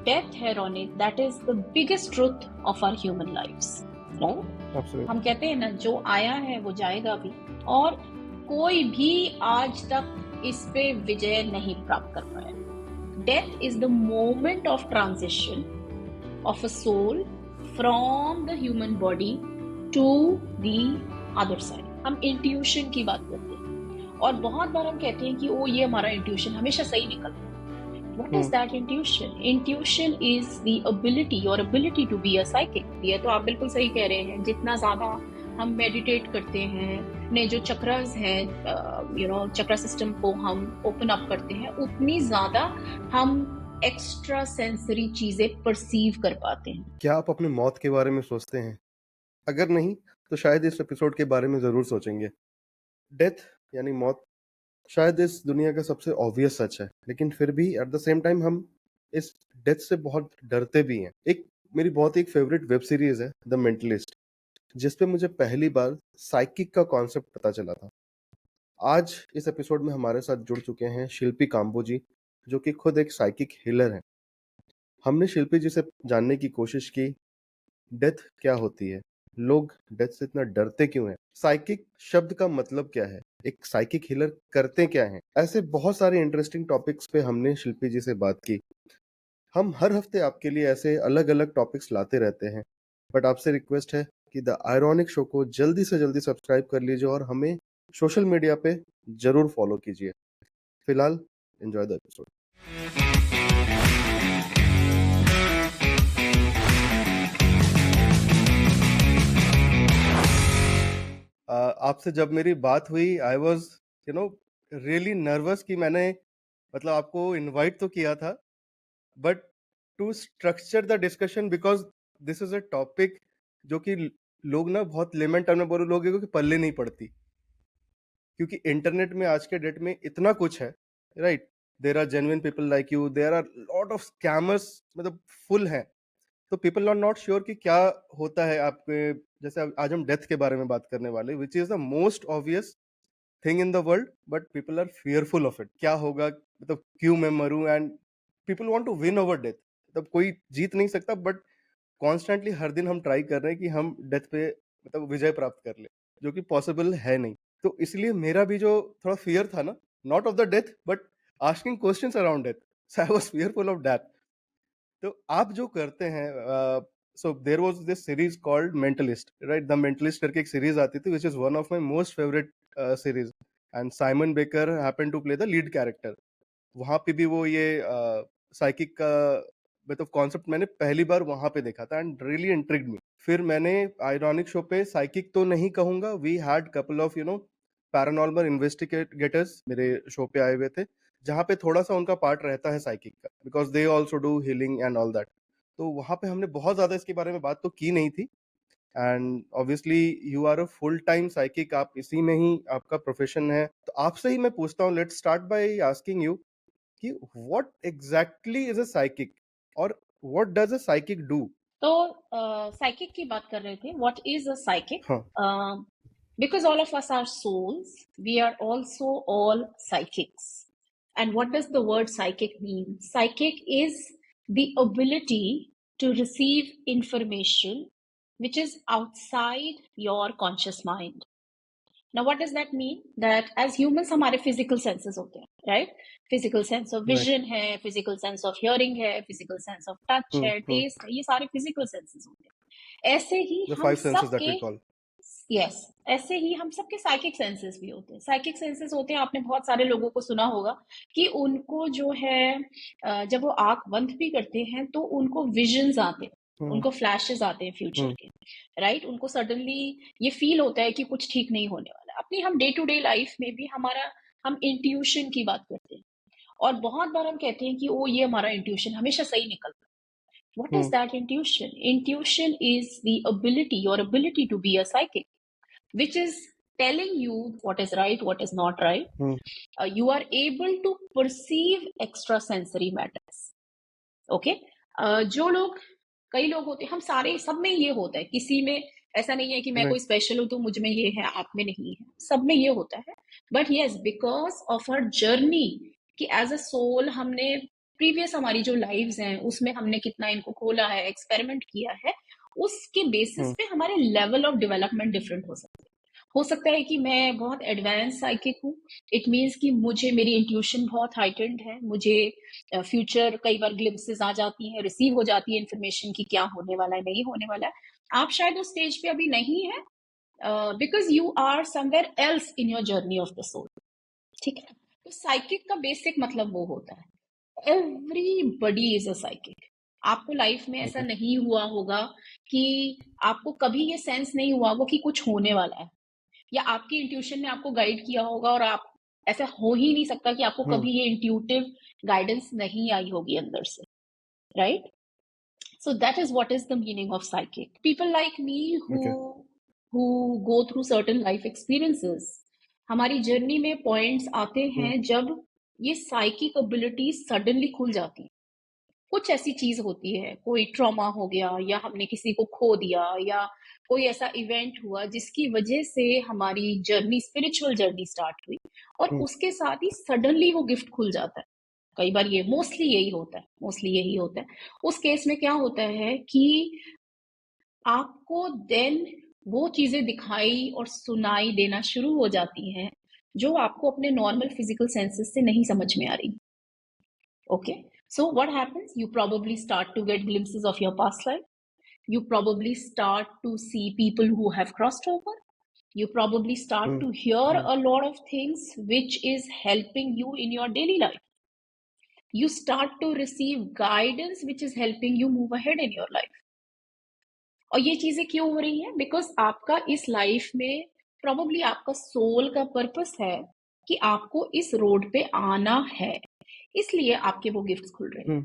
Death है Ronit, that is the biggest truth of our human lives. No? Absolutely. हम कहते हैं ना, जो आया है वो जाएगा भी, और कोई भी आज तक इस पे विजय नहीं प्राप्त कर पाया. Death is the moment of transition of a soul from the human body to the other side. हम इंट्यूशन की बात करते हैं, और बहुत बार हम कहते हैं कि ओ ये हमारा इंट्यूशन हमेशा सही निकलता है. What is that intuition? Intuition is the ability, your ability to be a psychic. ये तो आप बिल्कुल सही कह रहे हैं. जितना ज्यादा हम मेडिटेट करते हैं, अपने जो चक्रास हैं, चक्रा सिस्टम को हम ओपन अप करते हैं, उतनी ज्यादा हम एक्स्ट्रा सेंसरी चीजें परसीव कर पाते हैं. क्या आप अपने मौत के बारे में सोचते हैं? अगर नहीं तो शायद इस एपिसोड के बारे में जरूर सोचेंगे. डेथ यानी मौत शायद इस दुनिया का सबसे ऑब्वियस सच है, लेकिन फिर भी एट द सेम टाइम हम इस डेथ से बहुत डरते भी हैं. मेरी बहुत एक फेवरेट वेब सीरीज है द मेंटलिस्ट, जिसपे मुझे पहली बार साइकिक का कॉन्सेप्ट पता चला था. आज इस एपिसोड में हमारे साथ जुड़ चुके हैं शिल्पी काम्बो जी, जो कि खुद एक साइकिक हीलर हैं. हमने शिल्पी जी से जानने की कोशिश की, डेथ क्या होती है, लोग डेथ से इतना डरते क्यों हैं, साइकिक शब्द का मतलब क्या है, एक साइकिक हीलर करते क्या हैं. ऐसे बहुत सारे इंटरेस्टिंग टॉपिक्स पे हमने शिल्पी जी से बात की. हम हर हफ्ते आपके लिए ऐसे अलग अलग टॉपिक्स लाते रहते हैं, बट आपसे रिक्वेस्ट है कि द आयरॉनिक शो को जल्दी से जल्दी सब्सक्राइब कर लीजिए और हमें सोशल मीडिया पे जरूर फॉलो कीजिए. फिलहाल एंजॉय द एपिसोड. आपसे जब मेरी बात हुई, आई वॉज रियली नर्वस कि मैंने मतलब आपको इनवाइट तो किया था, but to structure the discussion, because this is a topic जो कि लोग ना बहुत लेमन टर्म में बोलो लोगों के पल्ले नहीं पड़ती, क्योंकि इंटरनेट में आज के डेट में इतना कुछ है, right. There are genuine people like you, there are lot of scammers, मतलब फुल है. तो पीपल आर नॉट श्योर कि क्या होता है आपके. जैसे आज हम डेथ के बारे में बात करने वाले, which is the most obvious thing in the world, but people are fearful of it. क्या होगा, मतलब क्यों मैं मरूं, and people want to win over death. मतलब कोई जीत नहीं सकता, बट कॉन्स्टेंटली हर दिन हम ट्राई कर रहे हैं कि हम डेथ पे मतलब विजय प्राप्त कर ले, जो कि पॉसिबल है नहीं. तो इसलिए मेरा भी जो थोड़ा फियर था ना, not of the death but asking questions around death, so I was fearful of that. तो आप जो करते हैं, so there was this series called Mentalist, right. The Mentalist करके एक सीरीज आती थी, which is one of my most favourite series, and Simon Baker happened to play the lead character. वहां पे भी वो ये साइकिक का मतलब कॉन्सेप्ट मैंने पहली बार वहां पे देखा था, एंड रियली इंट्रिग्ड मी. फिर मैंने आयरॉनिक शो पे साइकिक तो नहीं कहूंगा, we had couple of paranormal investigators मेरे शो पे आए हुए थे, जहाँ पे थोड़ा सा उनका पार्ट रहता है साइकिक का, because they also do healing and all that. तो वहां पे हमने बहुत ज्यादा इसके बारे में बात तो की नहीं थी. And obviously you are a full time psychic, आप इसी में ही आपका प्रोफेशन है. तो आपसे ही मैं पूछता हूँ, let's start by asking you कि what exactly is a psychic, और what does a psychic do. तो साइकिक की बात कर रहे थे. What is a psychic? हाँ. Because all of us are souls, we are also all psychics. And what does the word psychic mean? Psychic is the ability to receive information which is outside your conscious mind. Now, what does that mean? That as humans, हमारे physical senses होते हैं, right? Physical sense of vision है, physical sense of hearing है, physical sense of touch है, taste है, ये सारे physical senses होते हैं. ऐसे ही The हम 5 senses that सबके we call. यस ऐसे ही हम सबके साइकिक सेंसेस भी होते हैं. साइकिक सेंसेस होते हैं, आपने बहुत सारे लोगों को सुना होगा कि उनको जो है जब वो आंख बंद भी करते हैं तो उनको विजन्स आते हैं, उनको फ्लैशेस आते हैं फ्यूचर के, राइट. उनको सडनली ये फील होता है कि कुछ ठीक नहीं होने वाला. अपनी हम डे टू डे लाइफ में भी हम इंट्यूशन की बात करते हैं, और बहुत बार हम कहते हैं कि ओ ये हमारा इंट्यूशन हमेशा सही निकलता है. What is that intuition? Intuition is the ability, your ability to be a psychic, which is telling you what is right, what is not right. You are able to perceive extrasensory matters. Okay? जो लोग, कई लोग होते हैं, हम सारे, सब में ये होता है. किसी में ऐसा नहीं है कि मैं कोई स्पेशल हूं तो मुझ में ये है, आप में नहीं है. सब में ये होता है. But yes, because of our journey कि एज अ सोल हमने प्रीवियस हमारी जो लाइव्स हैं उसमें हमने कितना इनको खोला है, एक्सपेरिमेंट किया है, उसके बेसिस हुँ, पे हमारे लेवल ऑफ डेवलपमेंट डिफरेंट हो सकता है कि मैं बहुत एडवांस साइकिक हूँ। इट मीन्स कि मुझे मेरी इंट्यूशन बहुत हाइटेंड है, मुझे फ्यूचर कई बार ग्लिम्पसेस आ जाती हैं, रिसीव हो जाती है इन्फॉर्मेशन कि क्या होने वाला है, नहीं होने वाला है। आप शायद उस स्टेज पे अभी नहीं है, because you are somewhere else in your journey of the soul. ठीक है, तो साइकिक का बेसिक मतलब वो होता है, एवरीबडी इज अ साइकिक। आपको लाइफ में ऐसा ओके। नहीं हुआ होगा कि आपको कभी ये सेंस नहीं हुआ होगा कि कुछ होने वाला है, या आपकी इंट्यूशन ने आपको गाइड किया होगा, और आप ऐसा हो ही नहीं सकता कि आपको हुँ, कभी ये इंट्यूटिव गाइडेंस नहीं आई होगी अंदर से, right? So that is what is the meaning of psychic. People like me okay. who go through certain life experiences, हमारी जर्नी में पॉइंट्स आते हुँ, हैं जब ये साइकिक एबिलिटी सडनली खुल जाती है। कुछ ऐसी चीज होती है, कोई ट्रॉमा हो गया, या हमने किसी को खो दिया, या कोई ऐसा इवेंट हुआ जिसकी वजह से हमारी जर्नी, स्पिरिचुअल जर्नी स्टार्ट हुई, और हुँ, उसके साथ ही सडनली वो गिफ्ट खुल जाता है। कई बार ये मोस्टली यही होता है। उस केस में क्या होता है कि आपको देन वो चीजें दिखाई और सुनाई देना शुरू हो जाती हैं जो आपको अपने नॉर्मल फिजिकल सेंसेस से नहीं समझ में आ रही। Okay, so what happens? You probably start to get glimpses of your past life. You probably start to see people who have crossed over. You probably start hmm, to hear hmm, a lot of things which is helping you in your daily life. You start to receive guidance which is helping you move ahead in your life. और ये चीजें क्यों हो रही हैं? Because आपका इस life में प्रॉबली आपका सोल का पर्पस है कि आपको इस रोड पे आना है, इसलिए आपके वो गिफ्ट्स खुल रहे हैं, हुँ।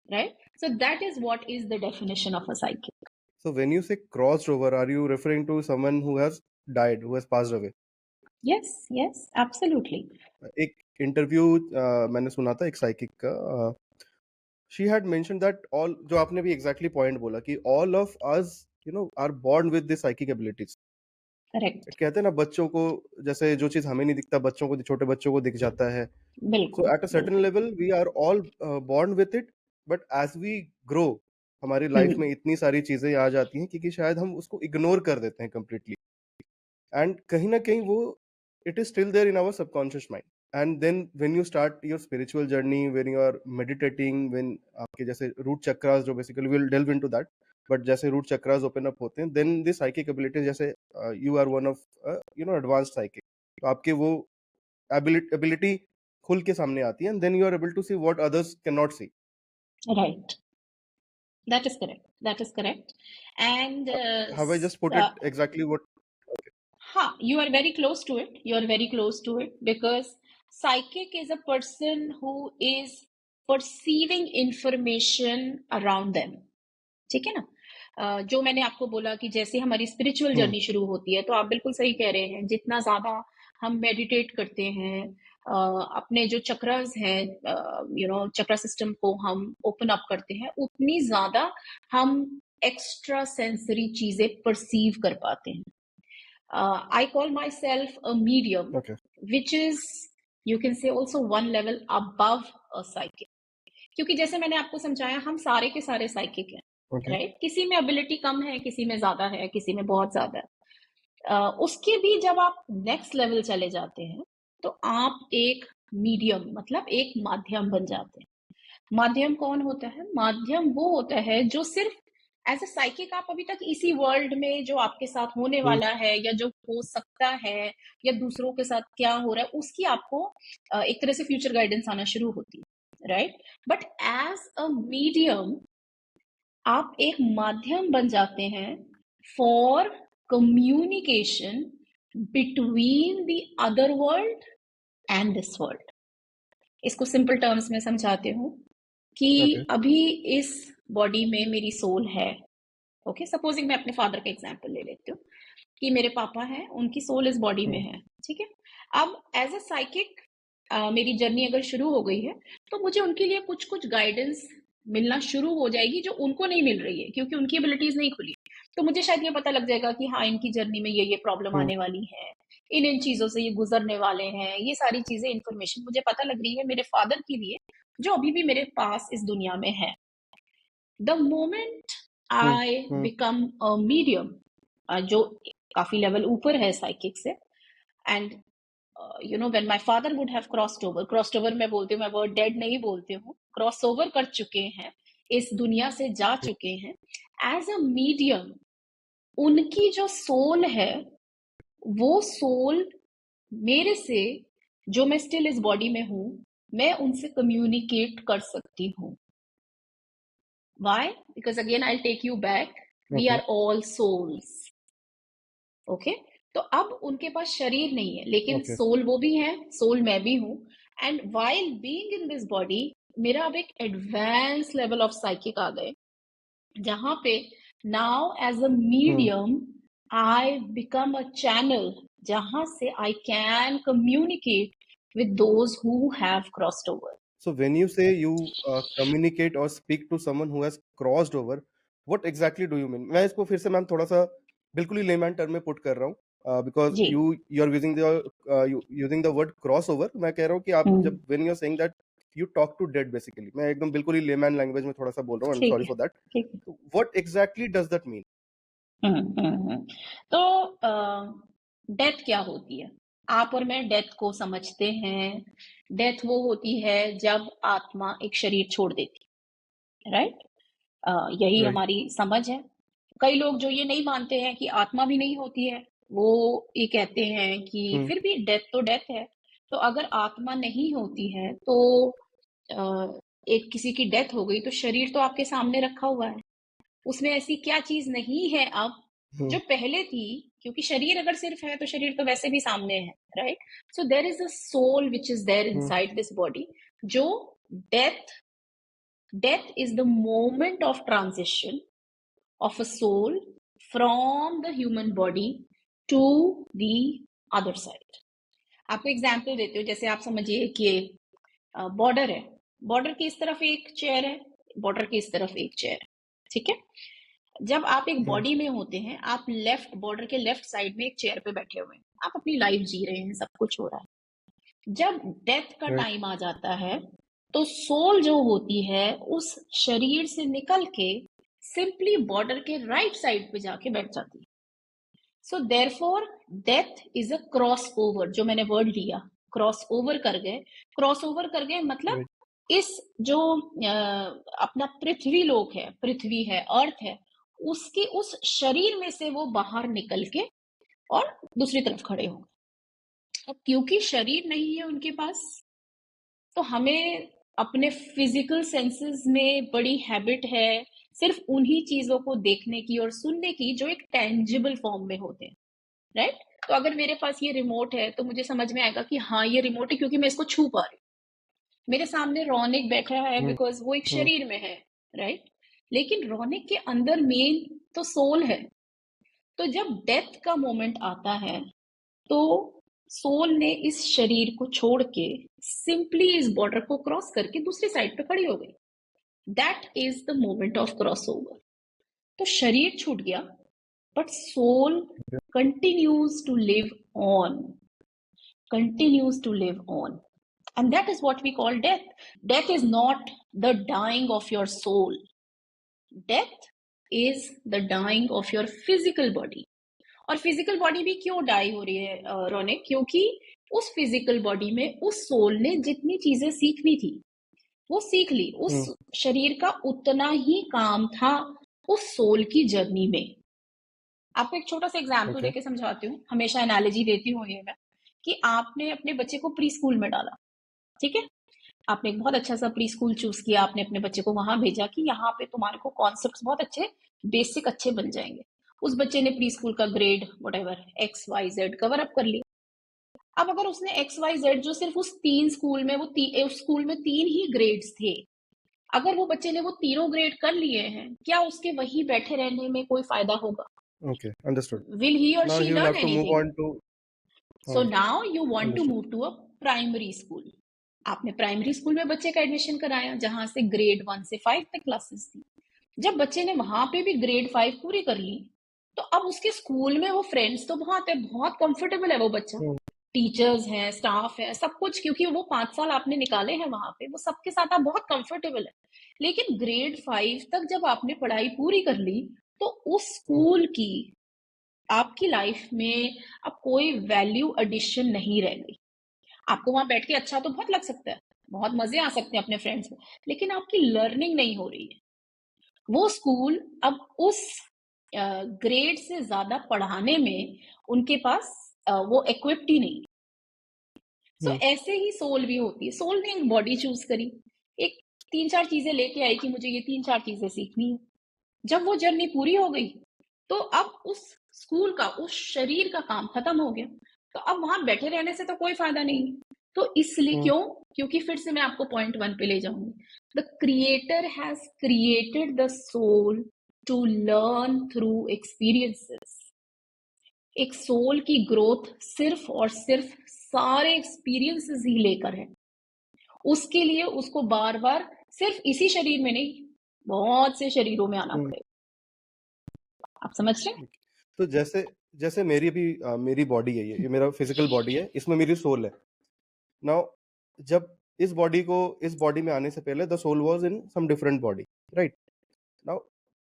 right? So that is what is the definition of a psychic. So when you say crossed over, are you referring to someone who has died, who has passed away? Yes, yes, absolutely. एक interview मैंने सुना था एक psychic का, she had mention that all, जो आपने भी exactly point बोला कि all of us are born with this psychic abilities. Correct. कहते हैं ना बच्चों को, जैसे जो चीज हमें नहीं दिखता बच्चों को, छोटे बच्चों को दिख जाता है। सो बिल्कुल, एट अ सर्टेन बिल्कुल। Level we are all born with it, but as we grow हमारी लाइफ हम्म। में इतनी सारी चीजें आ जाती हैं कि शायद हम उसको इग्नोर कर देते हैं completely, एंड कहीं ना कहीं वो it is still there in our subconscious mind. And then when you start your spiritual journey, when you are meditating, when आपके जैसे रूट चक्रास, जो basically will delve into that, but जैसे रूट चक्रास ओपन अप होते हैं, then this psychic abilities, जैसे you are one of advanced psychic, तो आपके वो एबिलिटी खुल के सामने आती है, and then you are able to see what others can not see. Right. That is correct. That is correct. And have I just put it exactly what? हाँ, you are very close to it. You are very close to it because psychic is a person who is perceiving information around them. ठीक है ना? जो मैंने आपको बोला कि जैसे हमारी स्पिरिचुअल हम्म, जर्नी शुरू होती है, तो आप बिल्कुल सही कह रहे हैं। जितना ज्यादा हम मेडिटेट करते हैं, अपने जो चक्रास हैं, चक्रा सिस्टम को हम ओपन अप करते हैं, उतनी ज्यादा हम एक्स्ट्रा सेंसरी चीजें परसीव कर पाते हैं। I call myself a medium, okay, which is, you can say, also one level above a psychic. क्योंकि जैसे मैंने आपको समझाया, हम सारे के सारे साइकिक हैं, ओके, राइट? किसी में एबिलिटी कम है, किसी में ज्यादा है, किसी में बहुत ज्यादा है। उसके भी जब आप नेक्स्ट लेवल चले जाते हैं, तो आप एक मीडियम, मतलब एक माध्यम बन जाते हैं। माध्यम कौन होता है? माध्यम वो होता है जो सिर्फ एज अ साइकिक आप अभी तक इसी वर्ल्ड में जो आपके साथ होने हम्म, वाला है या जो हो सकता है या दूसरों के साथ क्या हो रहा है उसकी आपको एक तरह से फ्यूचर गाइडेंस आना शुरू होती है, right? But as a medium आप एक माध्यम बन जाते हैं for communication between the other world and this world. इसको सिंपल टर्म्स में समझाते हूँ कि ओके, अभी इस बॉडी में मेरी सोल है। ओके, सपोजिंग मैं अपने फादर का एग्जांपल ले लेती हूँ कि मेरे पापा हैं, उनकी सोल इस बॉडी में हम्म, है। ठीक है, अब एज अ साइकिक मेरी जर्नी अगर शुरू हो गई है, तो मुझे उनके लिए कुछ कुछ गाइडेंस मिलना शुरू हो जाएगी जो उनको नहीं मिल रही है, क्योंकि उनकी एबिलिटीज नहीं खुली। तो मुझे शायद ये पता लग जाएगा कि हाँ, इनकी जर्नी में ये प्रॉब्लम हम्म, आने वाली है, इन इन चीजों से ये गुजरने वाले हैं, ये सारी चीजें, इंफॉर्मेशन मुझे पता लग रही है। मेरे फादर की भी है, जो अभी भी मेरे पास इस दुनिया में है। The moment hmm, I hmm, become a medium, जो काफी लेवल ऊपर है साइकिक से, and when my father would have crossed over मैं बोलती हूँ, मैं वर्ड डेड नहीं बोलती हूँ, क्रॉस ओवर कर चुके हैं, इस दुनिया से जा हुँ। चुके हैं एज अ मीडियम, उनकी जो सोल है, वो सोल मेरे से, जो मैं स्टिल इस बॉडी में हूं, मैं उनसे कम्युनिकेट कर सकती हूँ। Why? Because again, I'll take you back. We okay, are all souls. Okay, तो अब उनके पास शरीर नहीं है, लेकिन ओके। सोल वो भी है, सोल मैं भी हूं। And while being in this body, मेरा अब एक एडवांस लेवल ऑफ साइकिक आ गए, जहां पे now as a hmm. Medium I become a channel, जहां से I can communicate with those who have crossed over. So when you say you communicate or speak to someone who has crossed over, what exactly do you mean? मैं इसको फिर से ma'am थोड़ा-सा बिल्कुल ही layman term में put कर रहा हूँ, बिकॉज़ जी। You are using the word crossover. मैं कह रहा हूँ कि आप हम्म। जब when you are saying that you talk to dead basically, मैं एकदम बिल्कुल ही लेमैन लैंग्वेज में थोड़ा-सा बोल रहा हूँ, आई एम ठीक सॉरी है, फॉर दैट। ठीक है। तो what exactly does that mean? Hmm. तो डेथ क्या होती है? आप और मैं डेथ को समझते हैं। डेथ वो होती है जब आत्मा एक शरीर छोड़ देती है, राइट? यही राइट। हमारी समझ है। कई लोग जो ये नहीं मानते हैं कि आत्मा भी नहीं होती है, वो ये कहते हैं कि हुँ, फिर भी डेथ तो डेथ है। तो अगर आत्मा नहीं होती है तो एक किसी की डेथ हो गई तो शरीर तो आपके सामने रखा हुआ है, उसमें ऐसी क्या चीज नहीं है अब हुँ, जो पहले थी? क्योंकि शरीर अगर सिर्फ है तो शरीर तो वैसे भी सामने है, right? So there is a soul which is there hmm, inside this body, जो death death is the moment of transition of a soul from the human body to the other side. आपको example देती हूँ, जैसे आप समझिए कि border है, border की इस तरफ एक चेयर है, बॉर्डर की इस तरफ एक चेयर है, ठीक है? जब आप एक हुँ, बॉडी में होते हैं, आप लेफ्ट बॉर्डर के लेफ्ट साइड में एक चेयर पे बैठे हुए हैं, आप अपनी लाइफ जी रहे हैं, सब कुछ हो रहा है। जब डेथ का राइट। टाइम आ जाता है, तो सोल जो होती है उस शरीर से निकल के सिंपली बॉर्डर के राइट साइड पे जाके बैठ जाती है। So therefore death is a cross over, जो मैंने वर्ड लिया, क्रॉस ओवर कर गए। क्रॉस ओवर कर गए मतलब राइट। इस जो अपना पृथ्वी लोक है, पृथ्वी है, अर्थ है, उसके उस शरीर में से वो बाहर निकल के और दूसरी तरफ खड़े हो गए। अब क्योंकि शरीर नहीं है उनके पास, तो हमें अपने फिजिकल सेंसेस में बड़ी हैबिट है सिर्फ उन्हीं चीजों को देखने की और सुनने की जो एक टेंजिबल फॉर्म में होते हैं, राइट? तो अगर मेरे पास ये रिमोट है तो मुझे समझ में आएगा कि हाँ ये रिमोट है, क्योंकि मैं इसको छू पा रही हूँ। मेरे सामने रौनक बैठा है हुँ, बिकॉज वो एक हुँ, शरीर में है, राइट? लेकिन रौनक के अंदर मेन तो सोल है। तो जब डेथ का मोमेंट आता है, तो सोल ने इस शरीर को छोड़ के सिंपली इस बॉर्डर को क्रॉस करके दूसरी साइड पे खड़ी हो गई। That is the moment of cross over. तो शरीर छूट गया, but soul continues to live on, continues to live on. And that is what we call death. Death is not the dying of your soul. Death is the dying of your physical body. और physical body भी क्यों die हो रही है रौनक? क्योंकि उस physical body में उस सोल ने जितनी चीजें सीखनी थी वो सीख ली, उस हुँ, शरीर का उतना ही काम था उस सोल की जर्नी में। आपको एक छोटा सा एग्जाम्पल ओके। देके समझाती हूँ, हमेशा एनालॉजी देती हूँ ये मैं, कि आपने अपने बच्चे को प्री स्कूल में डाला, ठीक है? आपने एक बहुत अच्छा सा प्री स्कूल चूज किया, आपने अपने बच्चे को वहां भेजा कि यहाँ पे तुम्हारे को कॉन्सेप्ट्स बहुत अच्छे, बेसिक अच्छे बन जाएंगे। उस बच्चे ने प्री स्कूल का grade what XYZ cover up कर लिया। अब अगर उसने XYZ जो सिर्फ उस तीन स्कूल में उस स्कूल में तीन ही ग्रेड्स थे, अगर वो बच्चे ने वो तीनों ग्रेड कर लिए हैं, क्या उसके वहीं बैठे रहने में कोई फायदा होगा? Okay, understood. Will he or now she he will learn have to move anything? On to So हाँ, now you want to understood. move to a primary school. आपने प्राइमरी स्कूल में बच्चे का एडमिशन कराया, जहां से ग्रेड 1 से 5 तक क्लासेस थी। जब बच्चे ने वहां पे भी ग्रेड 5 पूरी कर ली, तो अब उसके स्कूल में वो फ्रेंड्स तो बहुत है, बहुत कंफर्टेबल है वो बच्चा, हुँ, टीचर्स हैं, स्टाफ है, सब कुछ, क्योंकि वो 5 साल आपने निकाले हैं वहां पे, वो सबके साथ आप बहुत कंफर्टेबल है। लेकिन ग्रेड 5 तक जब आपने पढ़ाई पूरी कर ली, तो उस हुँ, स्कूल की आपकी लाइफ में अब कोई वैल्यू एडिशन नहीं रह गई। आपको वहां बैठ के अच्छा तो बहुत लग सकता है, बहुत मजे आ सकते हैं अपने फ्रेंड्स में, लेकिन आपकी लर्निंग नहीं हो रही है। वो स्कूल अब उस ग्रेड से ज्यादा पढ़ाने में उनके पास वो इक्विप्ड ही नहीं। सो हुँ, ऐसे ही सोल भी होती है। सोल ने एक बॉडी चूज करी, एक 3-4 चीजें लेके आई कि मुझे ये 3-4 चीजें सीखनी है। जब वो जर्नी पूरी हो गई, तो अब उस स्कूल का, उस शरीर का काम खत्म हो गया। तो अब वहां बैठे रहने से तो कोई फायदा नहीं है। तो इसलिए हुँ, क्यों? क्योंकि फिर से मैं आपको पॉइंट 1 पे ले जाऊंगी। The creator has created the soul to learn through experiences. एक सोल की ग्रोथ सिर्फ और सिर्फ सारे एक्सपीरियंसेस ही लेकर है। उसके लिए उसको बार बार सिर्फ इसी शरीर में नहीं, बहुत से शरीरों में आना हुँ। पड़ेगा। आप समझ रहे हैं? तो जैसे जैसे मेरी अभी मेरी बॉडी है, ये मेरा फिजिकल बॉडी है, इसमें मेरी सोल है। नाउ जब इस बॉडी में आने से पहले the soul was in some different body, right? Now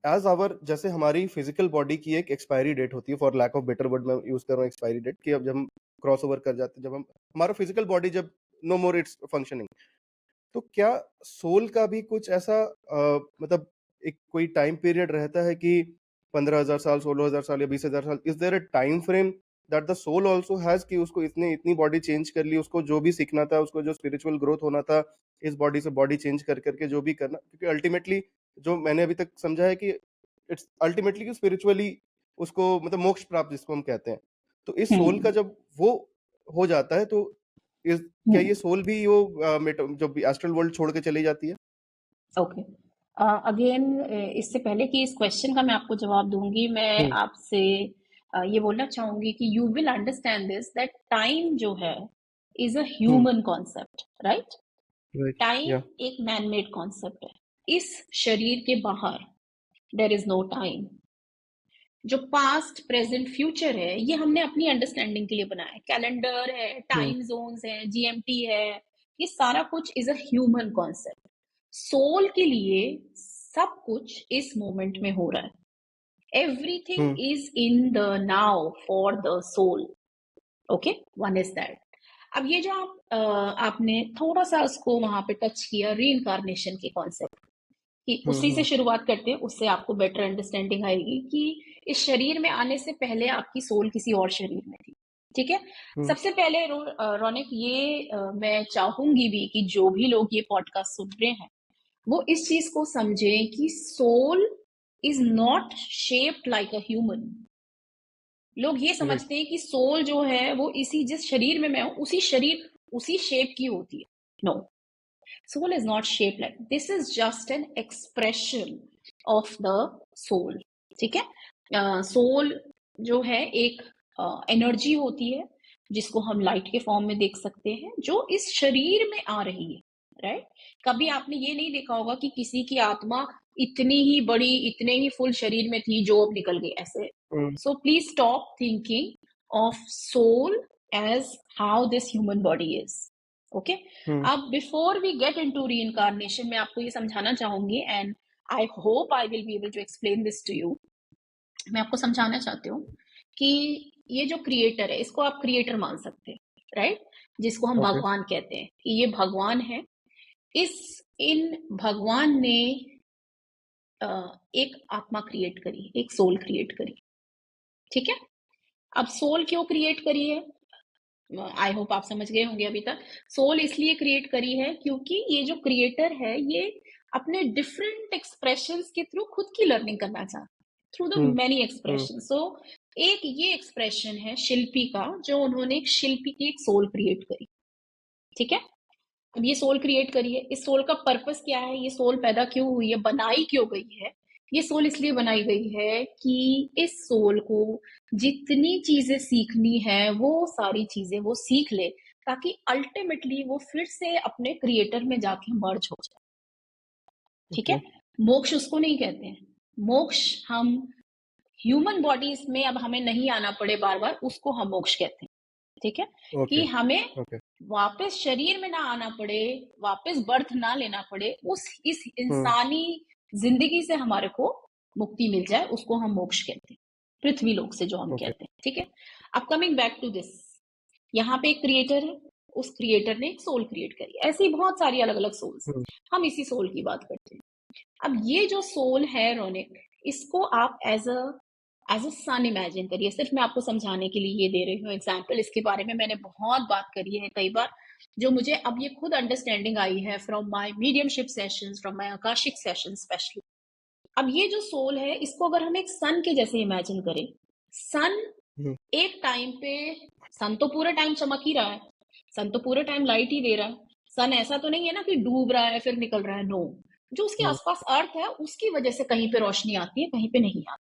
as our जैसे हमारी फिजिकल बॉडी की एक एक्सपायरी डेट होती है, for lack of better word मैं यूज कर रहा हूँ एक्सपायरी डेट, कि अब जब हम क्रॉस ओवर कर जाते हैं, जब हम हमारा फिजिकल बॉडी जब नो मोर इट्स फंक्शनिंग, तो क्या सोल का भी कुछ ऐसा मतलब एक कोई टाइम पीरियड रहता है कि 15,000 साल, 16,000 साल या 20,000 साल? Is there a time frame that the soul also has, कि उसको इतने इतनी बॉडी चेंज कर ली, उसको जो भी सीखना था, उसको जो स्पिरिचुअल ग्रोथ होना था, इस बॉडी से बॉडी चेंज कर करके जो भी करना, क्योंकि अल्टीमेटली जो मैंने अभी तक समझा है कि इट्स अल्टीमेटली कि स्पिरिचुअली उसको मतलब मोक्ष प्राप्त जिसको हम कहते हैं। तो इस सोल का हम्म। जब वो हो जाता है, तो इस क्या ये सोल भी वो जो एस्ट्रल वर्ल्ड छोड़ के चली जाती है? ओके। अगेन, इससे पहले कि इस क्वेश्चन का मैं आपको जवाब दूंगी, मैं हुँ, आपसे ये बोलना चाहूंगी कि you will understand this that time जो है is a hmm, human concept, right? Right, time या एक मैन मेड कॉन्सेप्ट है। इस शरीर के बाहर देयर इज नो टाइम। जो पास्ट, प्रेजेंट, फ्यूचर है, ये हमने अपनी अंडरस्टैंडिंग के लिए बनाया है। कैलेंडर है, हुँ, टाइम जोन्स है, जीएमटी है, ये सारा कुछ is a human concept. Soul के लिए सब कुछ इस मोमेंट में हो रहा है। Everything hmm, is in the now for the soul. Okay, one is that. अब ये जो आपने थोड़ा सा उसको वहां पे टच किया, री इनकारनेशन के कॉन्सेप्ट, कि हुँ, उसी से हुँ, शुरुआत करते हैं, उससे आपको बेटर अंडरस्टैंडिंग आएगी कि इस शरीर में आने से पहले आपकी सोल किसी और शरीर में थी। ठीक है। हुँ, सबसे पहले रौनक, ये मैं चाहूंगी भी कि जो भी लोग ये पॉडकास्ट सुन रहे हैं, वो इस चीज को समझें कि soul is not shaped like a human. लोग ये राइट, समझते हैं कि सोल जो है वो इसी, जिस शरीर में मैं हूं, उसी शरीर, उसी शेप की होती है। No, soul is not shaped like, this is just an expression of the soul। ठीक है। सोल जो है एक एनर्जी होती है, जिसको हम लाइट के फॉर्म में देख सकते हैं, जो इस शरीर में आ रही है, राइट? कभी आपने ये नहीं देखा होगा कि किसी की आत्मा इतनी ही बड़ी, इतने ही फुल शरीर में थी जो अब निकल गई, ऐसे। Hmm, so please stop thinking of soul as how this human body is. Okay. Hmm, अब before we get into reincarnation, मैं आपको ये समझाना चाहूंगी, and I hope I will be able to explain this to you. मैं आपको समझाना चाहती हूँ कि ये जो क्रिएटर है, इसको आप क्रिएटर मान सकते हैं, राइट? जिसको हम ओके, भगवान कहते हैं, कि ये भगवान है। इस इन भगवान ने एक आत्मा क्रिएट करी, एक सोल क्रिएट करी। ठीक है। अब सोल क्यों क्रिएट करी है? आई होप आप समझ गए होंगे अभी तक। सोल इसलिए क्रिएट करी है क्योंकि ये जो क्रिएटर है, ये अपने डिफरेंट एक्सप्रेशंस के थ्रू खुद की लर्निंग करना चाहता है, through the hmm, many hmm, expression. So एक ये एक्सप्रेशन है शिल्पी का, जो उन्होंने एक शिल्पी की एक सोल क्रिएट करी। ठीक है। अब ये सोल क्रिएट करी है, इस सोल का पर्पस क्या है? ये सोल पैदा क्यों हुई है, बनाई क्यों गई है? ये सोल इसलिए बनाई गई है कि इस सोल को जितनी चीजें सीखनी है, वो सारी चीजें वो सीख ले, ताकि अल्टीमेटली वो फिर से अपने क्रिएटर में जाके मर्ज हो जाए। ठीक ओके, है। मोक्ष उसको नहीं कहते हैं। मोक्ष हम ह्यूमन बॉडीज में अब हमें नहीं आना पड़े बार बार, उसको हम मोक्ष कहते हैं। ठीक है, ओके, कि हमें ओके। वापस शरीर में ना आना पड़े, वापस बर्थ ना लेना पड़े, इस हुँ, इंसानी जिंदगी से हमारे को मुक्ति मिल जाए, उसको हम मोक्ष कहते हैं, पृथ्वी लोक से जो हम ओके। कहते हैं। ठीक है, अब कमिंग बैक टू दिस, यहाँ पे एक क्रिएटर है, उस क्रिएटर ने एक सोल क्रिएट करी, ऐसी बहुत सारी अलग अलग सोल्स हैं, हुँ, हम इसी सोल की बात करते हैं। अब ये जो सोल है रोनिक, इसको आप एज अ सन इमेजिन करिए। सिर्फ मैं आपको समझाने के लिए ये दे रही हूँ एग्जाम्पल, इसके बारे में मैंने बहुत बात करी है कई बार, जो मुझे अब ये खुद अंडरस्टैंडिंग आई है from my mediumship sessions, from my Akashic session specially. अब ये जो सोल है, इसको अगर हम एक सन के जैसे इमेजिन करें, सन हुँ, एक टाइम पे, सन तो पूरे टाइम चमक ही रहा है, सन तो पूरे टाइम लाइट ही दे रहा है, सन ऐसा तो नहीं है ना कि डूब रहा है फिर निकल रहा है, नो। जो उसके हुँ, आसपास अर्थ है, उसकी वजह से कहीं पे रोशनी आती है, कहीं पे नहीं आती।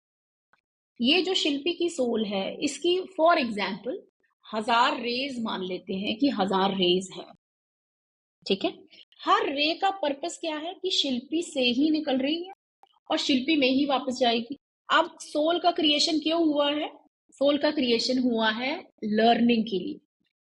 ये जो शिल्पी की सोल है, इसकी फॉर एग्जाम्पल 1000 रेज मान लेते हैं कि 1000 रेज है। ठीक है, हर रे का पर्पस क्या है कि शिल्पी से ही निकल रही है और शिल्पी में ही वापस जाएगी। अब सोल का क्रिएशन क्यों हुआ है? सोल का क्रिएशन हुआ है लर्निंग के लिए,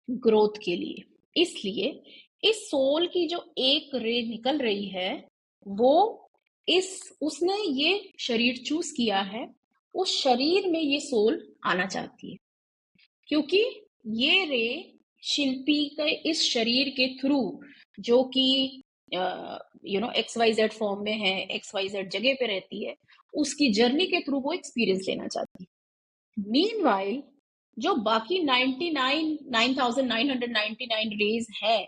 ग्रोथ के लिए। इसलिए इस सोल की जो एक रे निकल रही है, वो इस उसने ये शरीर चूज किया है, उस शरीर में ये सोल आना चाहती है, क्योंकि ये रे शिल्पी के इस शरीर के थ्रू, जो कि XYZ फॉर्म में है, XYZ जगह पे रहती है, उसकी जर्नी के थ्रू वो एक्सपीरियंस लेना चाहती है। मीनवाइल जो बाकी 99 रेज है,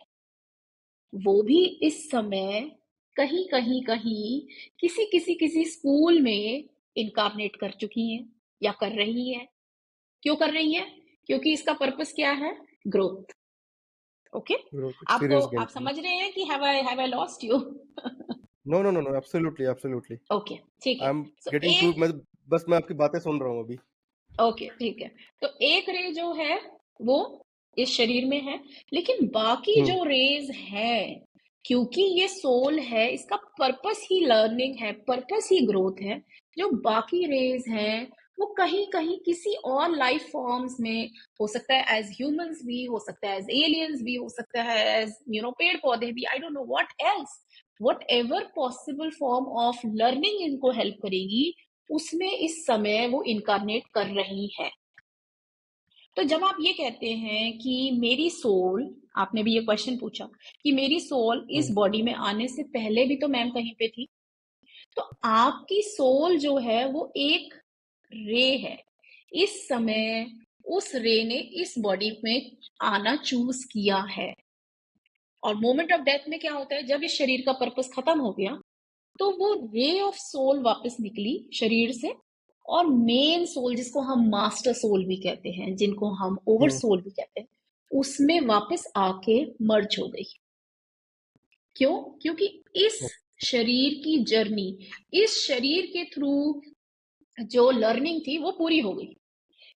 वो भी इस समय कहीं कहीं कहीं किसी स्कूल में इनकारनेट कर चुकी हैं या कर रही हैं। क्यों कर रही हैं? क्योंकि इसका पर्पस क्या है? ग्रोथ। ओके, ग्रोथ आपको एक्सपीरियंस गेन आप करना। समझ रहे हैं कि have I lost you? No, no, no, no, absolutely, absolutely. Okay, ठीक आई है। एम सो गेटिंग टू, एक मैं आपकी बातें सुन रहा हूँ अभी। ओके, ठीक है। तो एक रे जो है वो इस शरीर में है, लेकिन बाकी हुँ, जो रेज है, क्योंकि ये सोल है, इसका पर्पस ही लर्निंग है, पर्पस ही ग्रोथ है। जो बाकी रेज हैं, वो कहीं कहीं किसी और लाइफ फॉर्म्स में, हो सकता है एज ह्यूमंस भी, हो सकता है एज एलियंस भी, हो सकता है एज पेड़ पौधे भी, I don't know what else, what ever possible form of learning इनको हेल्प करेगी, उसमें इस समय वो इनकारनेट कर रही है। तो जब आप ये कहते हैं कि मेरी सोल, आपने भी ये क्वेश्चन पूछा कि मेरी सोल इस हुँ, बॉडी में आने से पहले भी तो मैम कहीं पे थी, तो आपकी सोल जो है वो एक रे है। इस समय उस रे ने इस बॉडी में आना चूज किया है, और मोमेंट ऑफ डेथ में क्या होता है, जब इस शरीर का पर्पस खत्म हो गया, तो वो रे ऑफ सोल वापस निकली शरीर से, और मेन सोल जिसको हम मास्टर सोल भी कहते हैं, जिनको हम ओवर हुँ, सोल भी कहते हैं, उसमें वापस आके मर्ज हो गई। क्यों? क्योंकि इस हुँ, शरीर की जर्नी, इस शरीर के थ्रू जो लर्निंग थी वो पूरी हो गई,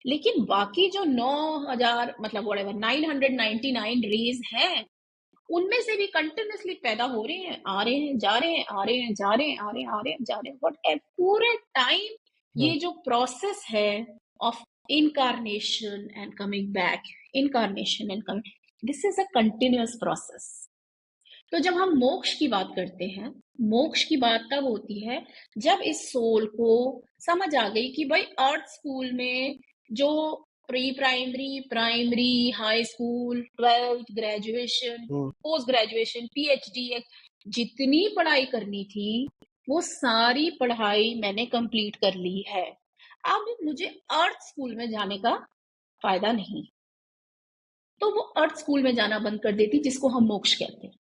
लेकिन बाकी जो 9000 मतलब व्हाटएवर 999 रेज हैं, उनमें से भी कंटिन्यूअसली पैदा हो रहे हैं, आ रहे हैं, जा रहे हैं, आ रहे हैं, जा रहे हैं, आ रहे हैं, आ रहे हैं, जा रहे हैं, बट पूरे टाइम हुँ, ये जो प्रोसेस है of incarnation and coming back, incarnation and coming, this is a continuous process. तो जब हम मोक्ष की बात करते हैं, मोक्ष की बात तब होती है जब इस सोल को समझ आ गई कि भाई अर्थ स्कूल में जो pre primary, primary, high school, 12th, graduation, hmm, post graduation, PhD, जितनी पढ़ाई करनी थी, वो सारी पढ़ाई मैंने कंप्लीट कर ली है। अब मुझे अर्थ स्कूल में जाने का फायदा नहीं, तो वो अर्थ स्कूल में जाना बंद कर देती, जिसको हम मोक्ष कहते हैं।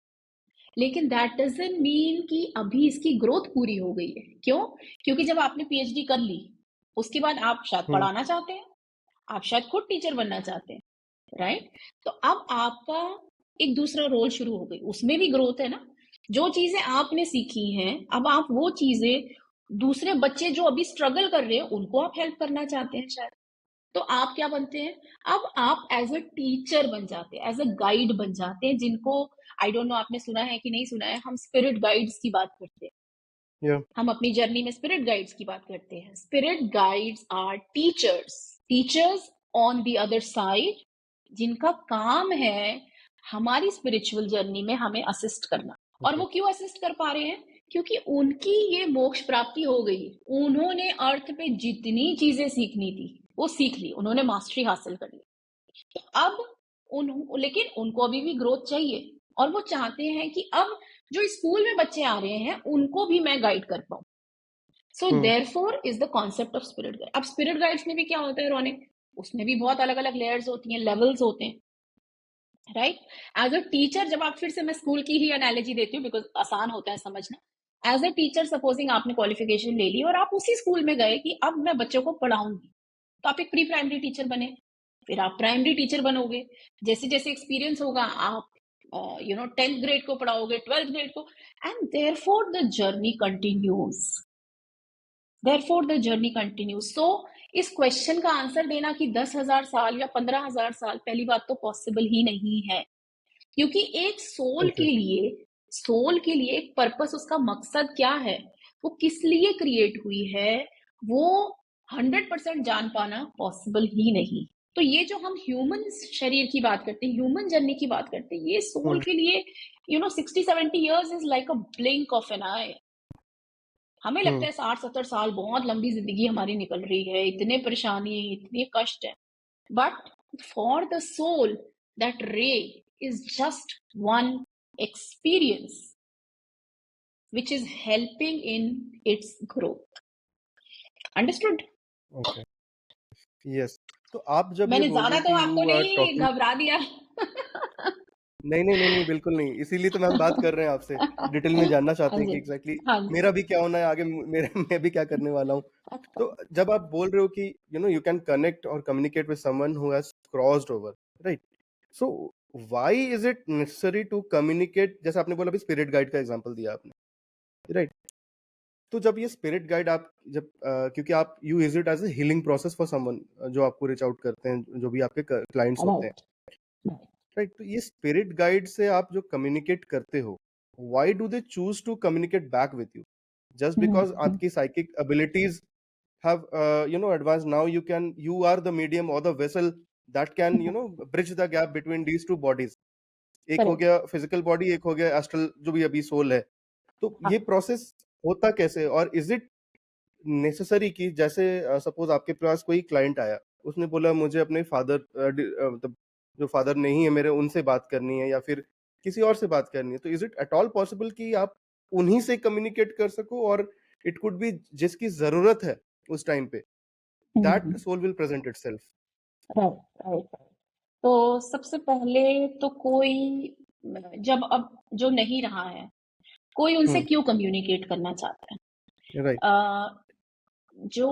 लेकिन दैट डजंट मीन कि अभी इसकी ग्रोथ पूरी हो गई है। क्यों? क्योंकि जब आपने पीएचडी कर ली, उसके बाद आप शायद हुँ, पढ़ाना चाहते हैं, आप शायद खुद टीचर बनना चाहते हैं, राइट? तो अब आपका एक दूसरा रोल शुरू हो गई, उसमें भी ग्रोथ है ना। जो चीजें आपने सीखी हैं, अब आप वो चीजें दूसरे बच्चे जो अभी स्ट्रगल कर रहे हैं, उनको आप हेल्प करना चाहते हैं शायद। तो आप क्या बनते हैं? अब आप एज अ टीचर बन जाते हैं, एज अ गाइड बन जाते हैं, जिनको आई डोंट नो आपने सुना है कि नहीं सुना है, हम स्पिरिट गाइड्स की बात करते हैं। या हम अपनी जर्नी में स्पिरिट गाइड्स की बात करते हैं। Spirit guides are teachers, teachers on the other side, जिनका काम है हमारी स्पिरिचुअल जर्नी में हमें असिस्ट करना। और वो क्यों असिस्ट कर पा रहे हैं? क्योंकि उनकी ये मोक्ष प्राप्ति हो गई। उन्होंने अर्थ पे जितनी चीजें सीखनी थी वो सीख ली, उन्होंने मास्टरी हासिल कर ली। तो अब लेकिन उनको अभी भी ग्रोथ चाहिए, और वो चाहते हैं कि अब जो स्कूल में बच्चे आ रहे हैं उनको भी मैं गाइड कर पाऊं। So therefore is the concept of spirit guide. अब स्पिरिट गाइड्स में भी क्या होता है रोनिक? उसमें भी बहुत अलग अलग लेयर्स होती हैं, लेवल्स होते हैं, राइट? एज अ टीचर, जब आप, फिर से मैं स्कूल की ही एनालॉजी देती हूँ बिकॉज आसान होता है समझना। एज अ टीचर, सपोजिंग आपने क्वालिफिकेशन ले ली और आप उसी स्कूल में गए कि अब मैं बच्चों को पढ़ाऊंगी, तो आप एक प्री प्राइमरी टीचर बने, फिर आप प्राइमरी टीचर बनोगे, जैसे जैसे एक्सपीरियंस होगा आप 10th ग्रेड को पढ़ाओगे, 12th ग्रेड को, and therefore the journey continues. So इस क्वेश्चन का आंसर देना कि 10,000 साल या 15,000 साल, पहली बात तो पॉसिबल ही नहीं है, क्योंकि एक सोल ओके के लिए एक पर्पस, उसका मकसद क्या है, वो किस लिए क्रिएट हुई है, वो 100% जान पाना पॉसिबल ही नहीं। तो ये जो हम ह्यूमन शरीर की बात करते हैं, ह्यूमन जर्नी की बात करते हैं, ये सोल के लिए 60-70 years is like a blink of an eye. हमें लगता है 60-70 साल बहुत लंबी जिंदगी हमारी निकल रही है, इतने परेशानी, इतने कष्ट है, but for the soul, that ray is just one experience which is helping in its growth. Understood? Okay yes तो आप जब ये मैंने बोल रहे ज्यादा हो तो कि आपको यू आर नहीं टॉकिंग घबरा दिया? नहीं बिल्कुल नहीं इसीलिए तो मैम बात कर रहे हैं आपसे डिटेल में जानना चाहते हाँ हैं जी, कि एग्जैक्टली हाँ जी। मेरा भी क्या होना है आगे मेरे मैं भी क्या करने वाला हूँ तो जब आप बोल रहे हो कि यू कैन कनेक्ट और communicate with someone who has crossed over right so why is it necessary to communicate जैसे आपने बोला अभी स्पिरिट गाइड का एग्जांपल दिया आपने राइट तो जब ये स्पिरिट गाइड आप जब क्योंकि आप you use it as a healing process for someone जो आपको रीच आउट करते हैं जो भी आपके क्लाइंट्स होते हैं राइट, राइट तो ये स्पिरिट गाइड से आप जो कम्युनिकेट करते हो why do they choose to communicate back with you just because आपकी psychic abilities have advanced now you are the medium or the vessel that can bridge the gap between these two bodies एक हो correct, गया physical body एक हो गया astral जो भी अभी सोल है तो ये हाँ, प्रोसेस होता कैसे और इज इट नेसेसरी कि जैसे सपोज आपके पास कोई क्लाइंट आया उसने बोला मुझे अपने फादर मतलब जो फादर नहीं है मेरे उनसे बात करनी है या फिर किसी और से बात करनी है तो is it at all possible कि आप उन्हीं से कम्युनिकेट कर सको और इट कुड बी जिसकी जरूरत है उस टाइम पे that soul will present itself right, right. तो सबसे पहले तो कोई, जब अब जो नहीं रहा है, कोई उनसे क्यों कम्युनिकेट करना चाहता है? राइट अ, जो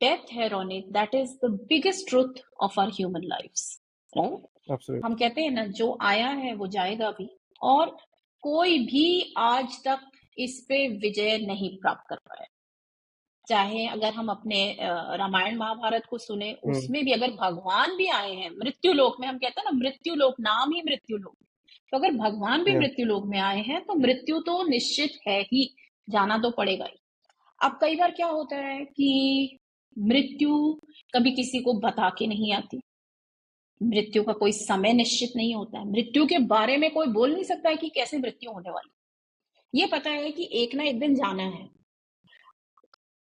डेथ है रोनिक, that is the biggest truth of our human lifes, right? हम एब्सोल्युटली कहते हैं ना, जो आया है वो जाएगा भी, और कोई भी आज तक इस पे विजय नहीं प्राप्त कर पाया। चाहे अगर हम अपने रामायण महाभारत को सुने, उसमें भी अगर भगवान भी आए हैं मृत्यु लोक में, हम कहते हैं ना मृत्यु लोक, नाम ही मृत्यु लोक, तो अगर भगवान भी या मृत्यु लोक में आए हैं तो मृत्यु तो निश्चित है ही, जाना तो पड़ेगा ही। अब कई बार क्या होता है कि मृत्यु कभी किसी को बता के नहीं आती, मृत्यु का कोई समय निश्चित नहीं होता है, मृत्यु के बारे में कोई बोल नहीं सकता है कि कैसे मृत्यु होने वाली। ये पता है कि एक ना एक दिन जाना है।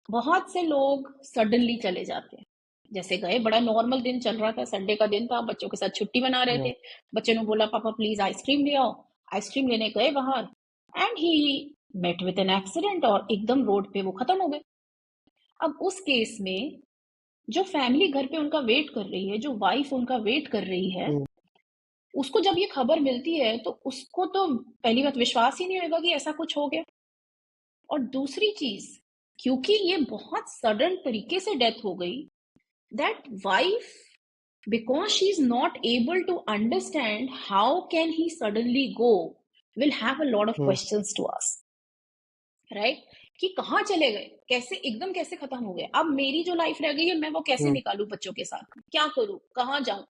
बहुत से लोग सडनली चले जाते हैं, जैसे गए, बड़ा नॉर्मल दिन चल रहा था, संडे का दिन था, बच्चों के साथ छुट्टी मना रहे या थे, बच्चे ने बोला पापा प्लीज आइसक्रीम ले आओ, आइसक्रीम लेने गए बाहर, and he met with an accident, और एकदम रोड पे वो खत्म हो गए। अब उस केस में जो फैमिली घर पे उनका वेट कर रही है, जो वाइफ उनका वेट कर रही है, उसको जब ये खबर मिलती है तो उसको तो पहली बात विश्वास ही नहीं होगा कि ऐसा कुछ हो गया। और दूसरी चीज, क्योंकि ये बहुत सडन तरीके से डेथ हो गई, that wife, because she is not able to understand how can he suddenly go, will have a lot of questions to ask, right? कि कहाँ चले गए, कैसे एकदम कैसे खत्म हो गए, अब मेरी जो लाइफ रह गई है मैं वो कैसे निकालू, बच्चों के साथ क्या करूँ, कहाँ जाऊं,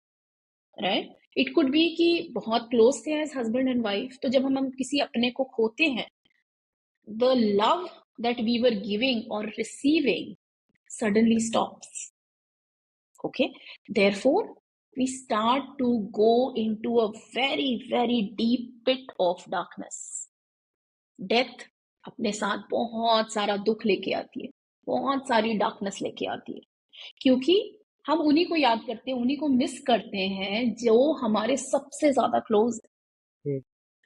राइट? इट कुड बी कि बहुत क्लोज थे एज हस्बैंड एंड वाइफ, तो जब हम किसी अपने को खोते हैं, the love that we were giving or receiving suddenly stops. Okay, therefore we start to go into a very very deep pit of darkness. Death अपने साथ बहुत सारा दुख लेके आती है, बहुत सारी डार्कनेस लेके आती है, क्योंकि हम उन्हीं को याद करते हैं, उन्हीं को मिस करते हैं जो हमारे सबसे ज्यादा क्लोज,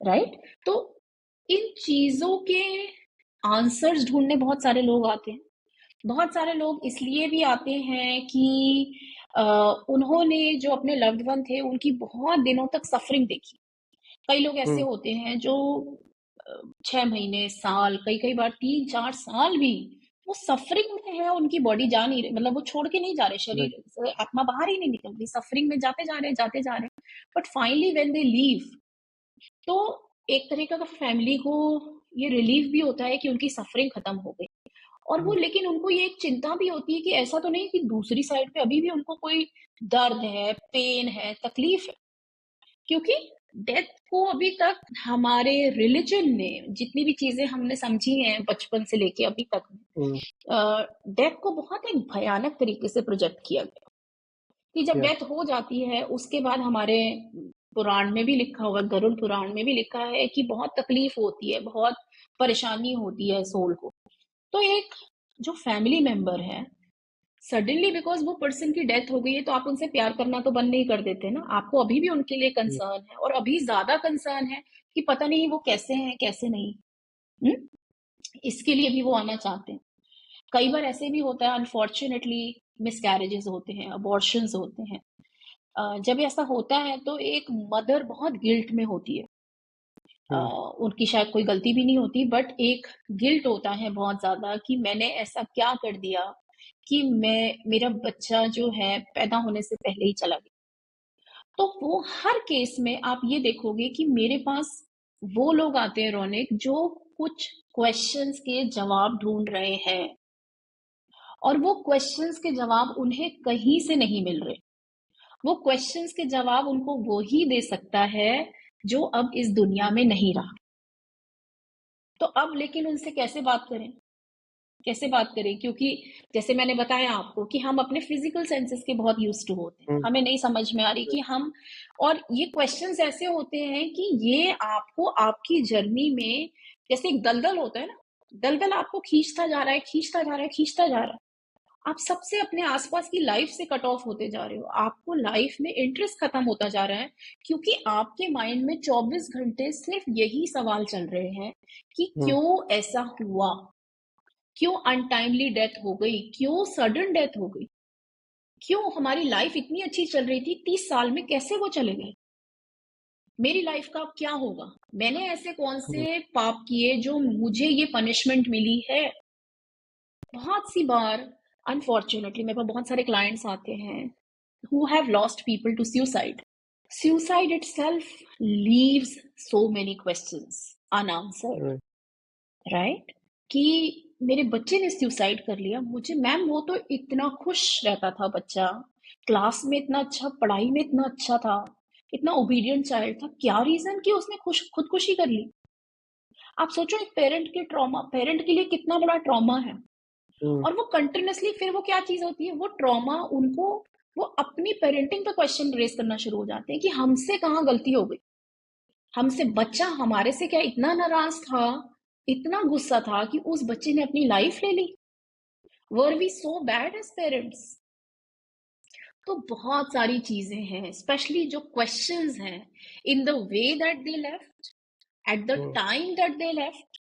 राइट? तो इन चीजों के आंसर्स ढूंढने बहुत सारे लोग आते हैं। बहुत सारे लोग इसलिए भी आते हैं कि उन्होंने जो अपने लव्ड वन थे उनकी बहुत दिनों तक सफरिंग देखी। कई लोग ऐसे होते हैं जो 6 महीने, साल, कई बार 3-4 साल भी वो सफरिंग में है, उनकी बॉडी जा नहीं रही, मतलब वो छोड़ के नहीं जा रहे, शरीर से आत्मा बाहर ही नहीं निकल रही, सफरिंग में जाते जा रहे, but finally when they leave, तो एक तरीका का फैमिली को ये रिलीफ भी होता है कि उनकी सफरिंग खत्म हो गई। और वो, लेकिन उनको ये एक चिंता भी होती है कि ऐसा तो नहीं कि दूसरी साइड पे अभी भी उनको कोई दर्द है, पेन है, तकलीफ है, क्योंकि डेथ को अभी तक हमारे रिलीजन ने जितनी भी चीजें हमने समझी हैं बचपन से लेके अभी तक, डेथ को बहुत एक भयानक तरीके से प्रोजेक्ट किया गया कि जब डेथ हो जाती है उसके बाद, हमारे पुराण में भी लिखा हुआ, गरुड़ पुराण में भी लिखा है कि बहुत तकलीफ होती है, बहुत परेशानी होती है सोल को। तो एक जो फैमिली मेंबर है, सडनली बिकॉज वो पर्सन की डेथ हो गई है, तो आप उनसे प्यार करना तो बंद नहीं कर देते ना, आपको अभी भी उनके लिए कंसर्न है, और अभी ज्यादा कंसर्न है कि पता नहीं वो कैसे हैं कैसे नहीं। इसके लिए भी वो आना चाहते हैं। कई बार ऐसे भी होता है, अनफॉर्चुनेटली मिसकैरेजेस होते हैं, अबॉर्शंस होते हैं। जब ऐसा होता है तो एक मदर बहुत गिल्ट में होती है। उनकी शायद कोई गलती भी नहीं होती, बट एक गिल्ट होता है बहुत ज्यादा कि मैंने ऐसा क्या कर दिया कि मेरा बच्चा जो है पैदा होने से पहले ही चला गया। तो वो हर केस में आप ये देखोगे कि मेरे पास वो लोग आते हैं, रौनक, जो कुछ क्वेश्चंस के जवाब ढूंढ रहे हैं, और वो क्वेश्चंस के जवाब उन्हें कहीं से नहीं मिल रहे। वो क्वेश्चंस के जवाब उनको वो ही दे सकता है जो अब इस दुनिया में नहीं रहा। तो अब लेकिन उनसे कैसे बात करें, कैसे बात करें, क्योंकि जैसे मैंने बताया आपको कि हम अपने फिजिकल सेंसेस के बहुत यूज टू होते हैं, हमें नहीं समझ में आ रही कि हम, और ये क्वेश्चंस ऐसे होते हैं कि ये आपको आपकी जर्नी में, जैसे एक दलदल होता है ना, दलदल आपको खींचता जा रहा है, खींचता जा रहा है, खींचता जा रहा है। आप सबसे अपने आसपास की लाइफ से कट ऑफ होते जा रहे हो, आपको लाइफ में इंटरेस्ट खत्म होता जा रहा है, क्योंकि आपके माइंड में 24 घंटे सिर्फ यही सवाल चल रहे हैं कि क्यों ऐसा हुआ, क्यों अनटाइमली डेथ हो गई, क्यों सडन डेथ हो गई, क्यों हमारी लाइफ इतनी अच्छी चल रही थी, 30 साल में कैसे वो चले गए, मेरी लाइफ का अब क्या होगा, मैंने ऐसे कौन से पाप किए जो मुझे ये पनिशमेंट मिली है। बहुत सी बार अनफॉर्चुनेटली मेरे पास बहुत सारे क्लाइंट्स आते हैं who have lost people to suicide. Suicide itself leaves so many questions unanswered, right? कि मेरे बच्चे ने सुसाइड कर लिया, मुझे, मैम वो तो इतना खुश रहता था बच्चा, क्लास में इतना अच्छा, पढ़ाई में इतना अच्छा था, इतना ओबीडियंट चाइल्ड था, क्या रीजन कि उसने खुदकुशी कर ली। आप सोचो एक पेरेंट के ट्रॉमा, पेरेंट के लिए कितना बड़ा ट्रॉमा है। और वो कंटिन्यूसली, फिर वो क्या चीज होती है, वो ट्रॉमा उनको, वो अपनी पेरेंटिंग पे क्वेश्चन रेज करना शुरू हो जाते हैं कि हमसे कहाँ गलती हो गई, हमसे, बच्चा हमारे से क्या इतना नाराज था, इतना गुस्सा था कि उस बच्चे ने अपनी लाइफ ले ली, were we so bad as parents. तो बहुत सारी चीजें हैं, स्पेशली जो क्वेश्चंस हैं, in the way that they left, at the time that they left,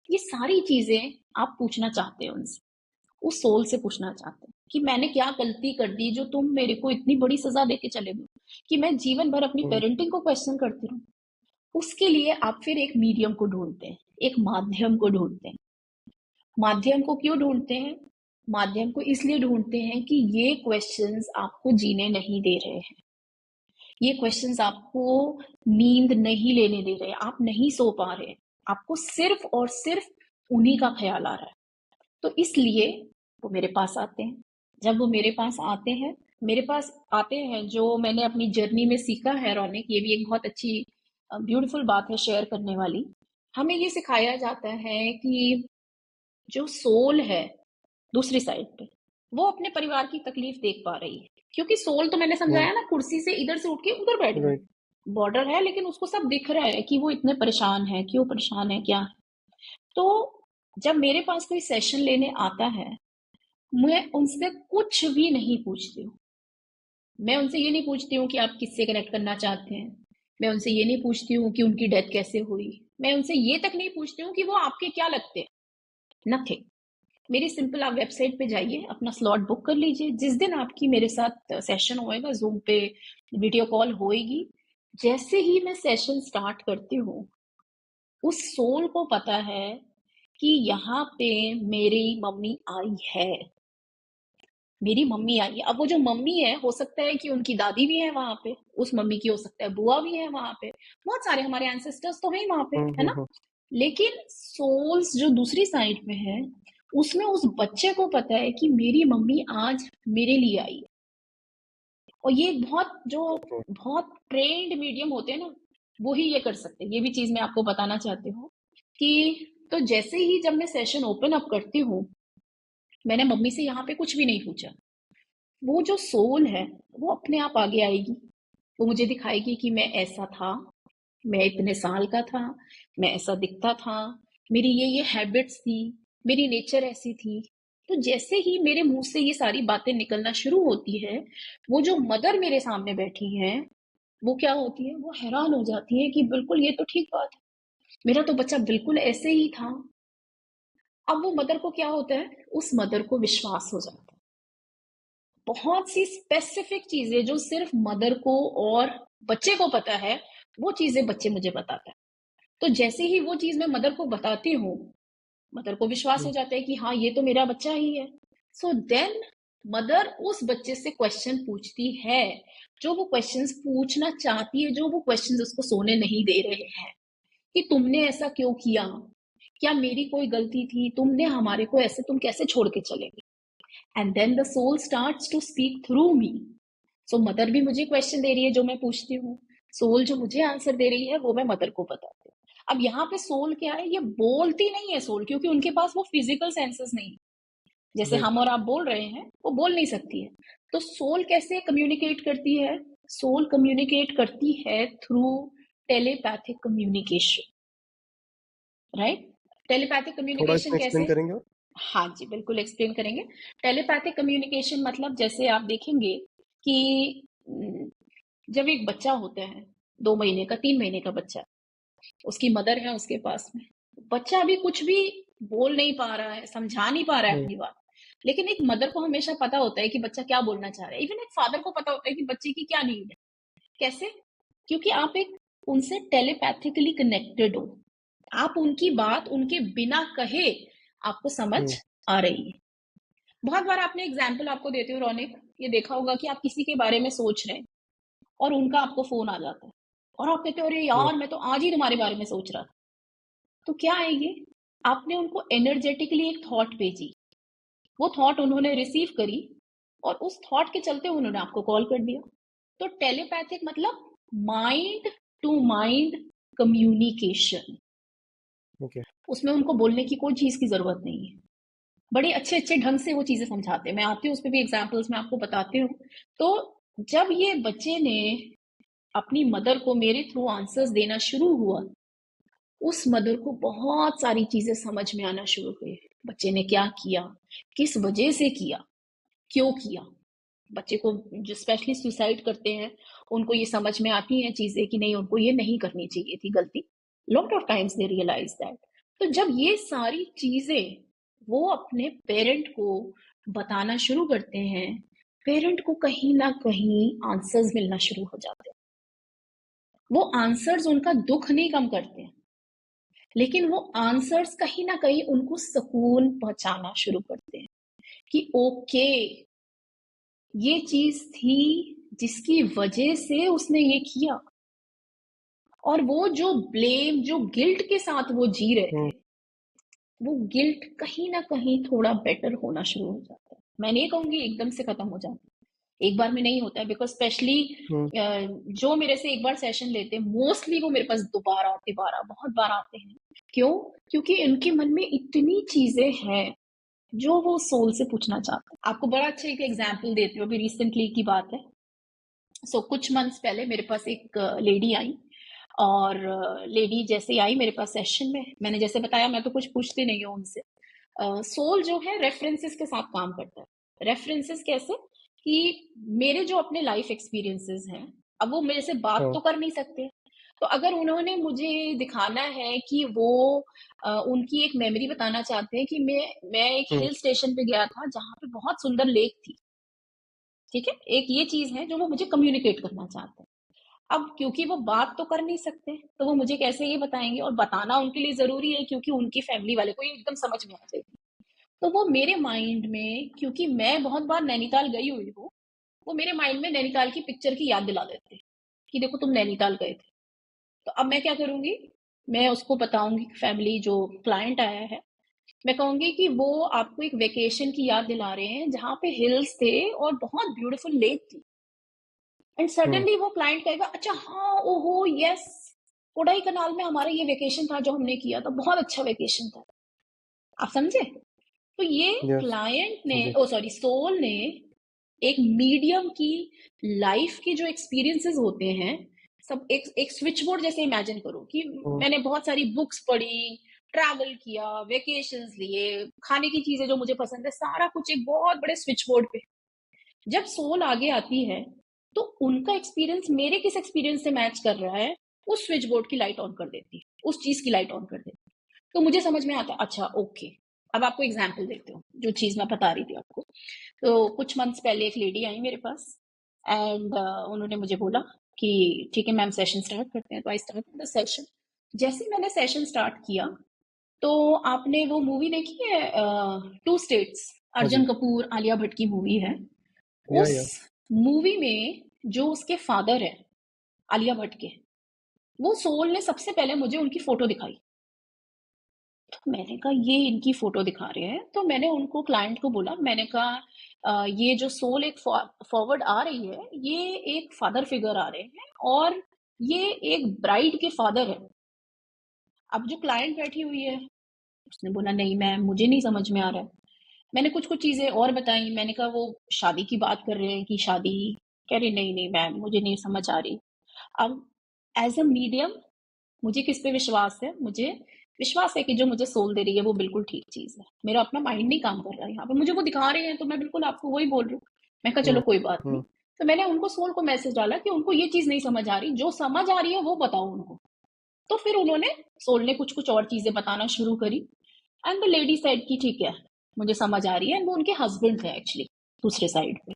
ये सारी चीजें आप पूछना चाहते हैं उनसे, उस सोल से पूछना चाहते हैं कि मैंने क्या गलती कर दी जो तुम मेरे को इतनी बड़ी सजा देके चले गए, कि मैं जीवन भर अपनी पेरेंटिंग को क्वेश्चन करती रहूं। उसके लिए आप फिर एक मीडियम को ढूंढते हैं, एक माध्यम को ढूंढते हैं। माध्यम को क्यों ढूंढते हैं? माध्यम को इसलिए ढूंढते हैं कि ये क्वेश्चंस आपको जीने नहीं दे रहे हैं, ये क्वेश्चंस आपको नींद नहीं लेने दे रहे, आप नहीं सो पा रहे, आपको सिर्फ और सिर्फ उन्हीं का ख्याल आ रहा है। तो इसलिए वो मेरे पास आते हैं। जब वो मेरे पास आते हैं, जो मैंने अपनी जर्नी में सीखा है, रौनक, ये भी एक बहुत अच्छी ब्यूटीफुल बात है शेयर करने वाली। हमें ये सिखाया जाता है कि जो सोल है दूसरी साइड पे, वो अपने परिवार की तकलीफ देख पा रही है, क्योंकि सोल तो मैंने समझाया ना, कुर्सी से इधर से उठ के उधर बैठ गई, राइट। बॉर्डर है लेकिन उसको सब दिख रहा है कि वो इतने परेशान है, क्यों परेशान है, क्या है। तो जब मेरे पास कोई सेशन लेने आता है, मैं उनसे कुछ भी नहीं पूछती हूँ। मैं उनसे ये नहीं पूछती हूँ कि आप किससे कनेक्ट करना चाहते हैं। मैं उनसे ये नहीं पूछती हूँ कि उनकी डेथ कैसे हुई। मैं उनसे ये तक नहीं पूछती हूँ कि वो आपके क्या लगते हैं। नथिंग। मेरी सिंपल, आप वेबसाइट पे जाइए, अपना स्लॉट बुक कर लीजिए। जिस दिन आपकी मेरे साथ सेशन होएगा, जूम पे वीडियो कॉल होएगी, जैसे ही मैं सेशन स्टार्ट करती हूँ, उस सोल को पता है कि यहाँ पे मेरी मम्मी आई है। मेरी मम्मी आई है। अब वो जो मम्मी है, हो सकता है कि उनकी दादी भी है वहां पे, उस मम्मी की हो सकता है बुआ भी है वहां पे, बहुत सारे हमारे एंसेस्टर्स तो हैं वहां पे, है ना। लेकिन सोल्स जो दूसरी साइड में है, उसमें उस बच्चे को पता है कि मेरी मम्मी आज मेरे लिए आई है। और ये बहुत ट्रेन्ड मीडियम होते हैं ना, वो ही ये कर सकते हैं। ये भी चीज मैं आपको बताना चाहती हूँ कि तो जैसे ही जब मैं सेशन ओपन अप करती हूँ, मैंने मम्मी से यहाँ पे कुछ भी नहीं पूछा। वो जो सोल है, वो अपने आप आगे आएगी। वो मुझे दिखाएगी कि मैं ऐसा था, मैं इतने साल का था, मैं ऐसा दिखता था, मेरी ये हैबिट्स थी, मेरी नेचर ऐसी थी। तो जैसे ही मेरे मुंह से ये सारी बातें निकलना शुरू होती है, वो जो मदर मेरे सामने बैठी है, वो क्या होती है, वो हैरान हो जाती है कि बिल्कुल ये तो ठीक बात है, मेरा तो बच्चा बिल्कुल ऐसे ही था। अब वो मदर को क्या होता है, उस मदर को विश्वास हो जाता है। बहुत सी स्पेसिफिक चीजें जो सिर्फ मदर को और बच्चे को पता है, वो चीजें बच्चे मुझे बताता है। तो जैसे ही वो चीज मैं मदर को बताती हूँ, मदर को विश्वास हो जाता है कि हाँ, ये तो मेरा बच्चा ही है। सो देन मदर उस बच्चे से क्वेश्चन पूछती है, जो वो क्वेश्चंस पूछना चाहती है, जो वो क्वेश्चंस उसको सोने नहीं दे रहे हैं, कि तुमने ऐसा क्यों किया, क्या मेरी कोई गलती थी, तुमने हमारे को ऐसे, तुम कैसे छोड़ के चले गए। And then the soul starts to speak through me. So mother भी मुझे क्वेश्चन दे रही है जो मैं पूछती हूँ, सोल जो मुझे आंसर दे रही है वो मैं मदर को बताती हूँ। अब यहाँ पे सोल क्या है, ये बोलती नहीं है सोल, क्योंकि उनके पास वो फिजिकल सेंसेस नहीं है। जैसे राइट। हम और आप बोल रहे हैं, वो बोल नहीं सकती है। तो सोल कैसे कम्युनिकेट करती है, सोल कम्युनिकेट करती है through telepathic communication, right. Telepathic थोड़ा कम्युनिकेशन इसमें एक्सप्लेन कैसे। करेंगे आप? हाँ जी, बिल्कुल एक्सप्लेन करेंगे। टेलीपैथिक कम्युनिकेशन मतलब, जैसे आप देखेंगे कि जब एक बच्चा होता है, 2 महीने का, 3 महीने का बच्चा, उसकी मदर है उसके पास में, बच्चा अभी कुछ भी बोल नहीं पा रहा है, समझा नहीं पा रहा है हुँ, अपनी बात। लेकिन एक मदर को हमेशा पता होता है कि बच्चा क्या बोलना चाह रहा है। इवन एक फादर को पता होता है कि बच्चे की क्या नीड है। कैसे? क्योंकि आप एक उनसे टेलीपैथिकली कनेक्टेड हो। आप उनकी बात उनके बिना कहे आपको समझ हुँ, आ रही है। बहुत बार आपने एग्जाम्पल आपको देती हूँ रौनिक, ये देखा होगा कि आप किसी के बारे में सोच रहे हैं और उनका आपको फोन आ जाता है और आप कहते हो, अरे हुँ, यार मैं तो आज ही तुम्हारे बारे में सोच रहा था। तो क्या है ये, आपने उनको एनर्जेटिकली एक थॉट भेजी, वो थॉट उन्होंने रिसीव करी और उस थॉट के चलते उन्होंने आपको कॉल कर दिया। तो टेलीपैथिक मतलब mind to mind communication. Okay. उसमें उनको बोलने की कोई चीज की जरूरत नहीं है। बड़े अच्छे अच्छे ढंग से वो चीजें समझाते हैं। मैं आती हूँ उस पर भी एग्जाम्पल्स मैं आपको बताती हूँ। तो जब ये बच्चे ने अपनी मदर को मेरे थ्रू आंसर्स देना शुरू हुआ, उस मदर को बहुत सारी चीजें समझ में आना शुरू हुई। बच्चे ने क्या किया, किस वजह से किया, क्यों किया। बच्चे को जो स्पेशली सुसाइड करते हैं, उनको ये समझ में आती हैं चीजें कि नहीं, उनको ये नहीं करनी चाहिए थी गलती। Lot of times they realise that. तो जब ये सारी चीजें वो अपने पेरेंट को बताना शुरू करते हैं, पेरेंट को कहीं ना कहीं आंसर्स मिलना शुरू हो जाते हैं। वो आंसर्स उनका दुख नहीं कम करते हैं, लेकिन वो आंसर्स कहीं ना कहीं उनको सुकून पहुंचाना शुरू करते हैं कि ओके, ये चीज थी जिसकी वजह से उसने ये किया। और वो जो ब्लेम, जो गिल्ट के साथ वो जी रहे हुँ, थे, वो गिल्ट कहीं ना कहीं थोड़ा बेटर होना शुरू हो जाता है। मैं नहीं कहूंगी एकदम से खत्म हो जाता है, एक बार में नहीं होता है, बिकॉज स्पेशली हुँ, जो मेरे से एक बार सेशन लेते हैं, मोस्टली वो मेरे पास दोबारा दोबारा बहुत बार आते हैं। क्यों? क्योंकि इनके मन में इतनी चीजें हैं, जो वो सोल से पूछना चाहते हैं। आपको बड़ा अच्छा एक एग्जाम्पल देती हूँ, अभी रिसेंटली की बात है। कुछ मंथ्स पहले मेरे पास एक लेडी आई, और लेडी जैसे ही आई मेरे पास सेशन में, मैंने जैसे बताया मैं तो कुछ पूछती नहीं हूँ उनसे। सोल जो है रेफरेंसेस के साथ काम करता है। रेफरेंसेस कैसे? कि मेरे जो अपने लाइफ एक्सपीरियंसेस हैं, अब वो मेरे से बात हाँ, तो कर नहीं सकते, तो अगर उन्होंने मुझे दिखाना है कि वो उनकी एक मेमोरी बताना चाहते हैं कि मैं एक हुँ, हिल स्टेशन पे गया था जहाँ पे बहुत सुंदर लेक थी, ठीक है, एक ये चीज है जो वो मुझे कम्युनिकेट करना चाहते हैं। अब क्योंकि वो बात तो कर नहीं सकते, तो वो मुझे कैसे ये बताएंगे, और बताना उनके लिए जरूरी है क्योंकि उनकी फैमिली वाले को ये एकदम समझ में आ जाएगी। तो वो मेरे माइंड में, क्योंकि मैं बहुत बार नैनीताल गई हुई हूँ, वो मेरे माइंड में नैनीताल की पिक्चर की याद दिला देते हैं कि देखो तुम नैनीताल गए थे। तो अब मैं क्या करूंगी, मैं उसको बताऊंगी, फैमिली जो क्लाइंट आया है, मैं कहूंगी कि वो आपको एक वेकेशन की याद दिला रहे हैं जहाँ पे हिल्स थे और बहुत ब्यूटीफुल लेक थी। एंड हुँ, सडनली वो क्लाइंट कहेगा अच्छा हाँ ओहो यस, कोडाई कनाल में हमारा ये वेकेशन था जो हमने किया था, बहुत अच्छा वेकेशन था। आप समझे? तो ये यस, क्लाइंट ने, जी, ओ सॉरी, सोल ने एक मीडियम की लाइफ के जो एक्सपीरियंसेस होते हैं, सब एक एक स्विच बोर्ड जैसे इमेजिन करो कि हुँ, मैंने बहुत सारी बुक्स पढ़ी, ट्रैवल किया, वेकेशंस लिए, खाने की चीजें जो मुझे पसंद है, सारा कुछ एक बहुत बड़े स्विच बोर्ड पे। जब सोल आगे आती है तो उनका एक्सपीरियंस मेरे किस एक्सपीरियंस से मैच कर रहा है, उस स्विच बोर्ड की लाइट ऑन कर देती है, उस चीज की लाइट ऑन कर देती है। तो मुझे समझ में आता है, अच्छा ओके। अब आपको एग्जाम्पल देते हो जो चीज मैं बता रही थी आपको। तो कुछ मंथ्स पहले एक लेडी आई मेरे पास, एंड उन्होंने मुझे बोला कि ठीक है मैम सेशन स्टार्ट करते हैं। तो आई स्टार्ट द सेशन। जैसे ही मैंने सेशन स्टार्ट किया, तो आपने वो मूवी देखी है टू स्टेट्स, हाँ अर्जुन जी, कपूर आलिया भट्ट की मूवी है। उस या, मूवी में जो उसके फादर है आलिया भट्ट के, वो सोल ने सबसे पहले मुझे उनकी फोटो दिखाई। तो मैंने कहा ये इनकी फोटो दिखा रहे हैं, तो मैंने उनको क्लाइंट को बोला, मैंने कहा ये जो सोल एक फॉरवर्ड आ रही है, ये एक फादर फिगर आ रहे हैं, और ये एक ब्राइड के फादर है। अब जो क्लाइंट बैठी हुई है, उसने बोला नहीं मैम मुझे नहीं समझ में आ रहा है। मैंने कुछ कुछ चीजें और बताई, मैंने कहा वो शादी की बात कर रहे हैं कि शादी, कह रही नहीं नहीं मैम मुझे नहीं समझ आ रही। अब एज अ मीडियम मुझे किस पे विश्वास है, मुझे विश्वास है कि जो मुझे सोल दे रही है वो बिल्कुल ठीक चीज है, मेरा अपना माइंड नहीं काम कर रहा है यहाँ पे, मुझे वो दिखा रहे हैं तो मैं बिल्कुल आपको वही बोल रही हूँ। मैं कहा चलो हुँ, कोई बात नहीं। हुँ, तो मैंने उनको सोल को मैसेज डाला कि उनको ये चीज नहीं समझ आ रही, जो समझ आ रही है वो बताओ उनको। तो फिर उन्होंने, सोल ने कुछ कुछ और चीजें बताना शुरू करी। एंड द लेडी साइड की ठीक है मुझे समझ आ रही है, एंड वो उनके हस्बैंड थे एक्चुअली दूसरे साइड पे।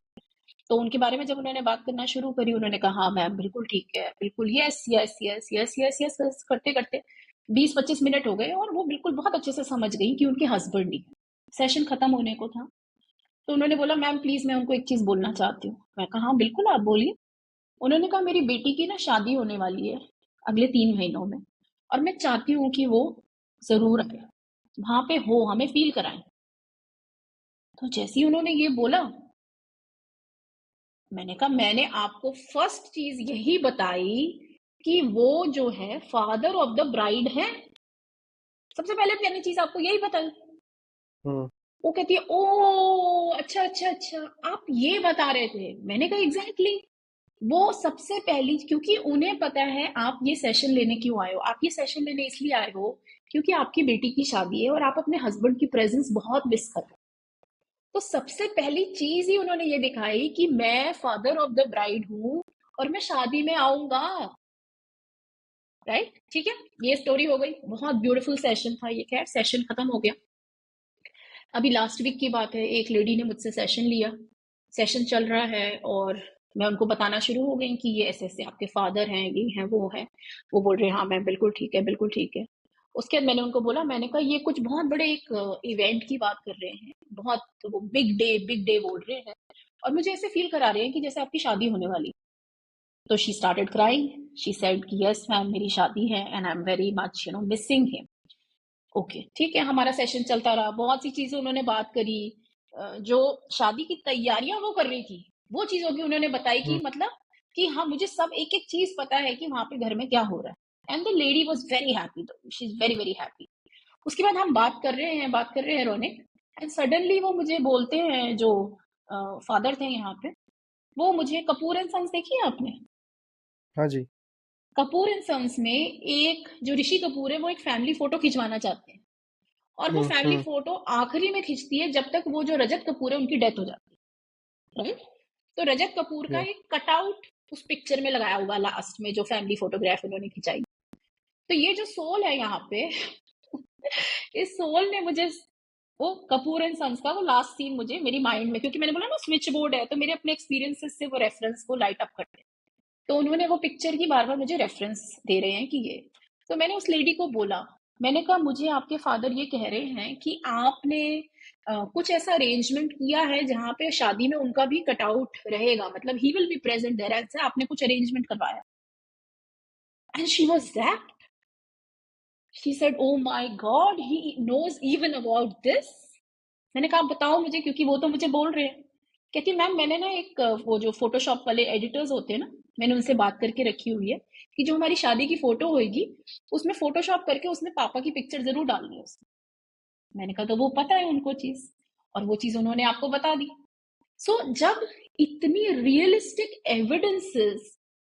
तो उनके बारे में जब उन्होंने बात करना शुरू करी, उन्होंने कहा हाँ मैम बिल्कुल ठीक है, बिल्कुल yes yes yes yes yes yes करते करते 20-25 मिनट हो गए, और वो बिल्कुल बहुत अच्छे से समझ गई कि उनके हस्बैंड ही है। सेशन खत्म होने को था। तो उन्होंने बोला मैम प्लीज मैं उनको एक चीज बोलना चाहती हूँ। मैं कहा हाँ बिल्कुल आप बोलिए। उन्होंने कहा मेरी बेटी की ना शादी होने वाली है अगले 3 महीनों में, और मैं चाहती हूँ कि वो जरूर आए, वहां पे हो, हमें फील कराएं। तो जैसे ही उन्होंने ये बोला, मैंने कहा मैंने आपको फर्स्ट चीज यही बताई कि वो जो है फादर ऑफ द ब्राइड है। सबसे पहले मैंने चीज आपको यही बताई। हुँ, वो कहती है ओ अच्छा अच्छा अच्छा, आप ये बता रहे थे। मैंने कहा एग्जैक्टली वो सबसे पहली, क्योंकि उन्हें पता है आप ये सेशन लेने क्यों आए हो, आप ये सेशन लेने इसलिए आए हो क्योंकि आपकी बेटी की शादी है और आप अपने हस्बैंड की प्रेजेंस बहुत मिस कर रहे हो। तो सबसे पहली चीज ही उन्होंने ये दिखाई कि मैं फादर ऑफ द ब्राइड हूँ और मैं शादी में आऊंगा। राइट, ठीक है। ये स्टोरी हो गई, बहुत ब्यूटीफुल सेशन था ये। खैर सेशन खत्म हो गया। अभी लास्ट वीक की बात है, एक लेडी ने मुझसे सेशन लिया, सेशन चल रहा है, और मैं उनको बताना शुरू हो गई कि ये ऐसे ऐसे आपके फादर हैं, ये हैं वो हैं। वो बोल रहे हैं हाँ मैम बिल्कुल ठीक है बिल्कुल ठीक है। उसके बाद मैंने उनको बोला, मैंने कहा ये कुछ बहुत बड़े एक इवेंट की बात कर रहे हैं, बहुत वो बिग डे बोल रहे हैं, और मुझे ऐसे फील करा रहे हैं कि जैसे आपकी शादी होने वाली। तो she started crying, she said कि यस मैम मेरी शादी है and I am very much missing him. Okay ठीक है, हमारा सेशन चलता रहा, बहुत सी चीजें उन्होंने बात करी। जो शादी की तैयारियां वो कर रही थी, वो चीजों की उन्होंने बताई कि हुँ, मतलब कि हाँ मुझे सब एक एक चीज पता है कि वहां पे घर में क्या हो रहा है। And the lady was very happy, she is very very happy. उसके बाद हम बात कर रहे हैं रोनिक, एंड सडनली वो मुझे बोलते हैं, जो फादर थे यहाँ पे, वो मुझे, कपूर एंड सन्स देखी है आपने? हाँ जी। कपूर एंड सन्स में एक जो ऋषि कपूर है, वो एक फैमिली फोटो खिंचवाना चाहते हैं, और वो फैमिली हम्म। फोटो आखिरी में खिंचती है, जब तक वो जो रजत कपूर है उनकी डेथ हो जाती है, राइट? तो रजत कपूर का या एक कटआउट उस पिक्चर में लगाया हुआ लास्ट में, जो फैमिली फोटोग्राफ उन्होंने खिंचाई। तो ये जो सोल है यहाँ पे इस सोल ने मुझे, वो कपूर एंड सन्स का वो लास्ट सीन मुझे मेरी माइंड में, क्योंकि मैंने बोला ना स्विच बोर्ड है, तो मेरे अपने एक्सपीरियंसेस से वो रेफरेंस को लाइट अप करते हैं। तो उन्होंने वो पिक्चर की बार बार मुझे रेफरेंस दे रहे हैं कि ये, तो मैंने उस लेडी को बोला, मैंने कहा मुझे आपके फादर ये कह रहे हैं कि आपने कुछ ऐसा अरेंजमेंट किया है जहाँ पे शादी में उनका भी कटआउट रहेगा, मतलब he will be present there, ऐसा आपने कुछ अरेंजमेंट करवाया? And she was that, she said oh my God, he knows even about this. मैंने कहा बताओ मुझे, क्योंकि वो तो मुझे बोल रहे हैं। कहती मैम मैंने ना एक वो जो फोटोशॉप वाले एडिटर्स होते हैं ना, मैंने उनसे बात करके रखी हुई है कि जो हमारी शादी की फोटो होगी उसमें फोटोशॉप करके उसमें पापा की पिक्चर जरूर डालनी है उसमें। मैंने कहा तो वो पता है उनको चीज, और वो चीज उन्होंने आपको बता दी। सो जब इतनी रियलिस्टिक एविडेंसेस,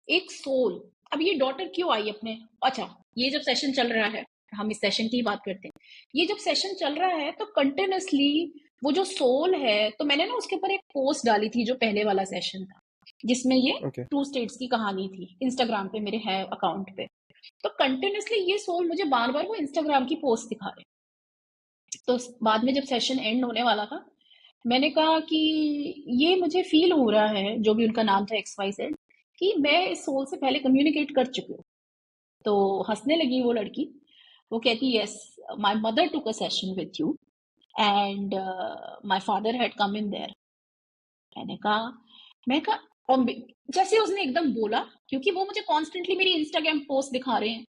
एक सोल, अब ये डॉटर क्यों आई अपने, अच्छा ये जब सेशन चल रहा है, हम इस सेशन की बात करते हैं, ये जब सेशन चल रहा है तो कंटिन्यूसली वो जो सोल है, तो मैंने ना उसके ऊपर एक पोस्ट डाली थी जो पहले वाला सेशन था, जिसमें ये ओके। टू स्टेट्स की कहानी थी, इंस्टाग्राम पे मेरे है अकाउंट पे। तो कंटिन्यूसली ये सोल मुझे बार बार वो इंस्टाग्राम की पोस्ट दिखा रहे। तो बाद में जब सेशन एंड होने वाला था, मैंने कहा कि ये मुझे फील हो रहा है, जो भी उनका नाम था XYZ, कि मैं इस सोल से पहले कम्युनिकेट कर चुकी हूँ। तो हंसने लगी वो लड़की, वो कहती yes, my mother took a session with you and my father had come in their. मैंने कहा, मैं कहा, और जैसे उसने एकदम बोला, क्योंकि वो मुझे कॉन्स्टेंटली मेरी इंस्टाग्राम पोस्ट दिखा रहे हैं,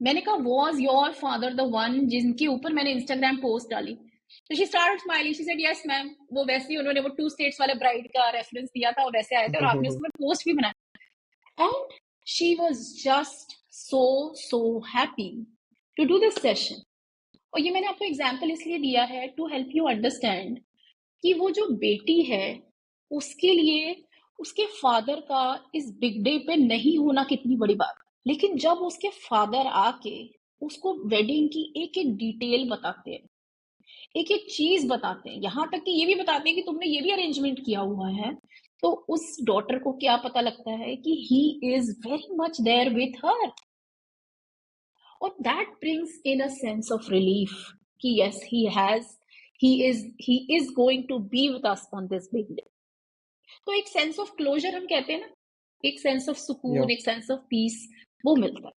मैंने कहा was your father the one जिनके ऊपर मैंने इंस्टाग्राम पोस्ट डाली? तो she started smiling, she said yes ma'am, वो वैसे ही उन्होंने वो टू स्टेट्स वाले ब्राइड का रेफरेंस दिया था, और वैसे आए थे, और आपने उसमें पोस्ट भी बनाया। And she was just so happy to do this session. और ये मैंने आपको एग्जांपल इसलिए दिया है टू हेल्प यू अंडरस्टैंड कि वो जो बेटी है, उसके लिए उसके फादर का इस बिग डे पे नहीं होना कितनी बड़ी बात है। लेकिन जब उसके फादर आके उसको वेडिंग की एक एक डिटेल बताते हैं, एक एक चीज बताते हैं, यहाँ तक कि ये भी बताते हैं कि तुमने ये भी अरेंजमेंट किया हुआ है, तो उस डॉटर को क्या पता लगता है कि he is very much there with her, और that brings in a sense of relief कि yes he is going to be with us on this big day. तो एक सेंस ऑफ क्लोजर हम कहते हैं ना, एक सेंस ऑफ या सुकून, एक सेंस ऑफ पीस, वो मिलता है।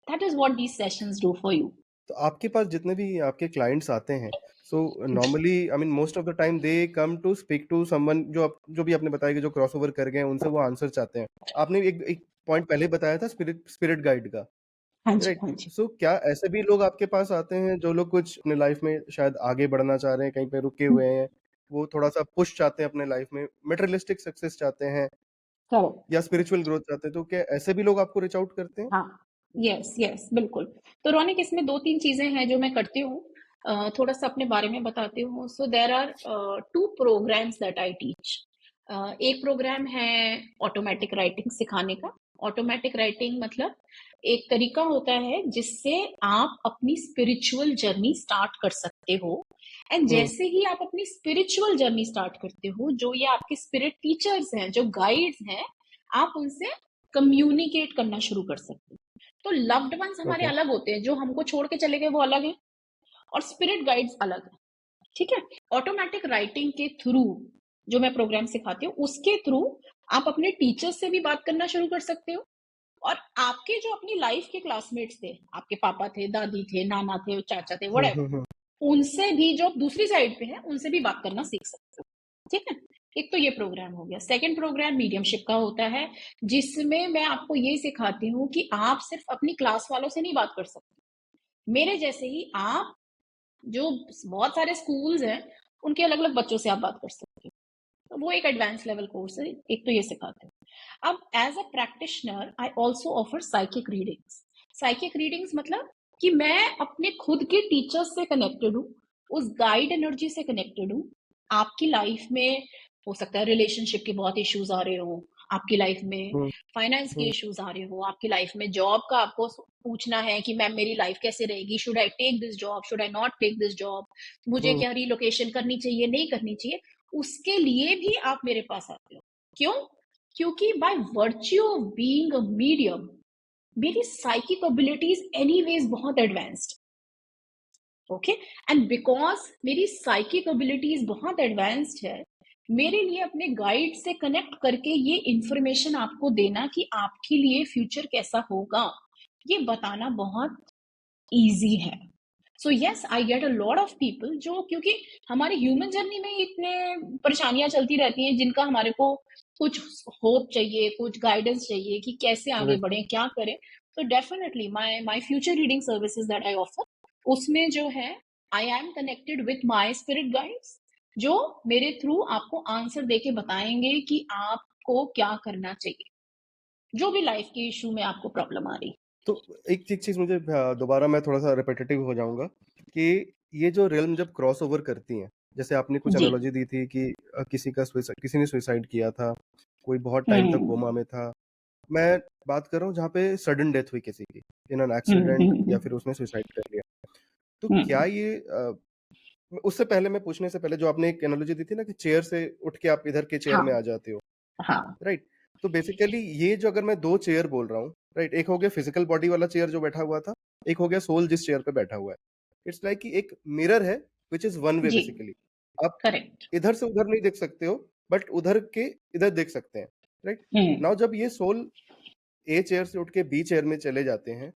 That is what these sessions do for you. तो आपके पास जितने भी आपके क्लाइंट्स आते हैं, so normally I mean most of the time they come to speak to someone जो भी आपने बताया कि जो क्रॉसओवर कर गए हैं, उनसे वो आंसर चाहते हैं। आपने एक एक पॉइंट पहले बताया था स्पिरिट स्पिरिट गाइड का, हाँ जी, राइट? हाँ जी। सो क्या ऐसे भी लोग आपके पास आते हैं जो लोग कुछ अपने लाइफ में शायद आगे बढ़ना चाह रहे हैं, कहीं पे रुके हुए हैं, वो थोड़ा-सा पुश चाहते हैं अपने लाइफ में, मटेरियलिस्टिक सक्सेस चाहते हैं करेक्ट। या स्पिरिचुअल ग्रोथ चाहते हैं, तो क्या ऐसे भी लोग आपको रीच आउट करते हैं? हाँ, यस यस, बिल्कुल। तो रौनक, इसमें दो तीन चीजें हैं जो मैं करती हूँ। थोड़ा सा अपने बारे में बताती हूँ। So there are two programs that I teach. एक प्रोग्राम है ऑटोमेटिक राइटिंग सिखाने का। ऑटोमेटिक राइटिंग मतलब एक तरीका होता है जिससे आप अपनी स्पिरिचुअल जर्नी स्टार्ट कर सकते हो। एंड हुँ, जैसे ही आप अपनी स्पिरिचुअल जर्नी स्टार्ट करते हो, जो ये आपके स्पिरिट टीचर्स हैं, जो गाइड्स हैं, आप उनसे कम्युनिकेट करना शुरू कर सकते हो। तो लव्ड वंस हमारे ओके। अलग होते हैं, जो हमको छोड़ के चले गए वो अलग है, और स्पिरिट गाइड्स अलग है। ठीक है। ऑटोमेटिक राइटिंग के थ्रू जो मैं प्रोग्राम सिखाती हूँ, उसके थ्रू आप अपने टीचर्स से भी बात करना शुरू कर सकते हो, और आपके जो अपनी लाइफ के क्लासमेट्स थे, आपके पापा थे, दादी थे, नाना थे, चाचा थे, हुँ, व्हाटएवर, हुँ, हुँ। उनसे भी जो दूसरी साइड पे है उनसे भी बात करना सीख सकते हो। ठीक है। एक तो ये प्रोग्राम हो गया। सेकंड प्रोग्राम मीडियमशिप का होता है, जिसमें मैं आपको ये सिखाती हूँ कि आप सिर्फ अपनी क्लास वालों से नहीं बात कर सकते, मेरे जैसे ही आप, जो बहुत सारे स्कूल्स हैं, उनके अलग अलग बच्चों से आप बात कर सकते हो। तो वो एक एडवांस लेवल कोर्स है, एक तो ये सिखाते हैं। अब as a practitioner I also offer psychic readings. Psychic readings मतलब कि मैं अपने खुद के टीचर्स से कनेक्टेड हूँ, उस गाइड एनर्जी से कनेक्टेड हूँ। आपकी लाइफ में हो सकता है रिलेशनशिप के बहुत इश्यूज आ रहे हो, आपकी लाइफ में हुँ, फाइनेंस के हुँ, इश्यूज आ रहे हो, आपकी लाइफ में जॉब का आपको पूछना है कि मैम मेरी लाइफ कैसे रहेगी, should I take this job, should I not take this job, मुझे हुँ, क्या रिलोकेशन करनी चाहिए, नहीं करनी चाहिए, उसके लिए भी आप मेरे पास आते हो। क्यों? क्योंकि by virtue of being a medium मेरी साइकिक एबिलिटीज एनीवेज बहुत एडवांस्ड। ओके, एंड बिकॉज मेरी साइकिक एबिलिटीज बहुत एडवांस्ड है, मेरे लिए अपने गाइड से कनेक्ट करके ये इंफॉर्मेशन आपको देना कि आपके लिए फ्यूचर कैसा होगा, ये बताना बहुत इजी है। So yes, I get a lot of people जो, क्योंकि हमारे ह्यूमन जर्नी में इतने परेशानियां चलती रहती हैं जिनका हमारे को कुछ होप चाहिए, कुछ गाइडेंस चाहिए कि कैसे आगे राइट। बढ़े, क्या करें। तो definitely my future reading services that I offer, उसमें जो है I am connected with my spirit guides, जो मेरे थ्रू आपको आंसर देके बताएंगे कि आपको क्या करना चाहिए, जो भी लाइफ के इशू में आपको प्रॉब्लम आ रही। तो एक चीज़ मुझे दोबारा मैं थोड़ा-सा रिपिटिटिव हो जाऊँगा कि ये जो रियल्म जब क्रॉसओवर करती हैं, जैसे आपने कुछ जी। एनालॉजी दी थी कि किसी ने सुसाइड किया था, कोई बहुत टाइम तक हम्म। कोमा में था। मैं बात कर रहा हूँ जहाँ पे सडन डेथ हुई किसी की, इन एन हम्म। एक्सीडेंट हम्म। या फिर उसने सुसाइड कर लिया। तो क्या हम्म। ये उससे पहले मैं पूछने से पहले जो आपने एक एनालॉजी दी थी ना कि चेयर से उठ के आप इधर के चेयर में हाँ। आ जाते हो, हाँ। राइट? तो बेसिकली ये जो अगर मैं 2 चेयर बोल रहा हूँ, राइट? एक हो गया फिजिकल बॉडी वाला चेयर जो बैठा हुआ था, एक हो गया सोल जिस चेयर पे बैठा हुआ है। इट्स लाइक कि एक मिरर है व्हिच इज़ वन वे जी। बेसिकली। आप करेक्ट। इधर से उधर नहीं देख सकते हो, बट उधर के इधर देख सकते हैं, राइट? हम्म। नाउ जब ये सोल ए चेयर से उठ के बी चेयर में चले जाते हैं,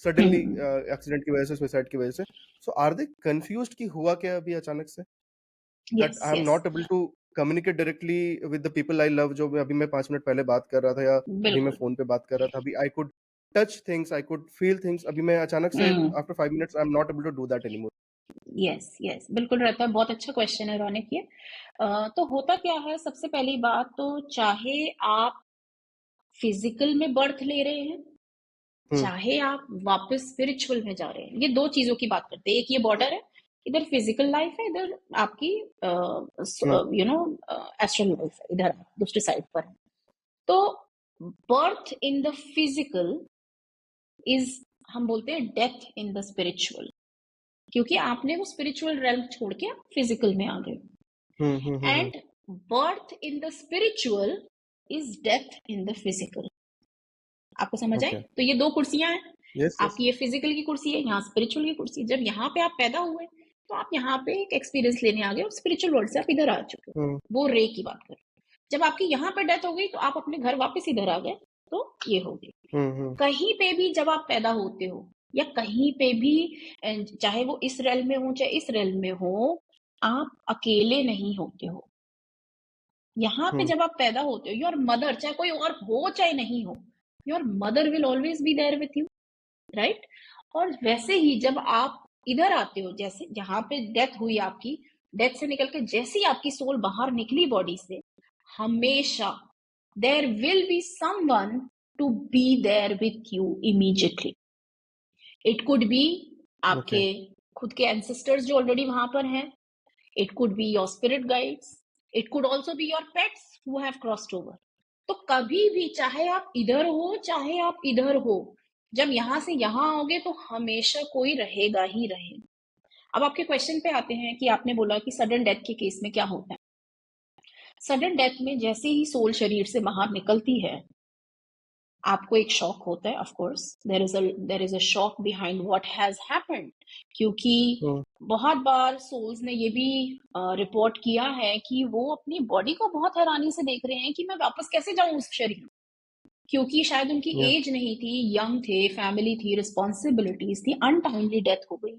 सडनली हम्म। एक्सीडेंट की वजह से, सुसाइड की वजह से, सो आर दे कन्फ्यूज्ड कि हुआ क्या अभी अचानक से? That yes. I am yes. Not able to communicate directly with the people I love जो अभी मैं 5 मिनट पहले बात कर रहा था या अभी मैं बिल्कुल। फ़ोन पे बात कर रहा था, अभी I could touch things, I could feel things, अभी मैं अचानक से hmm. After 5 minutes I am not able to do that anymore. Yes. Yes, बिल्कुल रहता है। बहुत अच्छा क्वेश्चन है रौनक ये। तो होता क्या है, सबसे पहली बात तो चाहे आप फिजिकल में बर्थ ले रहे हैं, हुँ, चाहे आप वापस स्पिरिचुअल में जा रहे हैं, ये दो चीजों की बात करते हैं। एक ये बॉर्डर है, इधर फिजिकल लाइफ है, इधर आपकी हुँ, एस्ट्रल लाइफ है, इधर आप दूसरी साइड पर है। तो birth in the physical is, हम बोलते हैं डेथ इन द स्पिरिचुअल, क्योंकि आपने वो स्पिरिचुअल रेल्म छोड़ के आप फिजिकल में आ गए। Hmm, hmm, hmm, hmm, and birth in the spiritual is death in the physical. आपको समझ आई? ओके, तो ये दो कुर्सियां हैं, यस, यस, आपकी ये फिजिकल की कुर्सी है, यहाँ स्पिरिचुअल की कुर्सी है। जब यहाँ पे आप पैदा हुए तो आप यहाँ पे एक एक्सपीरियंस लेने आ गए और स्पिरिचुअल वर्ल्ड से आप इधर आ चुके हुँ, हो। वो रे की बात कर। जब आपकी यहाँ पे डेथ हो गई तो आप अपने घर वापस इधर आ गए, तो ये हो गई। हुँ, हुँ, कहीं पे भी जब आप पैदा होते हो या कहीं पे भी, चाहे वो इस रेल में हो चाहे इस रेल में हो, आप अकेले नहीं होते हो। यहाँ पे हुँ, जब आप पैदा होते हो, योर मदर, चाहे कोई और हो चाहे नहीं हो, your mother will always be there with you, right? और वैसे ही जब आप इधर आते हो, जैसे जहां पे डेथ हुई आपकी, डेथ से निकल के जैसे ही आपकी सोल बाहर निकली बॉडी से, हमेशा there will be someone to be there with you immediately. It could be okay, आपके खुद के एंसेस्टर्स जो ऑलरेडी वहां पर हैं, it could be your spirit guides, it could also be your pets who have crossed over. तो कभी भी चाहे आप इधर हो चाहे आप इधर हो, जब यहां से यहां आओगे तो हमेशा कोई रहेगा ही रहेगा। अब आपके क्वेश्चन पे आते हैं कि आपने बोला कि सडन डेथ के केस में क्या होता है। सडन डेथ में जैसे ही सोल शरीर से बाहर निकलती है, आपको एक शॉक होता है। Of course there is a shock behind what has happened, क्योंकि हुँ, बहुत बार सोल्स ने ये भी रिपोर्ट किया है कि वो अपनी बॉडी को बहुत हैरानी से देख रहे हैं कि मैं वापस कैसे जाऊं उस शरीर में, क्योंकि शायद उनकी या एज नहीं थी, यंग थे, फैमिली थी, रिस्पॉन्सिबिलिटीज थी, अनटाइमली डेथ हो गई,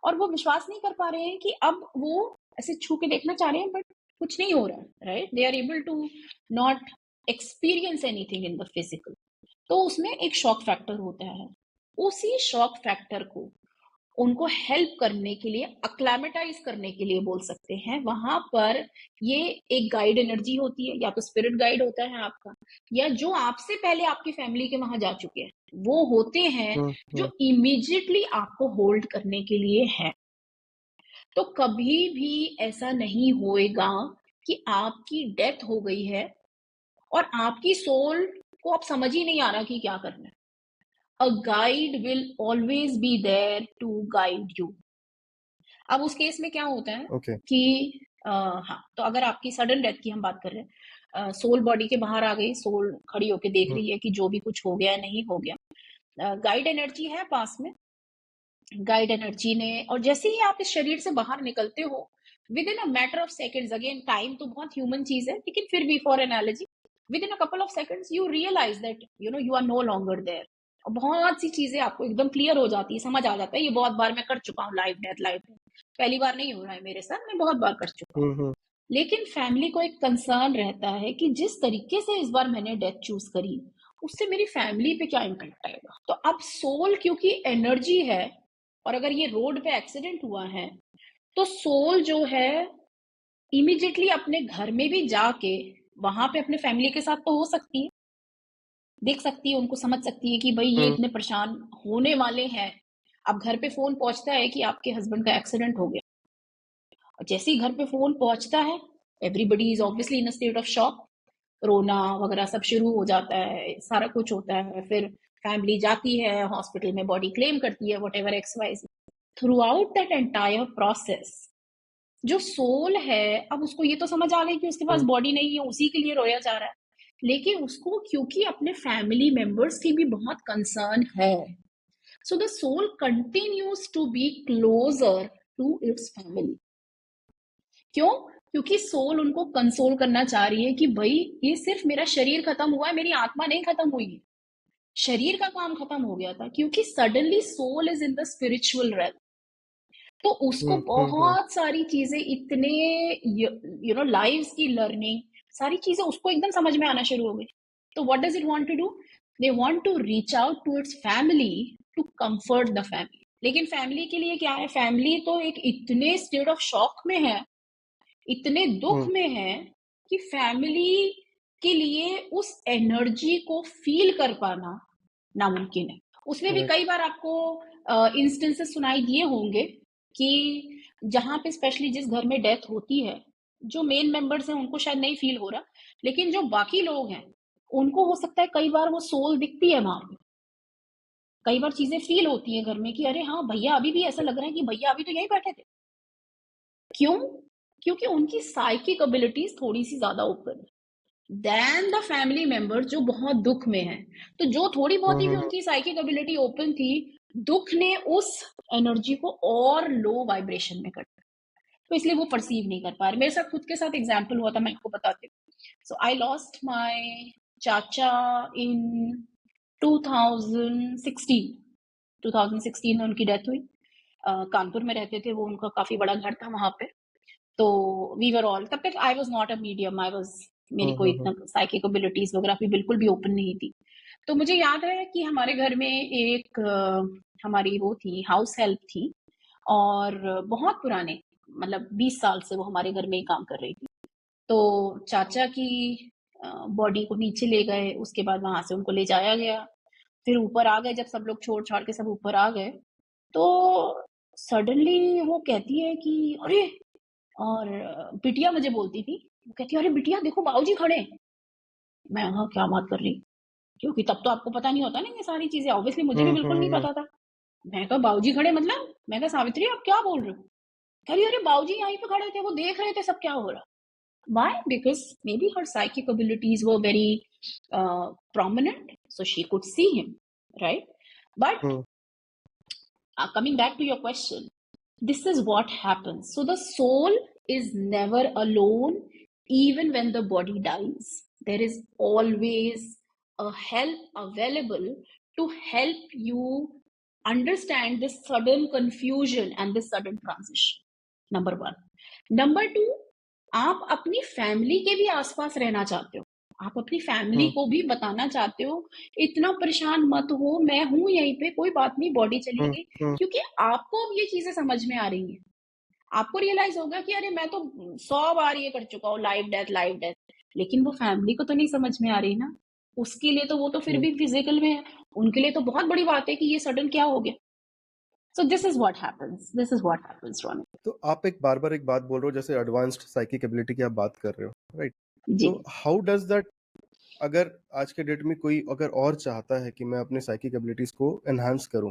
और वो विश्वास नहीं कर पा रहे हैं कि अब वो ऐसे छू के देखना चाह रहे हैं, बट कुछ नहीं हो रहा है, right? They are able to not experience anything in the physical. तो उसमें एक शॉक फैक्टर होता है। उसी शॉक फैक्टर को उनको हेल्प करने के लिए, अक्लामेटाइज करने के लिए बोल सकते हैं, वहां पर ये एक गाइड एनर्जी होती है, या तो स्पिरिट गाइड होता है आपका, या जो आपसे पहले आपकी फैमिली के वहां जा चुके हैं वो होते हैं, हुँ, जो हुँ, इमीडिएटली आपको होल्ड करने के लिए हैं। तो कभी भी ऐसा नहीं होएगा कि आपकी डेथ हो गई है और आपकी सोल को अब समझ ही नहीं आ रहा कि क्या करना है। A guide will always be there to guide you. अब उस केस में क्या होता है ओके। कि हाँ, तो अगर आपकी सडन डेथ की हम बात कर रहे हैं, सोल बॉडी के बाहर आ गई, सोल खड़ी होके देख हुँ, रही है कि जो भी कुछ हो गया नहीं हो गया, गाइड एनर्जी है पास में, गाइड एनर्जी ने, और जैसे ही आप इस शरीर से बाहर निकलते हो, within a matter of seconds, again time तो बहुत ह्यूमन चीज है लेकिन फिर भी for analogy, within a couple of seconds you realise that you are no longer there. और बहुत सी चीजें आपको एकदम क्लियर हो जाती है, समझ आ जाता है। ये बहुत बार मैं कर चुका हूँ, लाइफ डेथ, लाइफ डेथ पहली बार नहीं हो रहा है मेरे साथ, मैं बहुत बार कर चुका हूँ। हुँ, हुँ, लेकिन फैमिली को एक कंसर्न रहता है कि जिस तरीके से इस बार मैंने डेथ चूज करी, उससे मेरी फैमिली पे क्या इम्पैक्ट आएगा। तो अब सोल क्योंकि एनर्जी है, और अगर ये रोड पे एक्सीडेंट हुआ है, तो सोल जो है इमीडिएटली अपने घर में भी जाके वहां पे अपने फैमिली के साथ तो हो सकती है, देख सकती है, उनको समझ सकती है कि भाई ये हुँ, इतने परेशान होने वाले हैं। अब घर पे फोन पहुंचता है कि आपके हस्बैंड का एक्सीडेंट हो गया, और जैसे ही घर पे फोन पहुंचता है, everybody is obviously in a state of shock, रोना वगैरह सब शुरू हो जाता है, सारा कुछ होता है। फिर फैमिली जाती है हॉस्पिटल में, बॉडी क्लेम करती है, whatever X Y. Throughout that entire process, जो सोल है, अब उसको ये तो समझ आ गई कि उसके पास हुँ, बॉडी नहीं है, उसी के लिए रोया जा रहा है, लेकिन उसको क्योंकि अपने फैमिली मेंबर्स की भी बहुत कंसर्न है, so the soul continues to be closer to its family. क्यों? क्योंकि सोल उनको कंसोल करना चाह रही है कि भाई ये सिर्फ मेरा शरीर खत्म हुआ है, मेरी आत्मा नहीं खत्म हुई है। शरीर का काम खत्म हो गया था, क्योंकि suddenly soul is in the spiritual realm. तो उसको हुँ, हुँ, हुँ, बहुत सारी चीजें, इतने लाइव्स की लर्निंग, सारी चीजें उसको एकदम समझ में आना शुरू हो गई। तो what does it want to do? They want to reach out to its family, to comfort the family. लेकिन फैमिली के लिए क्या है, फैमिली तो एक इतने स्टेट ऑफ शॉक में है, इतने दुख हुँ, में है, कि फैमिली के लिए उस एनर्जी को फील कर पाना नामुमकिन है। उसमें भी राइट। कई बार आपको इंस्टेंसेस सुनाई दिए होंगे कि जहां पे स्पेशली जिस घर में डेथ होती है, जो मेन मेंबर्स हैं उनको शायद नहीं फील हो रहा, लेकिन जो बाकी लोग हैं उनको हो सकता है कई बार वो सोल दिखती है वहां पे। कई बार चीजें फील होती है घर में कि अरे हाँ भैया अभी भी ऐसा लग रहा है कि भैया अभी तो यहीं बैठे थे। क्यों? क्योंकि उनकी साइकिक एबिलिटीज थोड़ी सी ज्यादा ओपन है देन द फैमिली मेंबर जो बहुत दुख में है। तो जो थोड़ी बहुत हुँ, ही भी हुँ, हुँ, उनकी साइकिक एबिलिटी ओपन थी, दुख ने उस एनर्जी को और लो वाइब्रेशन में कर दिया, तो इसलिए वो परसीव नहीं कर पा रहे। मेरे साथ खुद के साथ एग्जाम्पल हुआ था, मैं आपको बताती हूँ। सो आई लॉस्ट माई चाचा इन 2016। 2016 में उनकी डेथ हुई। कानपुर में रहते थे वो, उनका काफी बड़ा घर था वहां पे। तो वी वर ऑल, तब तक I was not a medium, I was, मेरी हुँ, कोई हुँ, हुँ, इतना साइकिक एबिलिटीज वगैरह भी बिल्कुल भी ओपन नहीं थी। तो मुझे याद है कि हमारे घर में एक हमारी वो थी, हाउस हेल्प थी, और बहुत पुराने, मतलब 20 साल से वो हमारे घर में ही काम कर रही थी। तो चाचा की बॉडी को नीचे ले गए, उसके बाद वहां से उनको ले जाया गया। फिर ऊपर आ गए, जब सब लोग छोड़ छाड़ के सब ऊपर आ गए, तो सडनली वो कहती है कि अरे, और बिटिया मुझे बोलती थी, वो कहती है अरे बिटिया देखो बाबूजी खड़े हैं। मैं हाँ क्या बात कर रही, क्योंकि तब तो आपको पता नहीं होता ना ये सारी चीजें, ऑब्वियसली मुझे भी हुँ, बिल्कुल नहीं हुँ, पता था। मैं कहा बाबूजी खड़े मतलब? मैं कहा सावित्री आप क्या बोल रहे हो? कह रही अरे बाबूजी यहीं पे खड़े थे, वो देख रहे थे सब क्या हो रहा। Why? Because maybe her psychic abilities were very prominent, so she could see him, right? But hmm, coming back to your question, this is what happens. So the soul is never alone, even when the body dies. There is always a help available to help you understand this sudden confusion and this sudden transition. Number one. Number two, आप अपनी family के भी आसपास रहना चाहते हो, आप अपनी फैमिली हुँ, को भी बताना चाहते हो, इतना परेशान मत हो, मैं हूं यहीं पे, कोई बात नहीं, बॉडी हुँ, चलेगी। हुँ, क्योंकि आपको अब ये चीजें समझ में आ रही हैं, आपको रियलाइज होगा कि अरे मैं तो 100 बार ये कर चुका हूँ, लाइफ डेथ लाइफ डेथ, लेकिन वो फैमिली को तो नहीं समझ में आ रही ना। उसके लिए तो वो तो फिर हुँ, भी फिजिकल में है, उनके लिए तो बहुत बड़ी बात है कि ये सडन क्या हो गया। So this is what happens. This is what happens, Ronnie. तो आप एक बार-बार एक बात बोल रहे हो, जैसे एडवांस्ड साइकिक एबिलिटी की आप बात कर रहे हो, राइट? जी, तो हाउ डज़ दैट, अगर आज के डेट में कोई अगर और चाहता है कि मैं अपने साइकिक एबिलिटीज़ को एनहांस करूँ,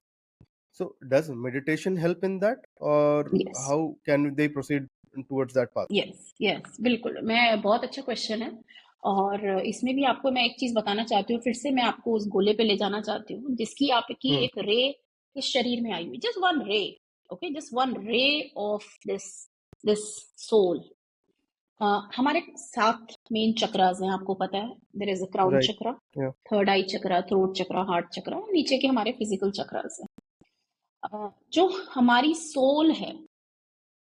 so does meditation help in that, or yes. how can they proceed towards that path? Yes yes बिल्कुल, मैं बहुत अच्छा क्वेश्चन है। और इसमें भी आपको मैं एक चीज बताना चाहती हूँ, फिर से मैं आपको उस गोले पे ले जाना चाहती हूँ जिसकी आपकी हुँ, एक रे इस शरीर में आई हुई, just one ray, okay, just one ray of this this soul. हमारे 7 मेन चक्रास हैं, आपको पता है। There is a crown right, chakra, या, third eye chakra, throat chakra, heart chakra, नीचे के हमारे फिजिकल चक्रास हैं। जो हमारी सोल है,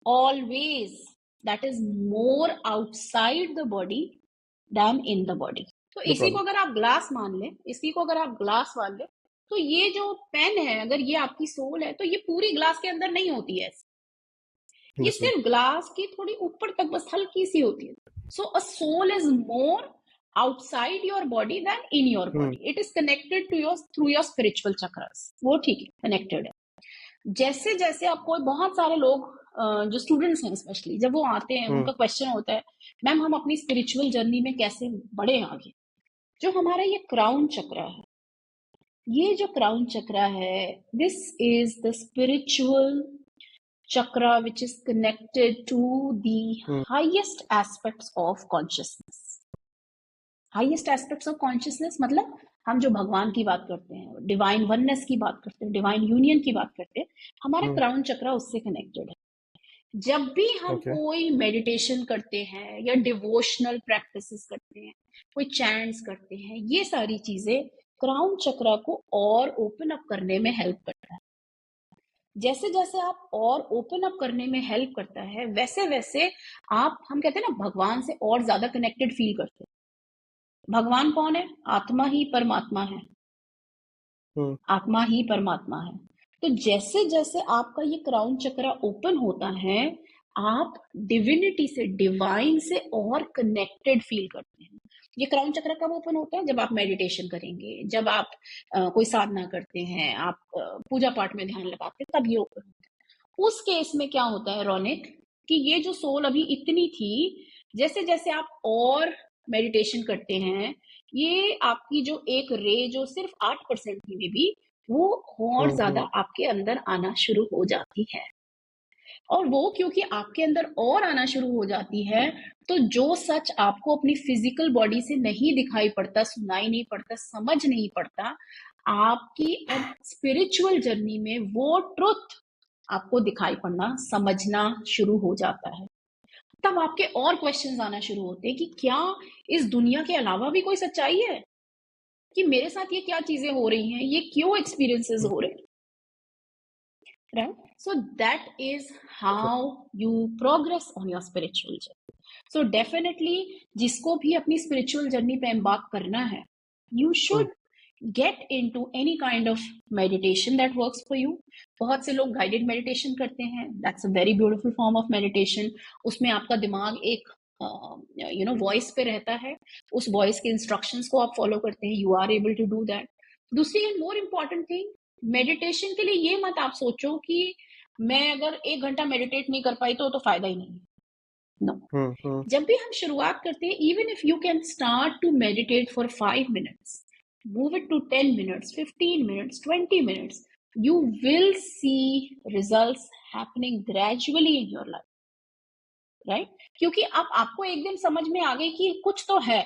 always that is more outside the body than in the body। तो नो इसी को प्रॉब्लम। अगर आप ग्लास मान ले, इसी को अगर आप ग्लास मान ले, तो ये जो पेन है, अगर ये आपकी सोल है, तो ये पूरी ग्लास के अंदर नहीं होती है, ये अंडरस्टूड। सिर्फ ग्लास की थोड़ी ऊपर तक बस हल्की सी होती है। So a soul is more outside your body then in your hmm, body. It is connected to your through your spiritual chakras, वो ठीक है, कनेक्टेड है। जैसे जैसे आपको बहुत सारे लोग जो स्टूडेंट्स हैं स्पेशली, जब वो आते हैं, हुँ, उनका क्वेश्चन होता है, मैम हम अपनी स्पिरिचुअल जर्नी में कैसे बढ़े आगे। जो हमारा ये क्राउन चक्र है, ये जो क्राउन चक्र है, this is the spiritual chakra which is connected to the hmm, highest aspects of consciousness। Highest aspects of consciousness मतलब हम जो भगवान की बात करते हैं, डिवाइन वननेस की बात करते हैं, डिवाइन यूनियन की बात करते हैं, हमारा हुँ, क्राउन चक्र उससे कनेक्टेड है। जब भी हम ओके, कोई मेडिटेशन करते हैं या डिवोशनल प्रैक्टिसेस करते हैं, कोई चैंट्स करते हैं, ये सारी चीजें क्राउन चक्र को और ओपन अप करने में हेल्प करता है। जैसे जैसे आप और ओपन अप करने में हेल्प करता है, वैसे वैसे आप, हम कहते हैं ना, भगवान से और ज्यादा कनेक्टेड फील करते हैं। भगवान कौन है? आत्मा ही परमात्मा है, हुँ, आत्मा ही परमात्मा है। तो जैसे जैसे आपका ये क्राउन चक्र ओपन होता है, आप डिविनिटी से, डिवाइन से और कनेक्टेड फील करते हैं। ये क्राउन चक्र कब ओपन होता है? जब आप मेडिटेशन करेंगे, जब आप कोई साधना करते हैं, आप पूजा पाठ में ध्यान लगाते हैं, तब ये ओपन होता है। उस केस में क्या होता है रौनिक, कि ये जो सोल अभी इतनी थी, जैसे जैसे आप और मेडिटेशन करते हैं, ये आपकी जो एक रे जो सिर्फ 8% थी मे बी, वो और हुँ, ज्यादा हुँ, आपके अंदर आना शुरू हो जाती है। और वो क्योंकि आपके अंदर और आना शुरू हो जाती है, तो जो सच आपको अपनी फिजिकल बॉडी से नहीं दिखाई पड़ता, सुनाई नहीं पड़ता, समझ नहीं पड़ता, आपकी अब स्पिरिचुअल जर्नी में वो ट्रुथ आपको दिखाई पड़ना, समझना शुरू हो जाता है। तब आपके और क्वेश्चंस आना शुरू होते हैं कि क्या इस दुनिया के अलावा भी कोई सच्चाई है? कि मेरे साथ ये क्या चीजें हो रही हैं, ये क्यों एक्सपीरियंसेस हुँ, हो रहे हैं, right? So that is okay, how you progress on your spiritual journey. So definitely जिसको भी अपनी स्पिरिचुअल जर्नी पे एम्बार्क करना है, you hmm, should get into any kind of meditation that works for you। बहुत से लोग गाइडेड मेडिटेशन करते हैं, that's a very beautiful form of meditation. उसमें आपका दिमाग एक वॉइस पे रहता है, उस वॉइस के इंस्ट्रक्शंस को आप फॉलो करते हैं, you are able to do that. दूसरी and more important thing, meditation के लिए ये मत आप सोचो कि मैं अगर 1 घंटा मेडिटेट नहीं कर पाई तो फायदा ही नहीं है। नो, हुँ, हुँ, जब भी हम शुरुआत करते हैं, even if you can start to meditate for 5 minutes, move it to 10 minutes, 15 minutes, 20 minutes, you will see results happening gradually in your life, right? क्योंकि अब आपको एक दिन समझ में आ गई कि कुछ तो है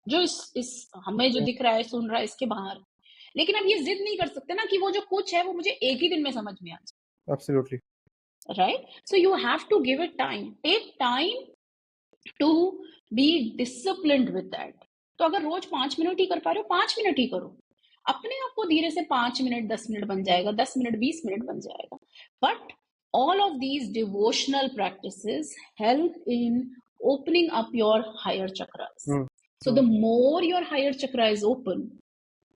जो इस हमें जो हुँ, दिख रहा है, सुन रहा है, इसके बाहर। लेकिन अब ये जिद नहीं कर सकते ना कि वो जो कुछ है वो मुझे एक ही दिन में समझ में आ एब्सोल्युटली, जाए, right? So you have to give it time, take time to be disciplined with that. तो अगर रोज 5 मिनट ही कर पा रहे हो, 5 मिनट ही करो। अपने आप को धीरे से 5 मिनट 10 मिनट बन जाएगा, 10 मिनट 20 मिनट बन जाएगा। But all of these devotional practices help in opening up your higher chakras। Hmm, So hmm, the more your higher chakra is open,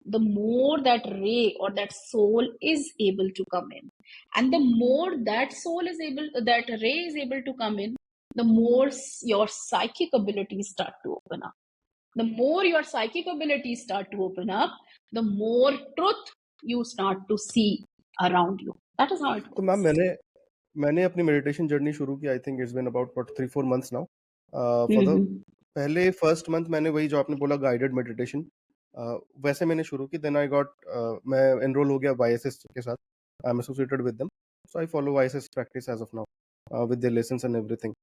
the more that ray or that soul is able to come in, and the more that soul is able, that ray is able to come in, the more your psychic abilities start to open up. The more your psychic abilities start to open up, the more truth you start to see around you। That is how it तो ma'am works. मैंने अपनी meditation journey शुरू की, I think it's been about 3-4 months now. For the हम्म। पहले first month मैंने वही जो आपने बोला गाइडेड मेडिटेशन, वैसे मैंने शुरू की। देन आई गॉट, मैं एनरोल हो गया वाईएसएस के साथ, I am associated with them, so I follow YSS practice as of now with their lessons and everything.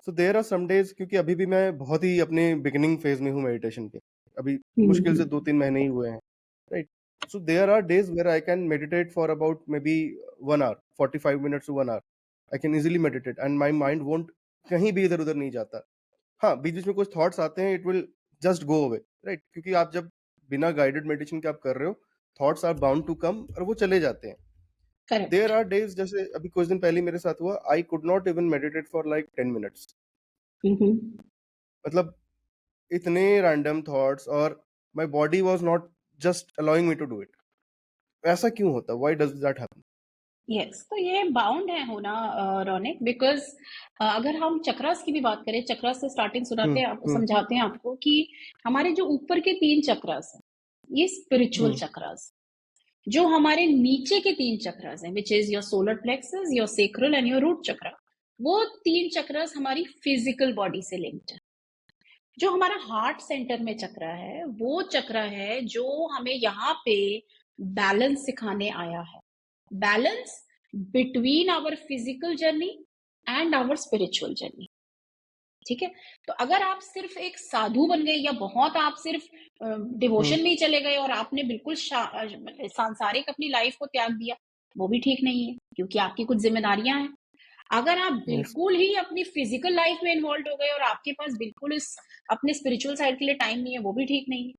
So there are some days, क्योंकि अभी भी मैं बहुत ही अपने बिगिनिंग फेज में हूँ मेडिटेशन के, अभी मुश्किल से 2-3 महीने ही हुए हैं, right? So there are days where I can meditate for about maybe 1 hour, 45 minutes to 1 hour. I can easily meditate and my mind won't कहीं भी इधर उधर नहीं जाता। हाँ, बीच बीच में कुछ थॉट्स आते हैं, it will just go away, right? क्योंकि आप जब बिना गाइडेड मेडिटेशन के आप कर रहे हो, thoughts are bound to come और वो चले जाते हैं। There correct. आर डेज, जैसे अभी कुछ दिन पहले मेरे साथ हुआ, I could not even meditate for like 10 minutes। हम्म। मतलब इतने रैंडम थॉट्स, और my body was not just allowing me to do it. ऐसा क्यों होता? Why does that happen? Yes, तो ये बाउंड है होना, रौनक, बिकॉज अगर हम चक्रास की भी बात करें, चक्रास से स्टार्टिंग सुनाते हुँ, हैं आपको, हुँ, समझाते हैं आपको कि हमारे जो ऊपर के 3 चक्रास हैं, ये स्पिरिचुअल हुँ, चक्रास। जो हमारे नीचे के 3 चक्रास हैं, which is your solar plexus, your sacral and your root chakra, वो 3 चक्रास हमारी फिजिकल बॉडी से लिंक्ड है। जो हमारा हार्ट सेंटर में चक्रा है, वो चक्रा है जो हमें यहाँ पे बैलेंस सिखाने आया है। Balance between our physical journey and our spiritual journey. ठीक है। तो अगर आप सिर्फ एक साधु बन गए, या बहुत आप सिर्फ हुँ, डिवोशन में ही चले गए और आपने बिल्कुल सांसारिक अपनी लाइफ को त्याग दिया, वो भी ठीक नहीं है, क्योंकि आपकी कुछ जिम्मेदारियां हैं। अगर आप यस, बिल्कुल ही अपनी फिजिकल लाइफ में इन्वॉल्व हो गए और आपके पास बिल्कुल इस अपने स्पिरिचुअल साइड के लिए टाइम नहीं है, वो भी ठीक नहीं है।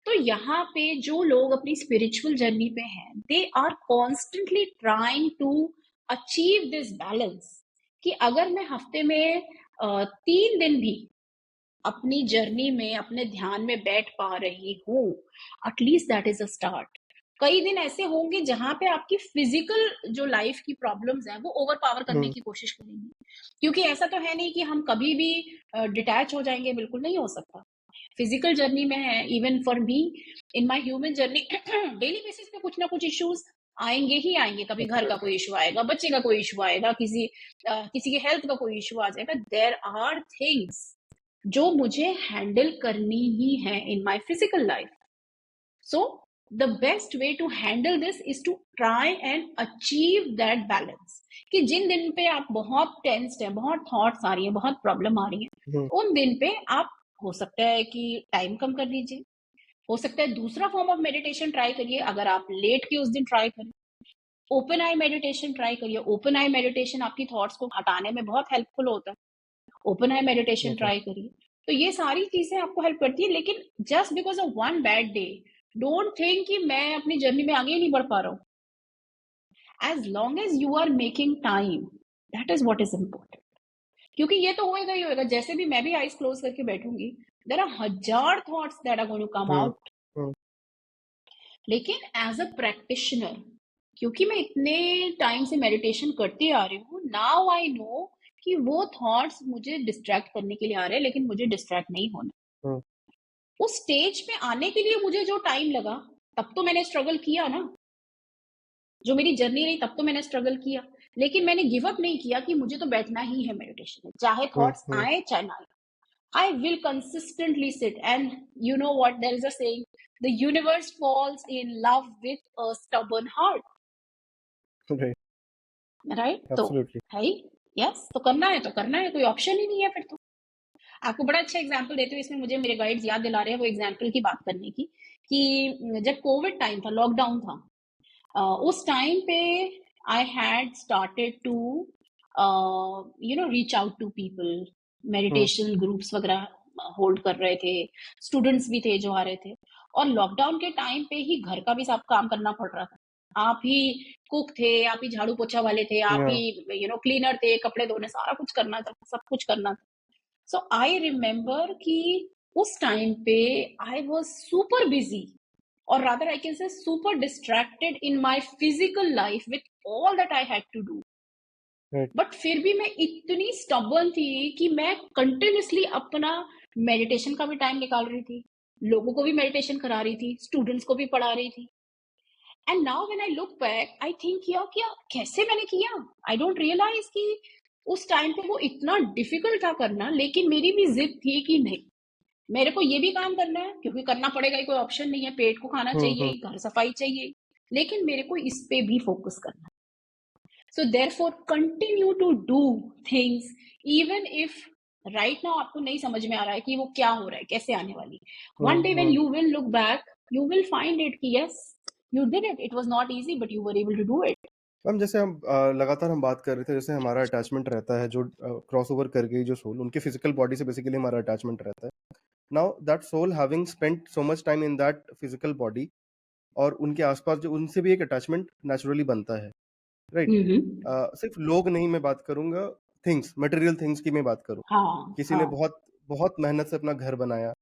तो यहाँ पे जो लोग अपनी स्पिरिचुअल जर्नी पे हैं, they are constantly trying to achieve this balance, कि अगर मैं हफ्ते में 3 दिन भी अपनी जर्नी में अपने ध्यान में बैठ पा रही हूँ, at least that is a start. कई दिन ऐसे होंगे जहां पे आपकी फिजिकल जो लाइफ की प्रॉब्लम्स हैं वो ओवर पावर करने हुँ, की कोशिश करेंगी, क्योंकि ऐसा तो है नहीं कि हम कभी भी डिटैच हो जाएंगे, बिल्कुल नहीं हो सकता। फिजिकल जर्नी में है, even for me in my human journey, daily basis पे कुछ ना कुछ इश्यूज आएंगे ही आएंगे। कभी घर का कोई इशू आएगा, बच्चे का कोई इशू आएगा, किसी के हेल्थ का कोई इशू आ जाएगा। देयर आर थिंग्स जो मुझे हैंडल करनी ही है in my physical life. So the best way to handle this is to try and achieve that balance, कि जिन दिन पे आप बहुत टेंस्ड है, बहुत थॉट्स आ रही है, बहुत प्रॉब्लम आ रही है, हुँ, उन दिन पे आप, हो सकता है कि टाइम कम कर लीजिए, हो सकता है दूसरा फॉर्म ऑफ मेडिटेशन ट्राई करिए। अगर आप लेट के उस दिन ट्राई करें, ओपन आई मेडिटेशन ट्राई करिए। ओपन आई मेडिटेशन आपकी थॉट्स को हटाने में बहुत हेल्पफुल होता है। ओपन आई मेडिटेशन ओके, ट्राई करिए। तो ये सारी चीजें आपको हेल्प करती है, लेकिन just because of one bad day, don't think कि मैं अपनी जर्नी में आगे ही नहीं बढ़ पा रहा हूँ। As long as you are making time, that is what is important. क्योंकि ये तो होएगा ही होएगा, जैसे भी मैं भी आईज क्लोज करके बैठूंगी, देर आर हजार thoughts that are going to come hmm, out. हुँ, लेकिन एज अ प्रैक्टिशनर, क्योंकि मैं इतने टाइम से मेडिटेशन करती आ रही हूँ, नाउ आई नो कि वो थॉट्स मुझे डिस्ट्रैक्ट करने के लिए आ रहे हैं, लेकिन मुझे डिस्ट्रैक्ट नहीं होना। हुँ, उस स्टेज पे आने के लिए मुझे जो टाइम लगा, तब तो मैंने स्ट्रगल किया ना। जो मेरी जर्नी रही, तब तो मैंने स्ट्रगल किया, लेकिन मैंने गिव अप नहीं किया कि मुझे तो बैठना ही है मेडिटेशन में, चाहे हुँ, थॉट्स हुँ, आए चाहे ना आए। I will consistently sit. And you know what? There is a saying, the universe falls in love with a stubborn heart. Right, Right? तो एब्सोल्युटली। है ही। यस, तो करना है तो करना है, कोई ऑप्शन ही नहीं है फिर तो। आपको बड़ा अच्छा एग्जाम्पल देती हूँ इसमें, मुझे मेरे गाइड्स याद दिला रहे हैं वो एग्जाम्पल की बात करने की, कि जब कोविड टाइम था, लॉकडाउन था, उस टाइम पे I had started to reach out to people. हुँ, मेडिटेशन ग्रुप्स वगैरह होल्ड कर रहे थे, स्टूडेंट्स भी थे जो आ रहे थे, और लॉकडाउन के टाइम पे ही घर का भी सब काम करना पड़ रहा था। आप ही कुक थे, आप ही झाड़ू पोछा वाले थे, आप या, ही क्लीनर थे, कपड़े धोने, सारा कुछ करना था, सब कुछ करना था। सो आई रिमेम्बर कि उस टाइम पे I was super busy, or rather I can say super distracted in my physical life with all that I had to do. Right, but फिर भी मैं इतनी स्टबर्न थी कि मैं कंटिन्यूसली अपना मेडिटेशन का भी टाइम निकाल रही थी, लोगों को भी मेडिटेशन करा रही थी, स्टूडेंट्स को भी पढ़ा रही थी। And now when I look back I think किया क्या कैसे मैंने किया। आई डोंट रियलाइज कि उस टाइम पे वो इतना डिफिकल्ट था करना, लेकिन मेरी भी जिद थी कि नहीं, मेरे को ये भी काम करना है क्योंकि करना पड़ेगा, ही कोई ऑप्शन नहीं है, पेट को खाना हुँ। चाहिए, घर सफाई चाहिए, लेकिन मेरे को इस पे भी फोकस करना है। So therefore continue to do things even if right now आपको नहीं समझ में आ रहा है कि वो क्या हो रहा है, कैसे आने वाली। One day when hmm. You will look back you will find it कि yes you did it, it was not easy but you were able to do it. Ma'am जैसे हम लगातार हम बात कर रहे थे, जैसे हमारा अटैचमेंट रहता है जो क्रॉसओवर कर गई जो सोल, उनके फिजिकल बॉडी से बेसिकली हमारा अटैचमेंट रहता है। Now that soul having spent so much time in that physical body, और उनके आस-पास जो उनसे भी एक अटैचमेंट नेचुरली बनता है, राइट? हम्म। सिर्फ लोग नहीं मैं बात करूँगा, थिंग्स, मटेरियल थिंग्स की मैं बात करूँ। हाँ किसी ने हाँ। बहुत बहुत मेहनत से अपना घर बनाया,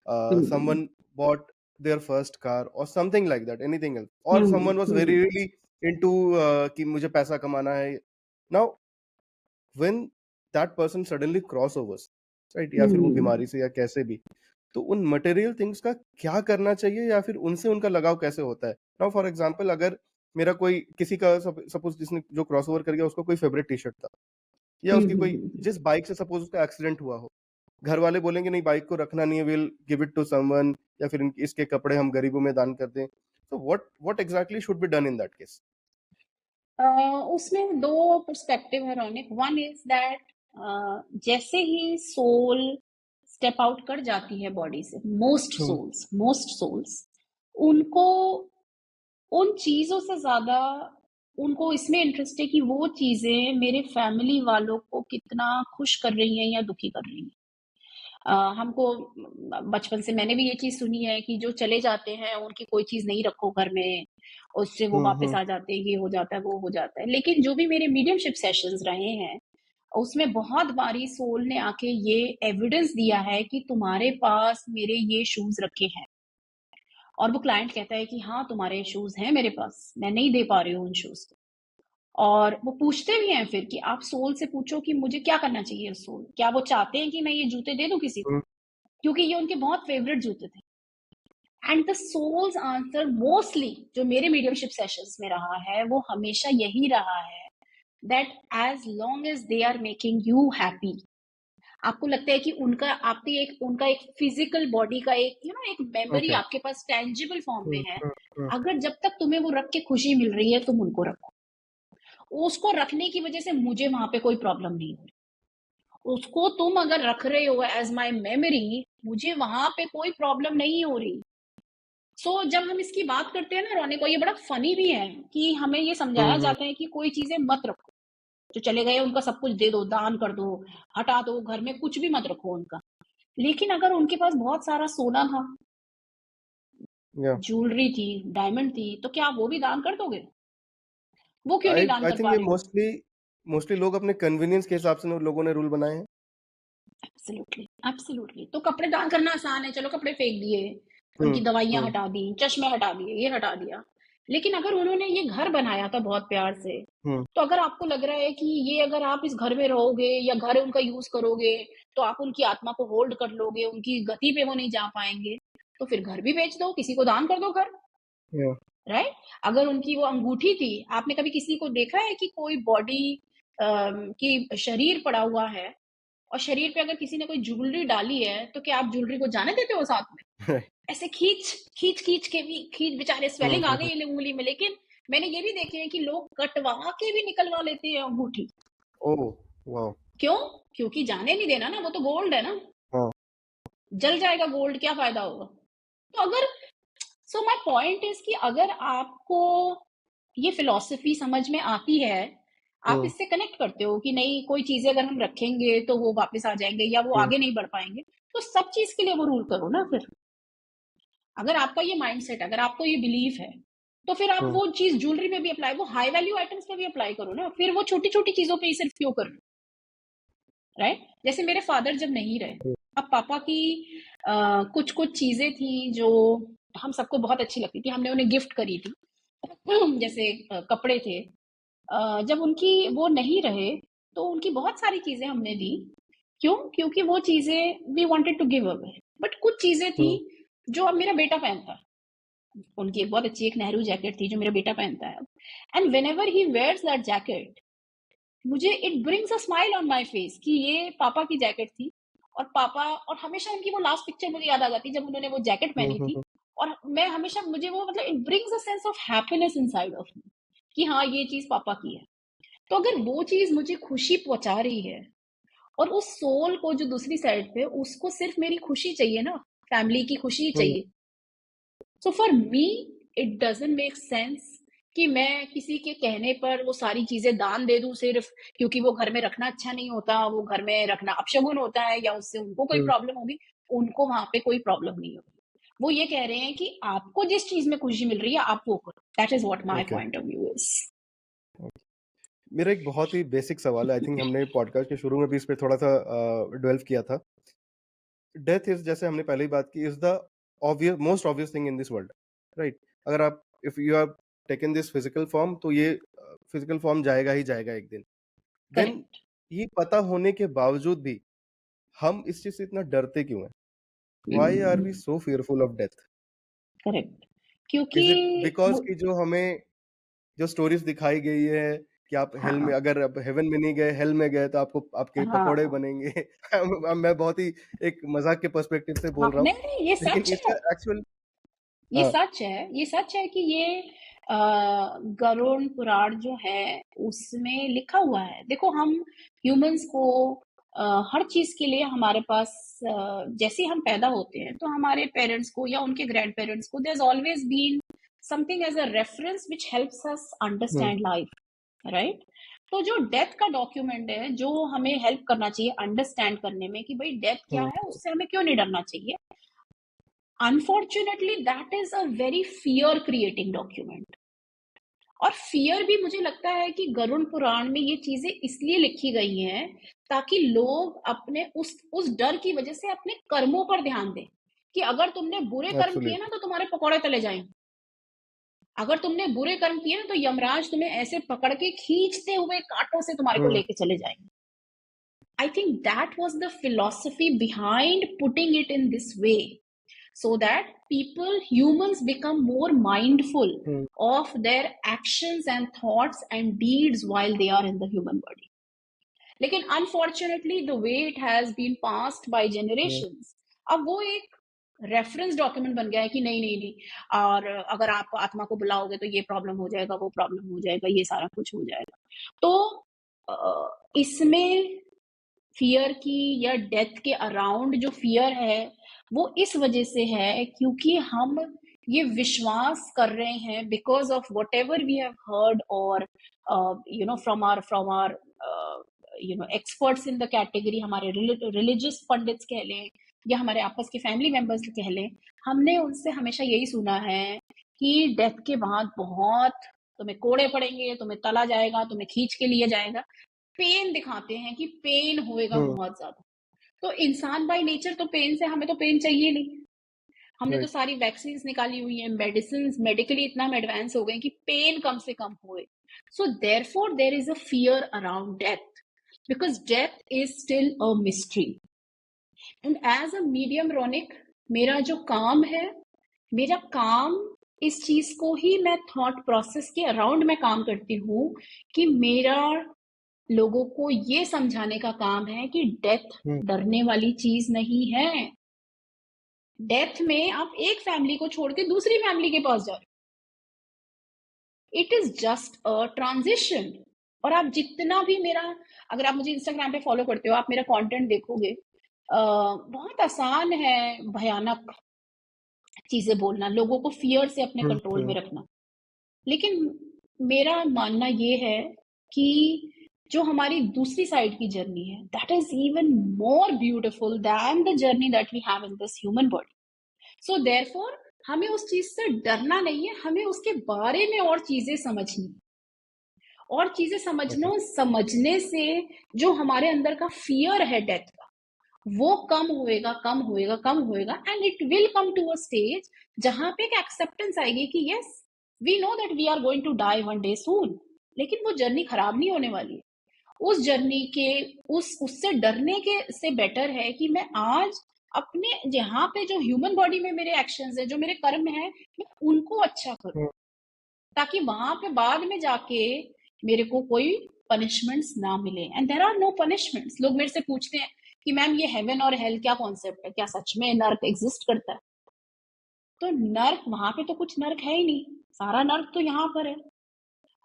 हम्म someone bought their first car or something like that, anything else, or hmm someone was very hmm really into कि मुझे पैसा कमाना है। Now when that person suddenly crossovers, right, या फिर वो हम्म बीमारी से या कैसे भी, तो उन मटेरियल थिंग्स का क्या करना चाहिए या फिर उनसे उनका लगाव कैसे होता है? नाउ फॉर एग्जांपल, अगर मेरा कोई किसी का सपोज जिसने जो क्रॉसओवर कर गया उसका कोई फेवरेट टी-शर्ट था, या उसकी कोई हम्म। जिस बाइक से सपोज उसका एक्सीडेंट हुआ हो, घर वाले बोलेंगे नहीं बाइक को रखना नहीं है, will give it to someone, या फिर इसके कपड़े हम गरीबों में दान कर दें। तो what exactly should be done in that case? Uh, उसमें दो पर्सपेक्टिव है रोनिक। वन इज दैट जैसे ही सोल स्टेप आउट कर जाती है बॉडी से, हम्म। मोस्ट सोल्स उनको उन चीजों से ज्यादा उनको इसमें इंटरेस्ट है कि वो चीजें मेरे फैमिली वालों को कितना खुश कर रही हैं या दुखी कर रही हैं। हमको बचपन से मैंने भी ये चीज सुनी है कि जो चले जाते हैं उनकी कोई चीज नहीं रखो घर में, उससे वो वापस हम्म। आ जाते हैं, ये हो जाता है वो हो जाता है। लेकिन जो भी मेरे मीडियमशिप सेशंस रहे हैं उसमें बहुत बारी सोल ने आके ये एविडेंस दिया है कि तुम्हारे पास मेरे ये शूज रखे हैं, और वो क्लाइंट कहता है कि हाँ तुम्हारे शूज हैं मेरे पास, मैं नहीं दे पा रही हूँ उन शूज को। और वो पूछते भी हैं फिर कि आप सोल से पूछो कि मुझे क्या करना चाहिए। सोल क्या वो चाहते हैं कि मैं ये जूते दे दूं किसी को, हम्म। क्योंकि ये उनके बहुत फेवरेट जूते थे। And the soul's answer mostly जो मेरे मीडियमशिप सेशंस में रहा है वो हमेशा यही रहा है that as long as they are making you happy. आपको लगता है कि उनका एक फिजिकल बॉडी का एक एक मेमोरी ओके। आपके पास टेंजिबल फॉर्म में है। हम्म। अगर जब तक तुम्हें वो रख के खुशी मिल रही है तुम उनको रखो। उसको रखने की वजह से मुझे वहां पे कोई प्रॉब्लम नहीं हो रही। उसको तुम अगर रख रहे हो एज माई मेमोरी, मुझे वहां पे कोई प्रॉब्लम नहीं हो रही। जब हम इसकी बात करते हैं ना रौनक, ये बड़ा फनी भी है कि हमें ये समझाया हम्म। जाता है कि कोई चीजें मत रखो, जो चले गए उनका सब कुछ दे दो, दान कर दो, हटा दो, घर में कुछ भी मत रखो उनका। लेकिन अगर उनके पास बहुत सारा सोना था, या ज्वेलरी थी, डायमंड थी, तो क्या आप वो भी दान कर दोगे? वो क्यों आई नहीं दान आई कर थिंक पा ये रहे हो? मोस्टली मोस्टली लोग अपने कन्वीनियंस के हिसाब से लोगों ने रूल बनाए हैं। Absolutely absolutely. तो कपड़े दान करना आसान है, चलो कपड़े फेंक दिए, उनकी दवाइयां हम्म। हटा दी, चश्मे हटा दिए, ये हटा दिया। लेकिन अगर उन्होंने ये घर बनाया था बहुत प्यार से, हम्म। तो अगर आपको लग रहा है कि ये अगर आप इस घर में रहोगे या घर उनका यूज करोगे तो आप उनकी आत्मा को होल्ड कर लोगे, उनकी गति पे वो नहीं जा पाएंगे, तो फिर घर भी बेच दो, किसी को दान कर दो घर। या राइट। अगर उनकी वो अंगूठी थी, आपने कभी किसी को देखा है कि कोई बॉडी की शरीर पड़ा हुआ है और शरीर पे अगर किसी ने कोई ज्वेलरी डाली है तो क्या आप ज्वेलरी को जाने देते हो साथ में? ऐसे खींच खींच खींच के भी खींच, बेचारे स्वेलिंग आ हम्म। गई है उंगली में, लेकिन मैंने ये भी देखे हैं कि लोग कटवा के भी निकलवा लेते हैं अंगूठी। ओह, वाओ। क्यों? क्योंकि जाने नहीं देना ना, वो तो गोल्ड है ना, हाँ। जल जाएगा गोल्ड, क्या फायदा होगा। तो अगर सो माय पॉइंट इज कि अगर आपको ये फिलॉसफी समझ में आती है, आप हम्म। इससे कनेक्ट करते हो कि नहीं कोई चीजें अगर हम रखेंगे तो वो वापस आ जाएंगे या वो हम्म। आगे नहीं बढ़ पाएंगे, तो सब चीज के लिए वो रूल करो ना फिर। अगर आपका ये माइंडसेट, अगर आपको ये बिलीफ है, तो फिर आप हम्म। वो चीज ज्वेलरी में भी अप्लाई, वो हाई वैल्यू आइटम्स पे भी अप्लाई करो ना, फिर वो छोटी छोटी चीजों पे ही सिर्फ क्यों कर रहे हो? राइट। जैसे मेरे फादर जब नहीं रहे, अब पापा की कुछ कुछ चीजें थी जो हम सबको बहुत अच्छी लगती थी, हमने उन्हें गिफ्ट करी थी। जैसे कपड़े थे। जब उनकी वो नहीं रहे तो उनकी बहुत सारी चीजें हमने दी। क्यों? क्योंकि वो चीजें we wanted to give away, but कुछ चीजें थी हम्म। जो अब मेरा बेटा पहनता है। उनकी एक बहुत अच्छी एक नेहरू जैकेट थी जो मेरा बेटा पहनता है, and whenever he wears that jacket, मुझे it brings a smile on my face कि ये पापा की जैकेट थी। और पापा, और हमेशा उनकी वो लास्ट पिक्चर मुझे याद आ जाती है जब उन्होंने वो जैकेट हुँ, पहनी हुँ, थी। हुँ। और मैं हमेशा, मुझे वो मतलब it brings a sense of happiness inside of me कि हाँ ये चीज पापा की है। तो अगर वो चीज मुझे खुशी पहुंचा रही है, और उस सोल को जो दूसरी साइड पे, उसको सिर्फ मेरी खुशी चाहिए ना, फैमिली की खुशी हुँ, चाहिए। So for me it doesn't make sense कि मैं किसी के कहने पर वो सारी चीजें दान दे दूं सिर्फ क्योंकि वो घर में रखना अच्छा नहीं होता, वो घर में रखना अपशगुन होता है, या उससे उनको कोई हुँ। प्रॉब्लम होगी। उनको वहां पे कोई प्रॉब्लम नहीं होगी। वो ये कह रहे हैं कि आपको जिस चीज में खुशी मिल रही है आप वो करो। That is what my okay. Point of view is. मेरा एक बहुत ही बेसिक सवाल है, आई थिंक हमने पॉडकास्ट के शुरू में भी इस पे थोड़ा-सा डेल्व किया था। डेथ इज़, जैसे हमने पहले ही बात की, is the most obvious thing in this world, right? अगर आप, if you have taken this physical form, तो ये फिजिकल फॉर्म जाएगा ही जाएगा एक दिन। Then correct. ये पता होने के बावजूद भी हम इस चीज़ से इतना डरते क्यों हैं? Why are we so fearful of death? Correct. क्योंकि इज़ इट बिकॉज़ वो, कि जो हमें जो स्टोरीज़ दिखाई गई है कि आप हेल में, हाँ अगर आप हेवन में नहीं गए, हेल में गए तो आपको आपके पकोड़े हाँ बनेंगे। मैं बहुत ही एक मज़ाक के पर्सपेक्टिव से हाँ, बोल रहा हूँ। नहीं नहीं, ये लेकिन सच इसका है। एक्चुअल ये हाँ, सच है, ये सच है कि ये अ, गरुड़ पुराण जो है उसमें लिखा हुआ है। देखो हम ह्यूमंस को हर चीज के लिए हमारे पास, जैसे हम पैदा होते हैं तो हमारे पेरेंट्स को या उनके ग्रैंड पेरेंट्स को there always been something as a reference which helps us hmm, understand life, right? तो जो डेथ का डॉक्यूमेंट है जो हमें हेल्प करना चाहिए अंडरस्टैंड करने में कि भाई डेथ क्या हुँ, है, उससे हमें क्यों नहीं डरना चाहिए, unfortunately that is a very fear creating document. और फियर भी मुझे लगता है कि गरुड़ पुराण में ये चीजें इसलिए लिखी गई हैं ताकि लोग अपने उस डर की वजह से अपने कर्मों पर ध्यान दें कि अगर तुमने बुरे कर्म किए ना एब्सोल्यूटली। तो तुम्हारे पकौड़े तले जाएंगे। अगर तुमने बुरे कर्म किए ना तो यमराज तुम्हें ऐसे पकड़ के खींचते हुए कांटों से तुम्हारे को हुँ, लेके चले जाएंगे। I think that was the philosophy behind putting it in this way, so that humans become more mindful hmm, of their actions and thoughts and deeds while they are in the human body. लेकिन unfortunately the way it has been passed by hmm, generations, अब वो एक reference document बन गया है कि नहीं नहीं नहीं, और अगर आप आत्मा को बुलाओगे तो ये प्रॉब्लम हो जाएगा, वो प्रॉब्लम हो जाएगा, ये सारा कुछ हो जाएगा। तो इसमें फियर की या डेथ के अराउंड जो फियर है वो इस वजह से है क्योंकि हम ये विश्वास कर रहे हैं because of whatever we have heard, और from our experts in the category, हमारे रिलीजियस पंडित्स कह लें या हमारे आपस के फैमिली मेंबर्स कह लें। हमने उनसे हमेशा यही सुना है कि डेथ के बाद बहुत तुम्हें कोड़े पड़ेंगे, तुम्हें तला जाएगा, तुम्हें खींच के लिए जाएगा। पेन दिखाते हैं कि पेन होएगा हुँ, बहुत ज्यादा। तो इंसान बाय नेचर तो पेन से, हमें तो पेन चाहिए नहीं। हमने तो राइट। सारी वैक्सीन निकाली हुई है, मेडिसिन मेडिकली इतना हम एडवांस हो गए कि पेन कम से कम होए। So therefore there is a fear around death because death is still a mystery. And as a medium रोनिक, मेरा जो काम है, मेरा काम इस चीज को ही मैं थॉट प्रोसेस के अराउंड में काम करती हूँ कि मेरा लोगों को ये समझाने का काम है कि डेथ हुँ, डरने वाली चीज नहीं है। डेथ में आप एक फैमिली को छोड़ के दूसरी फैमिली के पास जा रहे हो, it is just a transition. और आप जितना भी मेरा, अगर आप मुझे इंस्टाग्राम पे फॉलो करते हो, आप मेरा कंटेंट देखोगे, बहुत आसान है भयानक चीजें बोलना, लोगों को फियर से अपने हुँ, कंट्रोल में हुँ, रखना। लेकिन मेरा मानना ये है कि जो हमारी दूसरी साइड की जर्नी है that is even more beautiful than the journey that we have in this human body. So therefore हमें उस चीज से डरना नहीं है, हमें उसके बारे में और चीजें समझनी। और चीजें ओके, समझने से जो हमारे अंदर का फियर है डेथ का, वो कम होएगा, कम होएगा, कम होएगा, and it will come to a stage जहां पे एक एक्सेप्टेंस आएगी कि yes, we know that we are going to die one day soon. लेकिन वो जर्नी खराब नहीं होने वाली है। उस जर्नी के, उससे डरने के से बेटर है कि मैं आज अपने यहाँ पे जो ह्यूमन बॉडी में मेरे एक्शंस है, जो मेरे कर्म है, मैं उनको अच्छा करूं, हम्म, ताकि वहां पे बाद में जाके मेरे को कोई पनिशमेंट्स ना मिले। And there are no punishments. लोग मेरे से पूछते हैं कि मैम ये हेवन और हेल क्या कॉन्सेप्ट है, क्या सच में नर्क एग्जिस्ट करता है? तो नर्क, वहां पे तो कुछ नर्क है ही नहीं, सारा नर्क तो यहाँ पर है।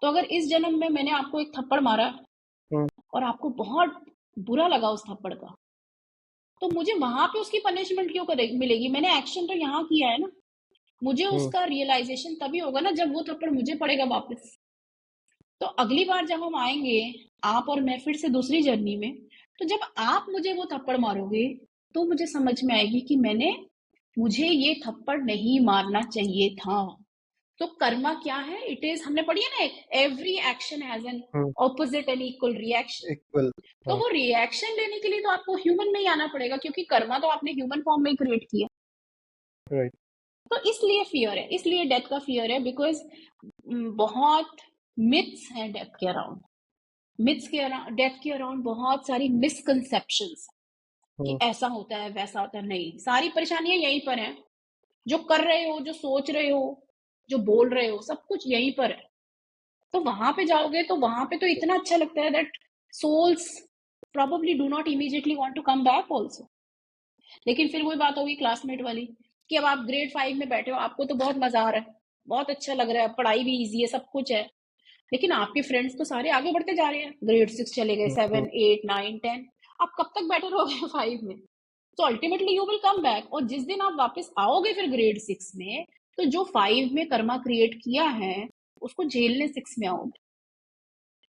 तो अगर इस जन्म में मैंने आपको एक थप्पड़ मारा हम्म, और आपको बहुत बुरा लगा उस थप्पड़ का, तो मुझे वहां पे उसकी पनिशमेंट क्यों मिलेगी? मैंने एक्शन तो यहाँ किया है ना। मुझे हम्म, उसका रियलाइजेशन तभी होगा ना जब वो थप्पड़ मुझे पड़ेगा वापस। तो अगली बार जब हम आएंगे, आप और मैं फिर से दूसरी जर्नी में, तो जब आप मुझे वो थप्पड़ मारोगे, तो मुझे समझ में आएगी कि मुझे ये थप्पड़ नहीं मारना चाहिए था। तो कर्मा क्या है? इट इज, हमने पढ़ी है ना, every action has an hmm, opposite and equal reaction. Equal. तो हाँ, वो रिएक्शन लेने के लिए तो आपको ह्यूमन में ही आना पड़ेगा, क्योंकि कर्मा तो आपने ह्यूमन फॉर्म में ही क्रिएट किया। राइट। तो इसलिए फियर है, इसलिए डेथ का फियर है, बिकॉज बहुत मिथ्स हैं डेथ के अराउंड। मिथ्स के अराउंड, डेथ के अराउंड बहुत सारी मिसकंसेप्शंस कि हम्म, ऐसा होता है वैसा होता है। नहीं, सारी परेशानियां यहीं पर हैं। जो कर रहे हो, जो सोच रहे हो, जो बोल रहे हो, सब कुछ यहीं पर है। तो वहां पे जाओगे तो वहां पे तो इतना अच्छा लगता है that souls probably do not immediately want to come back also। लेकिन फिर वही बात होगी क्लासमेट वाली, कि अब आप ग्रेड 5 में बैठे हो, आपको तो बहुत मजा आ रहा है, बहुत अच्छा लग रहा है, पढ़ाई भी इजी है, सब कुछ है, लेकिन आपके फ्रेंड्स तो सारे आगे बढ़ते जा रहे हैं, ग्रेड 6 चले गए, हम्म, 7 8 9 10। आप कब तक बैठे रहोगे 5 में? तो ultimately you will come back, और जिस दिन आप वापस आओगे फिर ग्रेड 6 में, तो जो 5 में कर्मा क्रिएट किया है उसको झेलने 6 में आओगे।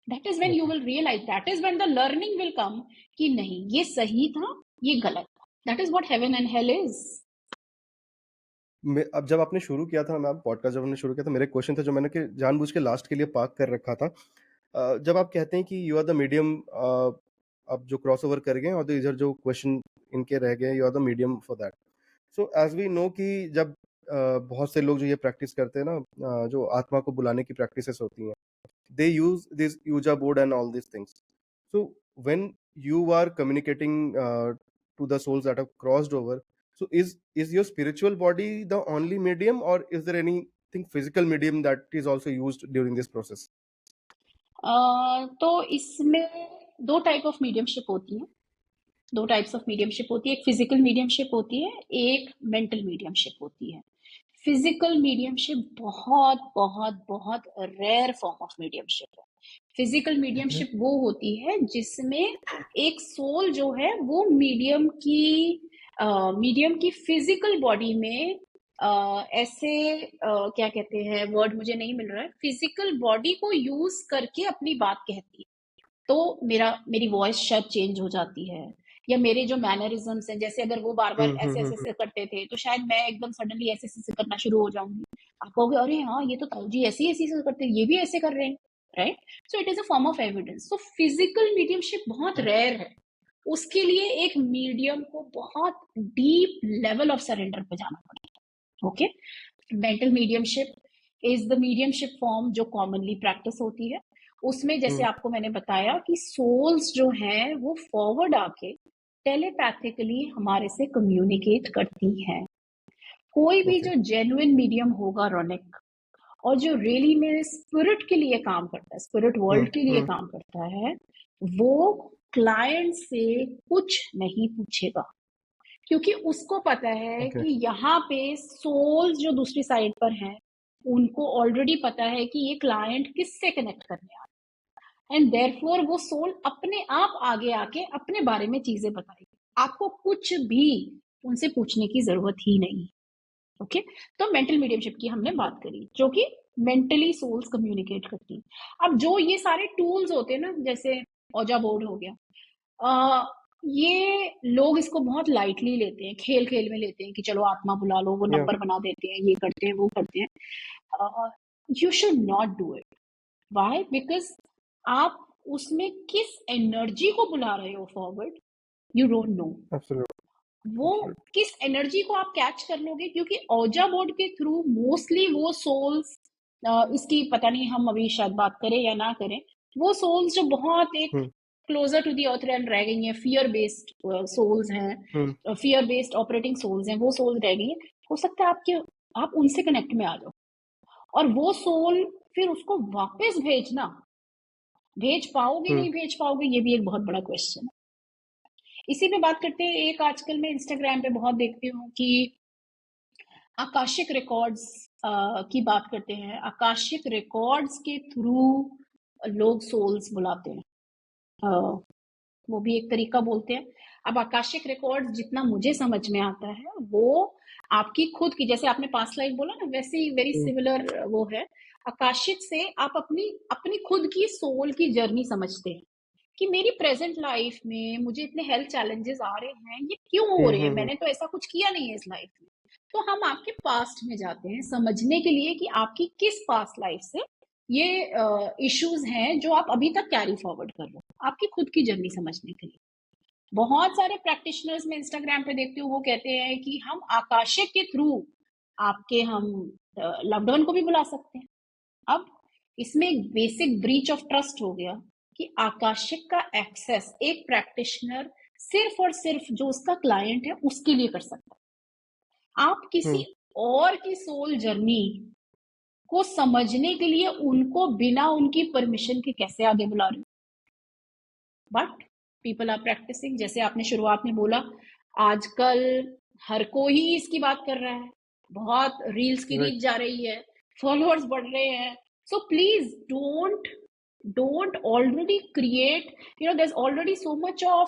That is when you okay. Will realise, that is when the learning will come, कि नहीं ये सही था, ये गलत था। That is what heaven and hell is. अब जब आपने शुरू किया था मैम, पॉडकास्ट जब हमने शुरू किया था, मेरे क्वेश्चन था जो मैंने कि जानबूझ के लास्ट के लिए पार्क कर रखा था। जब आप कहते हैं कि यू आर द मीडियम, अब जो क्रॉस ओवर कर गए और तो इधर जो क्वेश्चन इनके रह गए, you are the medium for that. So as we know कि जब बहुत से लोग जो ये प्रैक्टिस करते हैं ना, जो आत्मा को बुलाने की प्रैक्टिसेस होती हैं, they use this Ouija board and all these things. So when you are communicating to the souls that have crossed over, so is your spiritual body the only medium, or is there anything physical medium that is also used during this process? तो इसमें दो type of mediumship होती है, दो types of mediumship होती है। एक physical mediumship होती है, एक मेंटल मीडियमशिप होती है। फिजिकल मीडियमशिप बहुत बहुत बहुत रेयर फॉर्म ऑफ मीडियमशिप है। Physical Okay. मीडियमशिप वो होती है जिसमें एक सोल जो है वो मीडियम की फिजिकल बॉडी में ऐसे क्या कहते हैं, वर्ड मुझे नहीं मिल रहा है, फिजिकल बॉडी को यूज करके अपनी बात कहती है। तो मेरी वॉइस शायद चेंज हो जाती है, या मेरे जो मैनरिज्म्स हैं, जैसे अगर वो बार बार ऐसे ऐसे ऐसे करते थे, तो शायद मैं एकदम सडनली ऐसे ऐसे करना शुरू हो जाऊंगी। आप कहोगे अरे हाँ ये तो ताऊ जी ऐसे ही ऐसे ऐसे करते हैं, ये भी ऐसे कर रहे हैं, right? So it is a form of evidence. तो फिजिकल मीडियमशिप बहुत रेयर है। उसके लिए एक मीडियम को बहुत डीप लेवल ऑफ सरेंडर पे जाना पड़ेगा। Okay. Mental mediumship is the mediumship form जो कॉमनली प्रैक्टिस होती है। उसमें जैसे Hmm. आपको मैंने बताया कि सोल्स जो हैं वो फॉरवर्ड आके टेलीपैथिकली हमारे से कम्युनिकेट करती हैं। कोई भी Okay. जो जेन्युइन मीडियम होगा रौनक, और जो रियली में स्पिरिट के लिए काम करता है, स्पिरिट Hmm. वर्ल्ड के लिए Hmm. काम करता है, वो क्लाइंट से कुछ नहीं पूछेगा, क्योंकि उसको पता है Okay. कि यहाँ पे सोल्स जो दूसरी साइड पर हैं, उनको ऑलरेडी पता है कि ये क्लाइंट किससे कनेक्ट करने आ रहा है, एंड देयरफॉर वो सोल अपने आप आगे आके अपने बारे में चीजें बताएगी। आपको कुछ भी उनसे पूछने की जरूरत ही नहीं। ओके। तो मेंटल मीडियमशिप की हमने बात करी, जो कि मेंटली सोल्स कम्युनिकेट करती है। अब जो ये सारे टूल्स होते हैं ना, जैसे ओजा बोर्ड हो गया, ये लोग इसको बहुत लाइटली लेते हैं, खेल खेल में लेते हैं कि चलो आत्मा बुला लो, वो Yeah. नंबर बना देते हैं, ये करते हैं, वो करते हैं। You should not do it. Why? Because आप उसमें किस एनर्जी को बुला रहे हो forward, you don't know. Absolutely. वो Absolutely. किस एनर्जी को आप कैच कर लोगे, क्योंकि ओजा बोर्ड के थ्रू मोस्टली वो सोल्स, इसकी पता नहीं हम अभी शायद बात करें या ना करें, वो सोल्स जो बहुत एक Hmm. क्लोजर टू दी अर्थ रह गई हैं, फियर बेस्ड सोल्स हैं, फियर बेस्ड ऑपरेटिंग सोल्स हैं, वो सोल्स रह गई हैं, हो सकता है आप उनसे कनेक्ट में आ जाओ, और वो सोल फिर उसको वापस भेज पाओगे नहीं भेज पाओगे, ये भी एक बहुत बड़ा क्वेश्चन है। इसी पे बात करते हैं, एक आजकल मैं इंस्टाग्राम पे बहुत देखती हूँ कि आकाशिक रिकॉर्ड्स की बात करते हैं। आकाशिक रिकॉर्ड्स के थ्रू लोग सोल्स बुलाते हैं, वो भी एक तरीका बोलते हैं। अब आकाशिक रिकॉर्ड्स जितना मुझे समझ में आता है, वो आपकी खुद की, जैसे आपने पास्ट लाइफ बोला ना, वैसे ही वेरी सिमिलर वो है। आकाशिक से आप अपनी अपनी खुद की सोल की जर्नी समझते हैं कि मेरी प्रेजेंट लाइफ में मुझे इतने हेल्थ चैलेंजेस आ रहे हैं, ये क्यों हो रहे हैं, मैंने तो ऐसा कुछ किया नहीं है इस लाइफ में। तो हम आपके पास्ट में जाते हैं समझने के लिए कि आपकी किस पास्ट लाइफ से ये इश्यूज हैं जो आप अभी तक कैरी फॉरवर्ड कर रहे हो, आपकी खुद की जर्नी समझने के लिए। बहुत सारे प्रैक्टिशनर्स में इंस्टाग्राम पे देखती हूँ, वो कहते हैं कि हम आकाशिक के थ्रू आपके हम लव्ड वन को भी बुला सकते हैं। अब इसमें एक बेसिक ब्रीच ऑफ ट्रस्ट हो गया कि आकाशिक का एक्सेस एक प्रैक्टिशनर सिर्फ और सिर्फ जो उसका क्लाइंट है उसके लिए कर सकता है। आप किसी और की सोल जर्नी को समझने के लिए उनको बिना उनकी परमिशन के कैसे आगे बुला रहे हो? बट पीपल आर प्रैक्टिसिंग, जैसे आपने शुरुआत में बोला, आजकल हर कोई ही इसकी बात कर रहा है, बहुत रील्स की रीच जा रही है, फॉलोअर्स बढ़ रहे हैं। So please don't already create, there's already so much of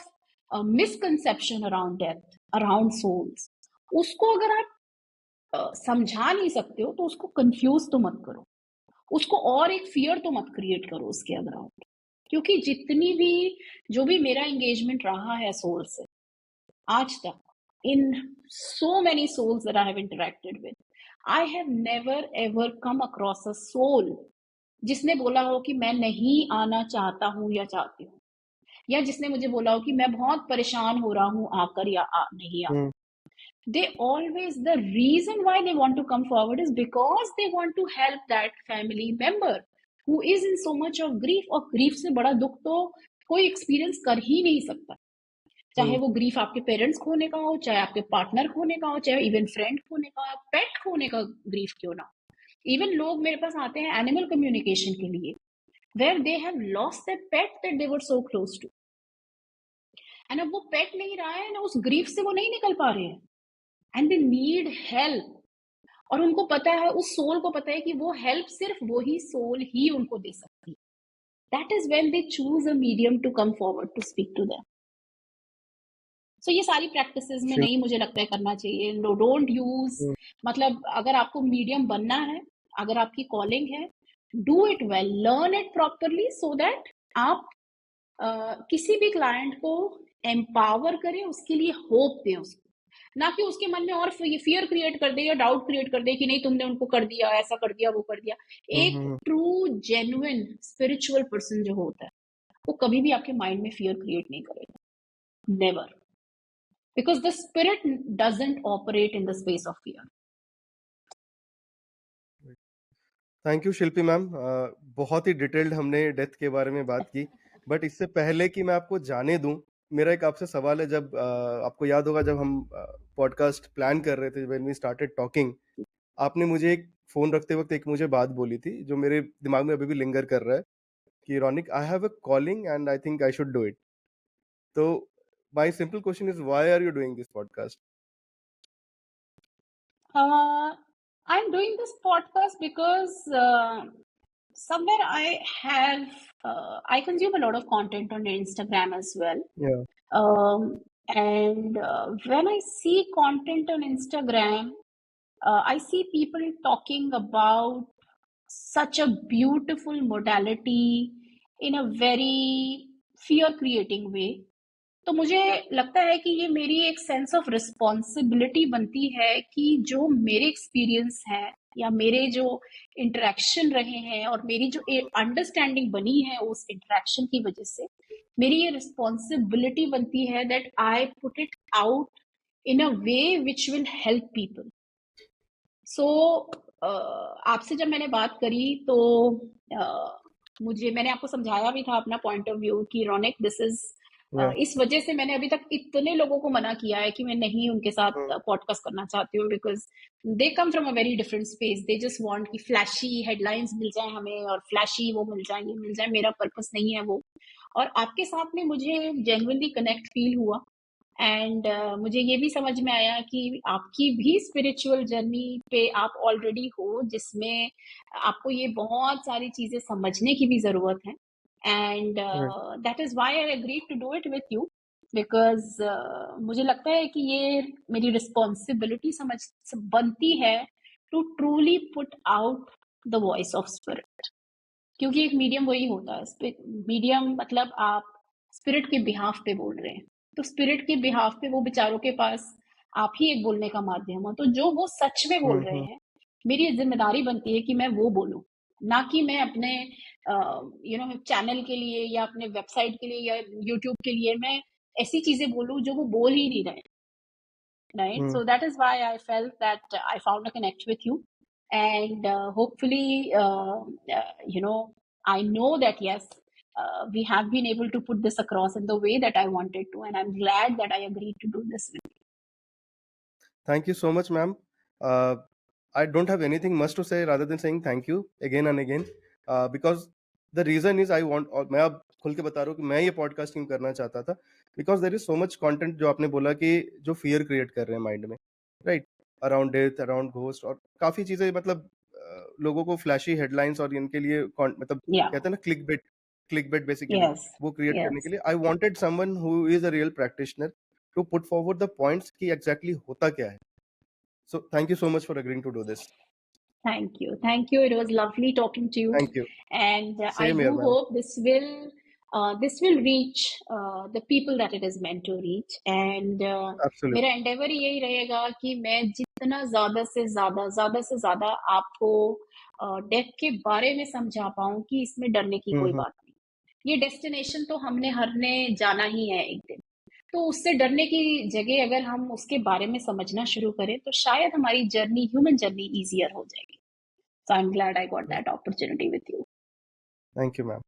misconception around death, around souls. उसको अगर आप समझा नहीं सकते हो तो उसको कंफ्यूज तो मत करो, उसको और एक फियर तो मत क्रिएट करो उसके अराउंड। क्योंकि जितनी भी जो भी मेरा एंगेजमेंट रहा है सोल से आज तक, in so many souls that I have interacted with, I have never ever come across a soul जिसने बोला हो कि मैं नहीं आना चाहता हूं या चाहती हूँ, या जिसने मुझे बोला हो कि मैं बहुत परेशान हो रहा हूँ आकर या नहीं आ। They always, the reason why they want to come forward is because they want to help that family member who is in so much of grief, और grief से बड़ा दुख तो कोई एक्सपीरियंस कर ही नहीं सकता, चाहे वो ग्रीफ आपके पेरेंट्स खोने का हो, चाहे आपके पार्टनर खोने का हो, चाहे इवन फ्रेंड खोने का, पेट खोने का ग्रीफ क्यों ना। इवन लोग मेरे पास आते हैं एनिमल कम्युनिकेशन के लिए, where they have lost the pet that they were so close to, and अब वो पेट नहीं रहा है ना, उस ग्रीफ से वो नहीं निकल पा रहे हैं, एंड दे नीड हेल्प। और उनको पता है, उस सोल को पता है कि वो हेल्प सिर्फ वही सोल ही उनको दे सकती है। That is when they choose a medium to come forward to speak to them. So ये सारी प्रैक्टिसेस में नहीं मुझे लगता है करना चाहिए। डोंट यूज, मतलब अगर आपको मीडियम बनना है, अगर आपकी कॉलिंग है, do it well, learn it properly, so that आप किसी भी क्लाइंट को एम्पावर करें, उसके लिए होप दें उसको, ना कि उसके मन में और फियर क्रिएट कर दे या डाउट क्रिएट कर दे कि नहीं तुमने उनको कर दिया, ऐसा कर दिया, वो कर दिया। एक ट्रू जेन्युइन स्पिरिचुअल पर्सन जो होता है वो कभी भी आपके माइंड में फियर क्रिएट नहीं करेगा, never, because the spirit doesn't operate in the space of fear. Thank you Shilpi ma'am, बहुत ही डिटेल्ड हमने डेथ के बारे में बात की। बट इससे पहले कि मैं आपको जाने दूं, मेरा एक आपसे सवाल है। जब आपको याद होगा, जब हम पॉडकास्ट प्लान कर रहे थे, व्हेन वी स्टार्टेड टॉकिंग, आपने मुझे एक फोन रखते वक्त एक मुझे बात बोली थी जो मेरे दिमाग में अभी भी लिंगर कर रहा है कि Ronik, I have a calling and I think I should do it. तो my simple question is, why are you doing this podcast? I'm doing this podcast because somewhere I consume a lot of content on Instagram as well. Yeah. And when I see content on Instagram, I see people talking about such a beautiful modality in a very fear creating way. तो मुझे लगता है कि ये मेरी एक sense of responsibility बनती है कि जो मेरे एक्सपीरियंस है या मेरे जो इंटरेक्शन रहे हैं और मेरी जो अंडरस्टैंडिंग बनी है उस इंटरेक्शन की वजह से, मेरी ये रिस्पॉन्सिबिलिटी बनती है that I put it out in a way which will help people. So आपसे जब मैंने बात करी तो मैंने आपको समझाया भी था अपना पॉइंट ऑफ व्यू कि रौनक दिस इज या इस वजह से मैंने अभी तक इतने लोगों को मना किया है कि मैं नहीं उनके साथ हुँ, पॉडकास्ट करना चाहती हूँ, because they come from a very different space. They just want कि फ्लैशी हेडलाइंस मिल जाए हमें और फ्लैशी वो मिल जाए, ये मिल जाए। मेरा पर्पस नहीं है वो। और आपके साथ में मुझे जेन्युइनली कनेक्ट फील हुआ। एंड मुझे ये भी समझ में आया कि आपकी भी स्पिरिचुअल जर्नी पे आप ऑलरेडी हो, जिसमें आपको ये बहुत सारी चीजें समझने की भी जरूरत है। And right, that is why I agreed to do it with you, because मुझे लगता है कि ये मेरी रिस्पॉन्सिबिलिटी समझ बनती है to truly put out the voice of spirit. क्योंकि एक मीडियम वही होता है। मीडियम मतलब आप स्पिरिट के बिहाफ पे बोल रहे हैं, तो स्पिरिट के बिहाफ पे वो बेचारों के पास आप ही एक बोलने का माध्यम हो। तो जो वो सच में बोल हुँ, रहे हुँ, हैं, मेरी जिम्मेदारी बनती है कि मैं वो बोलूं, ना कि मैं अपने चैनल के लिए या अपने वेबसाइट के लिए या यूट्यूब के लिए मैं ऐसी चीजें बोलूं जो वो बोल ही नहीं रहे। Right, hmm. so that is why I felt that I found a connect with you. And hopefully I know that yes, we have been able to put this across in the way that I wanted to, and I'm glad that I agreed to do this with Thank you so much, ma'am. I don't have anything much to say rather than saying thank you again and again, because the reason is I want, और मैं अब खुल के बता रहा हूँ कि मैं ये पॉडकास्टिंग करना चाहता था, because there is so much content जो आपने बोला कि जो फियर क्रिएट कर रहे हैं माइंड में, right, around death, around ghost, और काफी चीजें, मतलब लोगों को फ्लैशी हेडलाइंस और इनके लिए मतलब you. Yeah. कहते हैं ना क्लिक बेट बेसिकली, Yes. वो क्रिएट करने के Yes. लिए I wanted someone who is a real practitioner to put forward the points कि exactly होता क्या है. So thank you so much for agreeing to do this. Thank you. Thank you. It was lovely talking to you. Thank you. And I Same here, do ma'am. hope this will reach the people that it is meant to reach. And मेरा Absolutely. endeavor यही रहेगा कि मैं जितना ज्यादा से ज्यादा आपको डेथ के बारे में समझा पाऊँ कि इसमें डरने की कोई हम्म, बात नहीं। ये डेस्टिनेशन तो हमने हर ने जाना ही है एक दिन। तो उससे डरने की जगह अगर हम उसके बारे में समझना शुरू करें, तो शायद हमारी जर्नी, ह्यूमन जर्नी, ईजियर हो जाएगी। So I'm glad I got that opportunity with you. Thank you, ma'am.